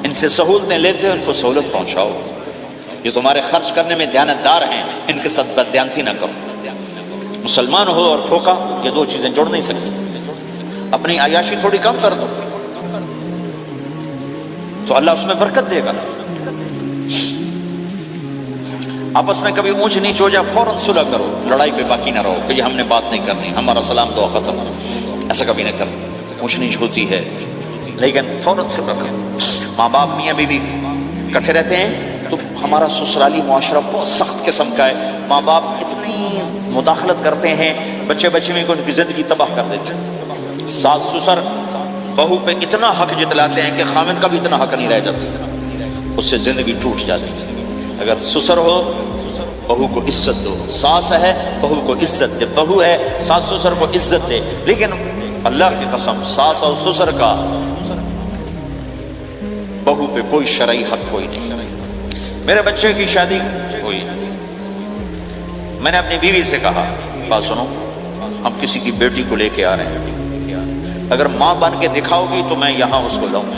ان سے سہولتیں لیتے ہو ان کو سہولت پہنچاؤ۔ یہ تمہارے خرچ کرنے میں دیانتدار ہیں، ان کے ساتھ بددیانتی نہ کرو۔ مسلمان ہو اور دھوکا، یہ دو چیزیں جوڑ نہیں سکتی۔ اپنی عیاشی تھوڑی کم کر دو تو اللہ اس میں برکت دے گا۔ آپس میں کبھی اونچ نیچ ہو جائے فوراً صلح کرو، لڑائی پہ باقی نہ رہو کہ یہ ہم نے بات نہیں کرنی، ہمارا سلام دعا ختم، ایسا کبھی نہ کرو۔ اونچ نیچ ہوتی ہے لیکن فوراً صلح کرو۔ ماں باپ میاں بیوی کٹھے رہتے ہیں تو ہمارا سسرالی معاشرہ بہت سخت قسم کا ہے، ماں باپ اتنی مداخلت کرتے ہیں، بچے میں کو ان کی زندگی تباہ کر دیتے ہیں۔ ساس سسر بہو پہ اتنا حق جتلاتے ہیں کہ خامد کا بھی اتنا حق نہیں رہ جاتا، اس سے زندگی ٹوٹ جاتی ہے۔ اگر سسر ہو بہو کو عزت دو، ساس ہے بہو کو عزت دے، بہو ہے ساس سسر کو عزت دے، لیکن اللہ کی قسم ساس اور سسر کا بہو پہ کوئی شرعی حق کوئی نہیں۔ میرے بچے کی شادی ہوئی، میں نے اپنی بیوی سے کہا بات سنو، ہم کسی کی بیٹی کو لے کے آ رہے ہیں، اگر ماں بن کے دکھاؤ گی تو میں یہاں اس کو لاؤں،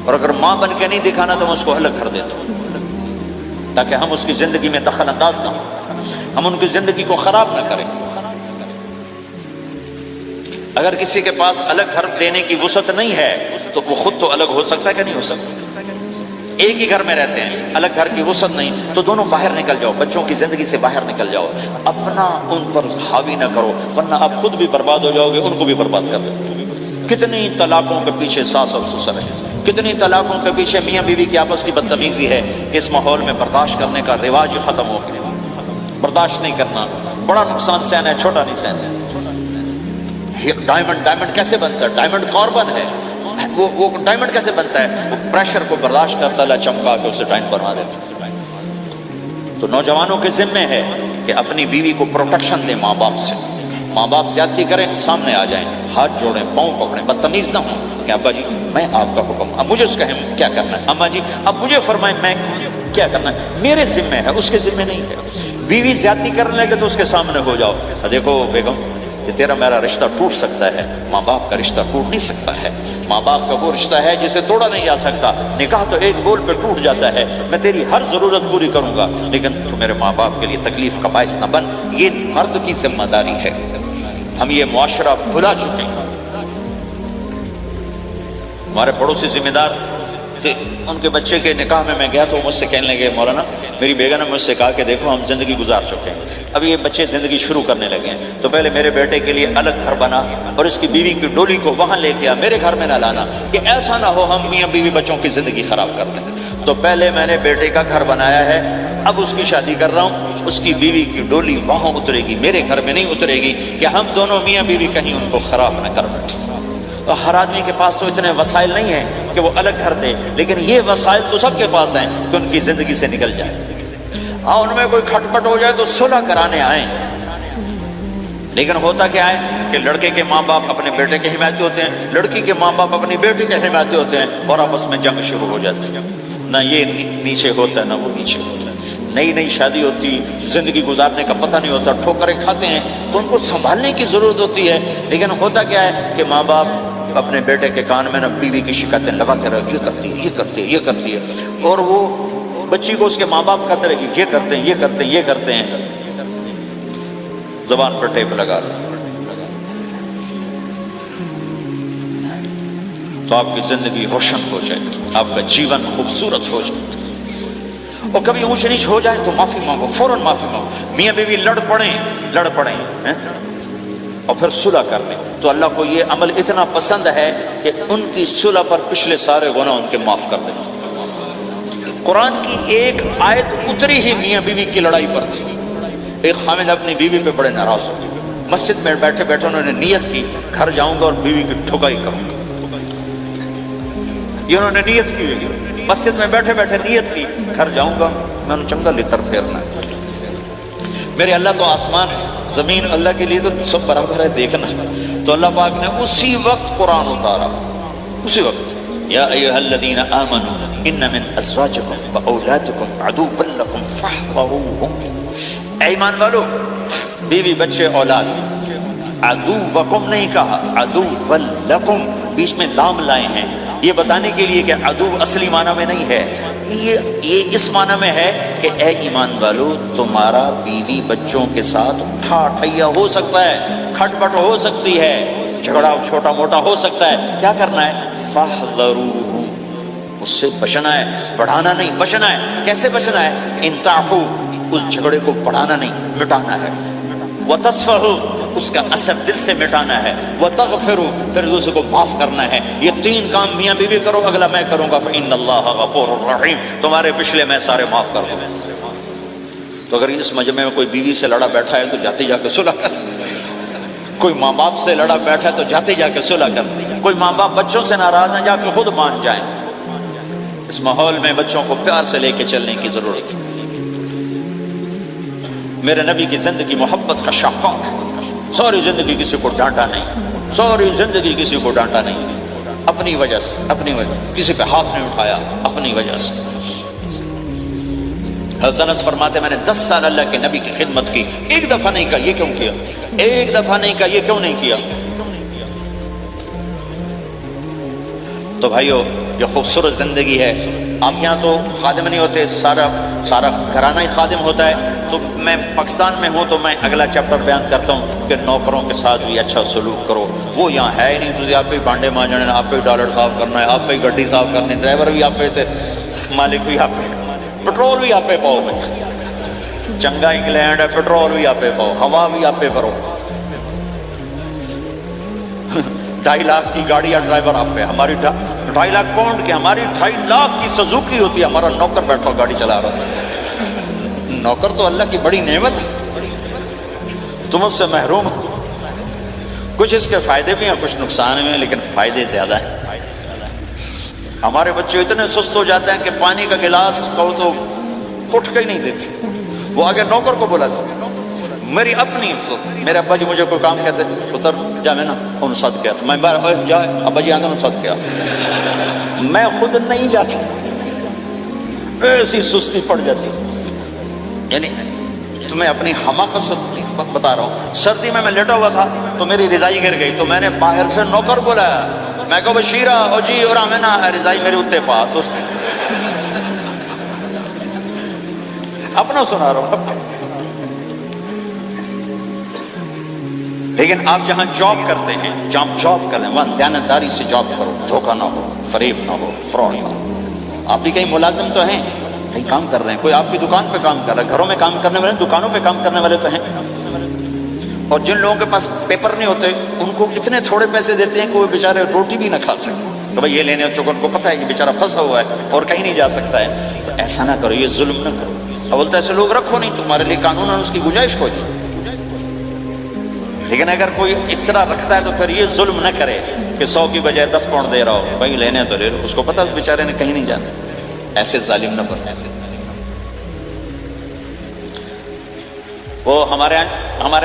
اور اگر ماں بن کے نہیں دکھانا تو میں اس کو الگ کر دیتا ہوں، تاکہ ہم اس کی زندگی میں دخل انداز نہ ہوں، ہم ان کی زندگی کو خراب نہ کریں۔ اگر کسی کے پاس الگ گھر لینے کی وسعت نہیں ہے تو وہ خود تو الگ ہو سکتا ہے کہ نہیں ہو سکتا؟ ایک ہی گھر میں رہتے ہیں، الگ گھر کی وسعت نہیں تو دونوں باہر نکل جاؤ، بچوں کی زندگی سے باہر نکل جاؤ، اپنا ان پر حاوی نہ کرو ورنہ آپ خود بھی برباد ہو جاؤ گے، ان کو بھی برباد کر دو۔ کتنی طلاقوں کے پیچھے ساس اور سسر ہے، کتنی طلاقوں کے پیچھے میاں بیوی کی آپس کی بدتمیزی ہے کہ اس ماحول میں برداشت کرنے کا رواج ہی ختم ہو گیا۔ برداشت نہیں کرنا، بڑا نقصان سہنا ہے، چھوٹا نہیں سہنا ہے۔ ڈائمنڈ کیسے بنتا ہے؟ ڈائمنڈ کاربن ہے، وہ ڈائمنڈ کیسے بنتا ہے؟ وہ پریشر کو برداشت کرتا ہے، چمکا کے اسے ڈائمنڈ بنا دیتا ہے۔ تو نوجوانوں کے ذمے ہے کہ اپنی بیوی کو پروٹیکشن دیں ماں باپ سے، ماں باپ زیادتی کریں سامنے آ جائیں، ہاتھ جوڑیں، پاؤں پکڑیں، بدتمیز نہ ہوں کہ ابا جی میں آپ کا حکم، اب مجھے اس کا کیا کرنا ہے، اماں جی اب مجھے فرمائیں میں کیا کرنا ہے، میرے ذمے ہے، اس کے ذمے نہیں ہے۔ بیوی زیادتی کرنے لگے تو اس کے سامنے ہو جاؤ، دیکھو بیگم کہ تیرا میرا رشتہ ٹوٹ سکتا ہے، ماں باپ کا رشتہ ٹوٹ نہیں سکتا ہے۔ ماں باپ کا وہ رشتہ ہے جسے توڑا نہیں جا سکتا۔ نکاح تو ایک بول پہ ٹوٹ جاتا ہے، میں تیری ہر ضرورت پوری کروں گا، لیکن تو میرے ماں باپ کے لیے تکلیف کا باعث نہ بن۔ یہ مرد کی ذمہ داری ہے۔ ہم یہ معاشرہ بھلا چکے ہیں۔ ہمارے پڑوسی ذمہ دار تھے، ان کے بچے کے نکاح میں گیا تو مجھ سے کہنے لگے، مولانا میری بیگم نے مجھ سے کہا کہ دیکھو ہم زندگی گزار چکے ہیں، اب یہ بچے زندگی شروع کرنے لگے ہیں، تو پہلے میرے بیٹے کے لیے الگ گھر بنا اور اس کی بیوی کی ڈولی کو وہاں لے کے آ، میرے گھر میں نہ لانا، کہ ایسا نہ ہو ہم میاں بیوی بچوں کی زندگی خراب کر دیں۔ تو پہلے میں نے بیٹے کا گھر بنایا ہے، اب اس کی شادی کر رہا ہوں، اس کی بیوی کی ڈولی وہاں اترے گی، میرے گھر میں نہیں اترے گی، کہ ہم دونوں میاں بیوی کہیں ان کو خراب نہ کر بیٹھیں۔ ہر آدمی کے پاس تو اتنے وسائل نہیں ہیں کہ وہ الگ گھر دے، لیکن یہ وسائل تو سب کے پاس ہیں کہ ان کی زندگی سے نکل جائے۔ ہاں ان میں کوئی کھٹپٹ ہو جائے تو صلح کرانے آئیں، لیکن ہوتا کیا ہے کہ لڑکے کے ماں باپ اپنے بیٹے کے حمایتی ہوتے ہیں، لڑکی کے ماں باپ اپنی بیٹی کے حمایتی ہوتے ہیں، اور آپس میں جنگ شروع ہو جاتی ہے۔ نہ یہ نیچے ہوتا ہے نہ وہ نیچے ہوتا ہے۔ نئی نئی شادی ہوتی، زندگی گزارنے کا پتہ نہیں ہوتا، ٹھوکریں کھاتے ہیں، تو ان کو سنبھالنے کی ضرورت ہوتی ہے، لیکن ہوتا کیا ہے کہ ماں باپ اپنے بیٹے کے کان میں نہ بیوی کی شکایتیں لگاتے رہے، یہ کرتی ہے، یہ کرتی ہے، یہ کرتی ہے، اور وہ بچی کو اس کے ماں باپ کہتے رہے کہ یہ کرتے ہیں، یہ کرتے ہیں، یہ کرتے ہیں، زبان پر ٹیپ لگا لیں تو آپ کی زندگی روشن ہو جائے گی، آپ کا جیون خوبصورت ہو جائے گا۔ اور کبھی اونچ نیچ ہو جائے تو معافی مانگو، فوراً معافی مانگو۔ میاں بیوی لڑ پڑیں اور پھر صلح کر لیں، تو اللہ کو یہ عمل اتنا پسند ہے کہ ان کی صلح پر پچھلے سارے گناہ ان کے معاف کر دیتے۔ قرآن کی ایک آیت اتری ہی میاں بیوی کی لڑائی پر تھی۔ ایک خامد اپنی بیوی پہ بڑے ناراض ہو گئے، مسجد میں بیٹھے بیٹھے انہوں نے نیت کی گھر جاؤں گا اور بیوی کی ٹھکائی کروں گا۔ یہ انہوں نے نیت کی ہوئی، مسجد میں بیٹھے بیٹھے نیت کی گھر جاؤں گا، میں نے چنگا لتر پھیرنا ہے۔ میرے اللہ تو آسمان زمین اللہ کے لیے تو سب برابر ہے، دیکھنا۔ تو اللہ پاک نے اسی وقت قرآن اتارا، اسی وقت، یا ایھا الذین آمنوا ان من ازواجکم واولادکم عدوا لکم فاحذروہم۔ اے ایمان والو، بیوی بچے اولاد، عدوکم نہیں کہا، عدوا لکم، بیچ میں لام لائے ہیں، یہ بتانے کے لیے کہ عدو اصلی معنی میں نہیں ہے، یہ اس معنی میں ہے کہ اے ایمان والو، تمہارا بیوی بچوں کے ساتھ ٹھاٹھیا ہو سکتا ہے، کھٹ پٹ ہو سکتی ہے، جھگڑا چھوٹا موٹا ہو سکتا ہے، کیا کرنا ہے؟ فاحذروہم، اس سے بچنا ہے، بڑھانا نہیں، بچنا ہے۔ کیسے بچنا ہے؟ ان تعفو، اس جھگڑے کو بڑھانا نہیں، مٹانا ہے، وتصفحوا، اس کا اثر دل سے مٹانا ہے، وتغفروا، پھر دوسرے کو معاف کرنا ہے۔ یہ تین کام میاں بیوی کرو، اگلا میں کروں گا، فإن اللہ غفور الرحیم، تمہارے پچھلے میں سارے معاف کر دوں گا۔ تو اگر اس مجمع میں کوئی بیوی سے لڑا بیٹھا ہے تو جاتے جا کے صلح کر، کوئی ماں باپ سے لڑا بیٹھا ہے تو جاتے جا کے صلح کر، کوئی ماں باپ بچوں سے ناراض ہیں، جا کے خود مان جائیں۔ اس ماحول میں بچوں کو پیار سے لے کے چلنے کی ضرورت ہے۔ میرے نبی کی زندگی محبت کا شاہکار ہے، ساری زندگی کسی کو ڈانٹا نہیں، ساری زندگی کسی کو ڈانٹا نہیں، اپنی وجہ سے، اپنی وجہ، کسی پہ ہاتھ نہیں اٹھایا، اپنی وجہ سے۔ حسن فرماتے میں نے 10 سال اللہ کے نبی کی خدمت کی، ایک دفعہ نہیں کہا یہ کیوں کیا، ایک دفعہ نہیں کہا یہ کیوں نہیں کیا۔ تو بھائیو، یہ خوبصورت زندگی ہے۔ آپ یہاں تو خادم نہیں ہوتے، سارا گھرانہ ہی خادم ہوتا ہے۔ تو میں پاکستان میں ہوں تو میں اگلا چیپٹر بیان کرتا ہوں کہ نوکروں کے ساتھ بھی اچھا سلوک کرو۔ وہ یہاں ہے ہی نہیں، تو آپ پہ بانڈے مانجنے، آپ پہ ڈالر صاف کرنا ہے، آپ پہ گڈی صاف کرنی، ڈرائیور بھی آپ پہ تھے، مالک بھی آپ پہ، پٹرول بھی آپ پہ پاؤ میں، چنگا انگلینڈ ہے، پٹرول بھی آپ پہ پاؤ، ہوا بھی آپ پہ بھرو، 2.5 لاکھ کی گاڑی یا ڈرائیور آپ پہ، ہماری 2.5 لاکھ پاؤنڈ کی، ہماری 2.5 لاکھ کی سزوکی ہوتی ہے، ہمارا نوکر بیٹھا گاڑی چلا رہا تھا۔ نوکر تو اللہ کی بڑی نعمت ہے، تم اس سے محروم ہو۔ کچھ اس کے فائدے بھی ہیں، کچھ نقصان بھی ہیں، لیکن فائدے زیادہ ہیں۔ ہمارے بچے اتنے سست ہو جاتے ہیں کہ پانی کا گلاس کہو تو اٹھ کے ہی نہیں دیتے، وہ آگے نوکر کو بلاتے۔ میری اپنی، میرے ابا جی مجھے کوئی کام کہتے، اتر جا، میں نا انہوں صد کیا، تو میں جا ابا جی آگے انہوں صد کیا، میں خود نہیں جاتا، ایسی سستی پڑ جاتی۔ یعنی تمہیں اپنی حماقت سے بتا رہا ہوں، سردی میں لیٹا ہوا تھا تو میری رضائی گر گئی، تو میں نے باہر سے نوکر بلایا، میں کہا بشیرہ او جی اور آمینہ رضائی میری اتنے پا، تو اس نے اپنا سنا رہا ہوں۔ لیکن آپ جہاں جاب کرتے ہیں، جہاں جاب کریں وہاں دیانتداری سے جاب کرو، دھوکہ نہ ہو، فریب نہ ہو، فراڈ نہ ہو۔ آپ بھی کہیں ملازم تو ہیں، کہیں کام کر رہے ہیں، کوئی آپ کی دکان پہ کام کر رہا ہے، گھروں میں کام کرنے والے، دکانوں پہ کام کرنے والے تو ہیں۔ اور جن لوگوں کے پاس پیپر نہیں ہوتے ان کو اتنے تھوڑے پیسے دیتے ہیں کہ وہ بیچارے روٹی بھی نہ کھا سکتے، تو بھائی یہ لینے چونکہ ان کو پتہ ہے کہ بیچارہ پھنسا ہوا ہے اور کہیں نہیں جا سکتا ہے، تو ایسا نہ کرو، یہ ظلم نہ کرو۔ اب بولتا ہے ایسے لوگ رکھو نہیں، تمہارے لیے قانون اس کی گنجائش کوئی نہیں، لیکن اگر کوئی اس طرح رکھتا ہے تو پھر یہ ظلم نہ کرے کہ 100 کی بجائے 10 پاؤنڈ دے رہا ہو، بھائی لینے تو لے لو، اس کو پتہ ہے بیچارے نے کہیں نہیں جانا، ایسے ظالم نہ بنو۔ وہ ہمارے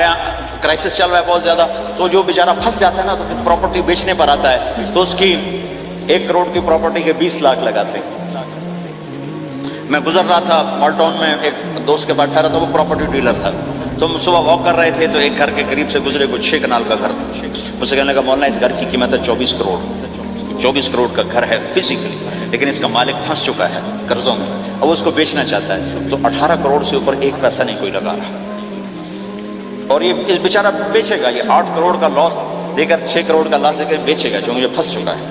یہاں کرائسس چل رہا ہے بہت زیادہ، تو جو بیچارہ پھنس جاتا ہے نا تو پھر پراپرٹی بیچنے پر آتا ہے تو اس کی 1 کروڑ کی پراپرٹی کے 20 لاکھ لگاتے ہیں۔ میں گزر رہا تھا مال ٹاؤن میں، ایک دوست کے پاس ٹھہرا تھا، وہ پراپرٹی ڈیلر تھا، تو ہم صبح واک کر رہے تھے تو ایک گھر کے قریب سے گزرے، کچھ 6 کنال کا گھر تھا، مجھ سے کہنے لگا مولانا اس گھر کی قیمت ہے 24 کروڑ، 24 کروڑ کا گھر ہے فزیکلی، لیکن اس کا مالک پھنس چکا ہے قرضوں میں، اب اس کو بیچنا چاہتا ہے، تو 18 کروڑ سے اوپر 1 پیسہ نہیں کوئی لگا رہا، اور یہ اس بیچارہ بیچے گا، یہ 8 کروڑ کا لاس دے کر 6 کروڑ کا لاس دے کر بیچے گا جو مجھے پھنس چکا ہے۔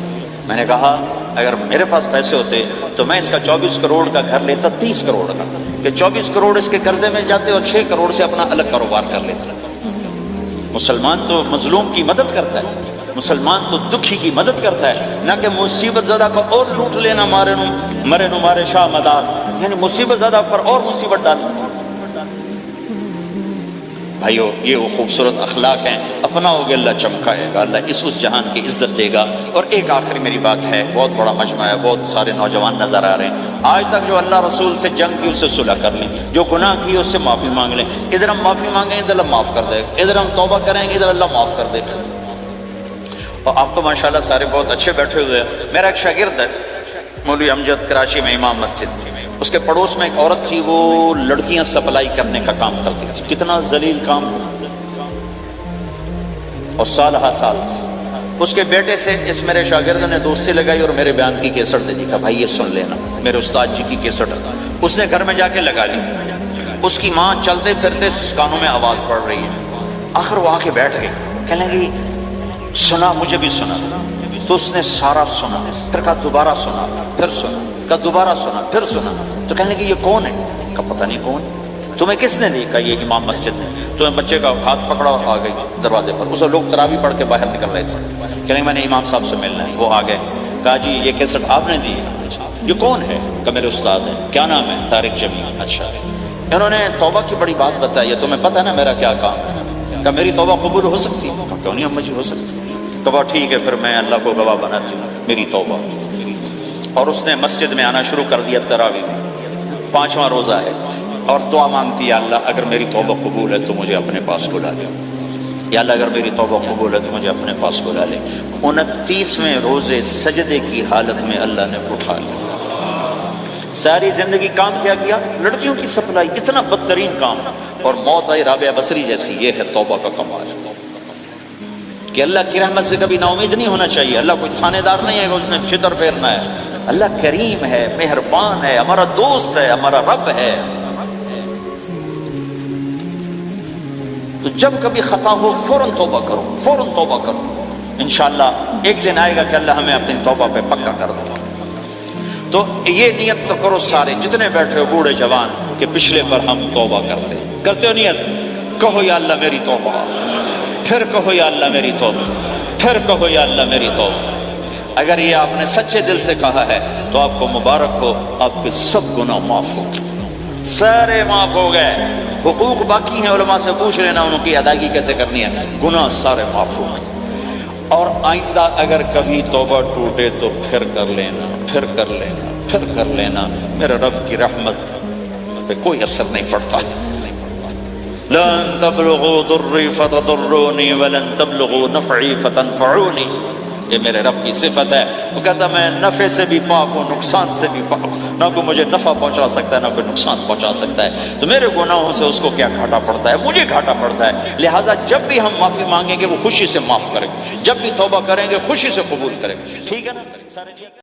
میں نے کہا اگر میرے پاس پیسے ہوتے تو میں اس کا 24 کروڑ کا گھر لیتا 30 کروڑ کا، کہ 24 کروڑ اس کے قرضے میں جاتے اور 6 کروڑ سے اپنا الگ کاروبار کر لیتا۔ مسلمان تو مظلوم کی مدد کرتا ہے، مسلمان تو دکھی کی مدد کرتا ہے، نہ کہ مصیبت زدہ کو اور لوٹ لینا، مرے نو مارے شاہ مدار، یعنی مصیبت زدہ پر اور مصیبت ڈال۔ بھائیو یہ وہ خوبصورت اخلاق ہیں، اپناؤ گے اللہ چمکائے گا، اللہ اس جہان کی عزت دے گا۔ اور ایک آخری میری بات ہے، بہت بڑا مجمع ہے، بہت سارے نوجوان نظر آ رہے ہیں، آج تک جو اللہ رسول سے جنگ کی اس سے صلح کر لیں، جو گناہ کی اس سے معافی مانگ لیں، ادھر ہم معافی مانگیں ادھر اللہ معاف کر دے گا، ادھر ہم توبہ کریں گے ادھر اللہ معاف کر دے گا۔ اور آپ تو ماشاءاللہ سارے بہت اچھے بیٹھے ہوئے ہیں۔ میرا ایک شاگرد ہے مولوی امجد، کراچی میں امام مسجد، اس کے پڑوس میں ایک عورت تھی، وہ لڑکیاں سپلائی کرنے کا کام کرتی تھی، کتنا ذلیل کام، اور سال ہا سال اس کے بیٹے سے اس میرے شاگرد نے دوستی لگائی اور میرے بیان کی کیسٹ دے دی، کہا بھائی یہ سن لینا، میرے استاد جی کی کیسٹ۔ اس نے گھر میں جا کے لگا لی، اس کی ماں چلتے پھرتے کانوں میں آواز پڑ رہی ہے، آخر وہ آ کے بیٹھ گئی، کہنے لگی سنا مجھے بھی سنا، تو اس نے سارا سنا، پھر کہا دوبارہ سنا، پھر سنا، کہا دوبارہ سنا، پھر سنا، تو کہنے لگی یہ کون ہے؟ کہا پتہ نہیں کون، تمہیں کس نے دی؟ کہا یہ امام مسجد نے۔ تو میں بچے کا ہاتھ پکڑا اور آ گئی دروازے پر، اسے لوگ تراویح پڑھ کے باہر نکل رہے تھے، کہنے لگے میں نے امام صاحب سے ملنا ہے، وہ آ گئے، کہا جی یہ کیسٹ آپ نے دی؟ یہ کون ہے؟ کہا میرے استاد ہے۔ کیا نام ہے؟ طارق جمیل۔ اچھا، انہوں نے توبہ کی بڑی بات بتائی ہے، تمہیں پتہ ہے نا میرا کیا کام ہے؟ کہا میری توبہ قبول ہو سکتی ہے؟ کہا کیوں نہیں اما جی ہو سکتی۔ کہا ٹھیک ہے پھر میں اللہ کو گواہ بناتی ہوں، میری توبہ۔ اور اس نے مسجد میں آنا شروع کر دیا، تراویح میں 5واں روزہ ہے، اور دعا مانگتی ہے اللہ اگر میری توبہ قبول ہے تو مجھے اپنے پاس بلا لے، یا اللہ اگر میری توبہ قبول ہے تو مجھے اپنے پاس بلا لے۔ 29ویں روزے سجدے کی حالت میں اللہ نے اٹھا لیا۔ ساری زندگی کام کیا؟ لڑکیوں کی سپلائی، اتنا بدترین کام، اور موت آئی رابعہ بصری جیسی۔ یہ ہے توبہ کا کمال، کہ اللہ کی رحمت سے کبھی نا امید نہیں ہونا چاہیے۔ اللہ کوئی تھانے دار نہیں ہے کہ اس نے چھتر پھیرنا ہے، اللہ کریم ہے، مہربان ہے، ہمارا دوست ہے، ہمارا رب ہے۔ تو جب کبھی خطا ہو فوراً توبہ کرو، فوراً توبہ کرو، انشاءاللہ ایک دن آئے گا کہ اللہ ہمیں اپنی توبہ پہ پکا کر دے گا۔ تو یہ نیت تو کرو سارے جتنے بیٹھے ہو، بوڑھے جوان، کہ پچھلے پر ہم توبہ کرتے ہو نیت، کہو یا اللہ میری توبہ، پھر کہو یا اللہ میری توبہ، پھر کہو یا اللہ میری توبہ۔ اگر یہ آپ نے سچے دل سے کہا ہے تو آپ کو مبارک ہو، آپ کے سب گناہ معاف ہو گئے، سارے معاف ہو گئے۔ حقوق باقی ہیں، علماء سے پوچھ لینا ان کی ادائیگی کیسے کرنی ہے، گناہ سارے معاف ہو گئے۔ اور آئندہ اگر کبھی توبہ ٹوٹے تو پھر کر لینا، پھر کر لینا، پھر کر لینا، میرے رب کی رحمت پہ کوئی اثر نہیں پڑتا۔ لن تبلغوا ضري فتضروني ولن تبلغوا نفعي فتنفعوني۔ یہ میرے رب کی صفت ہے۔ وہ کہتا میں نفع سے بھی پاک ہوں، نقصان سے بھی پاک ہوں، نہ کوئی مجھے نفع پہنچا سکتا ہے نہ کوئی نقصان پہنچا سکتا ہے۔ تو میرے گناہوں سے اس کو کیا گھاٹا پڑتا ہے؟ مجھے گھاٹا پڑتا ہے۔ لہٰذا جب بھی ہم معافی مانگیں گے وہ خوشی سے معاف کریں گے، جب بھی توبہ کریں گے خوشی سے قبول کریں گے، ٹھیک ہے نا؟ سارے ٹھیک ہے۔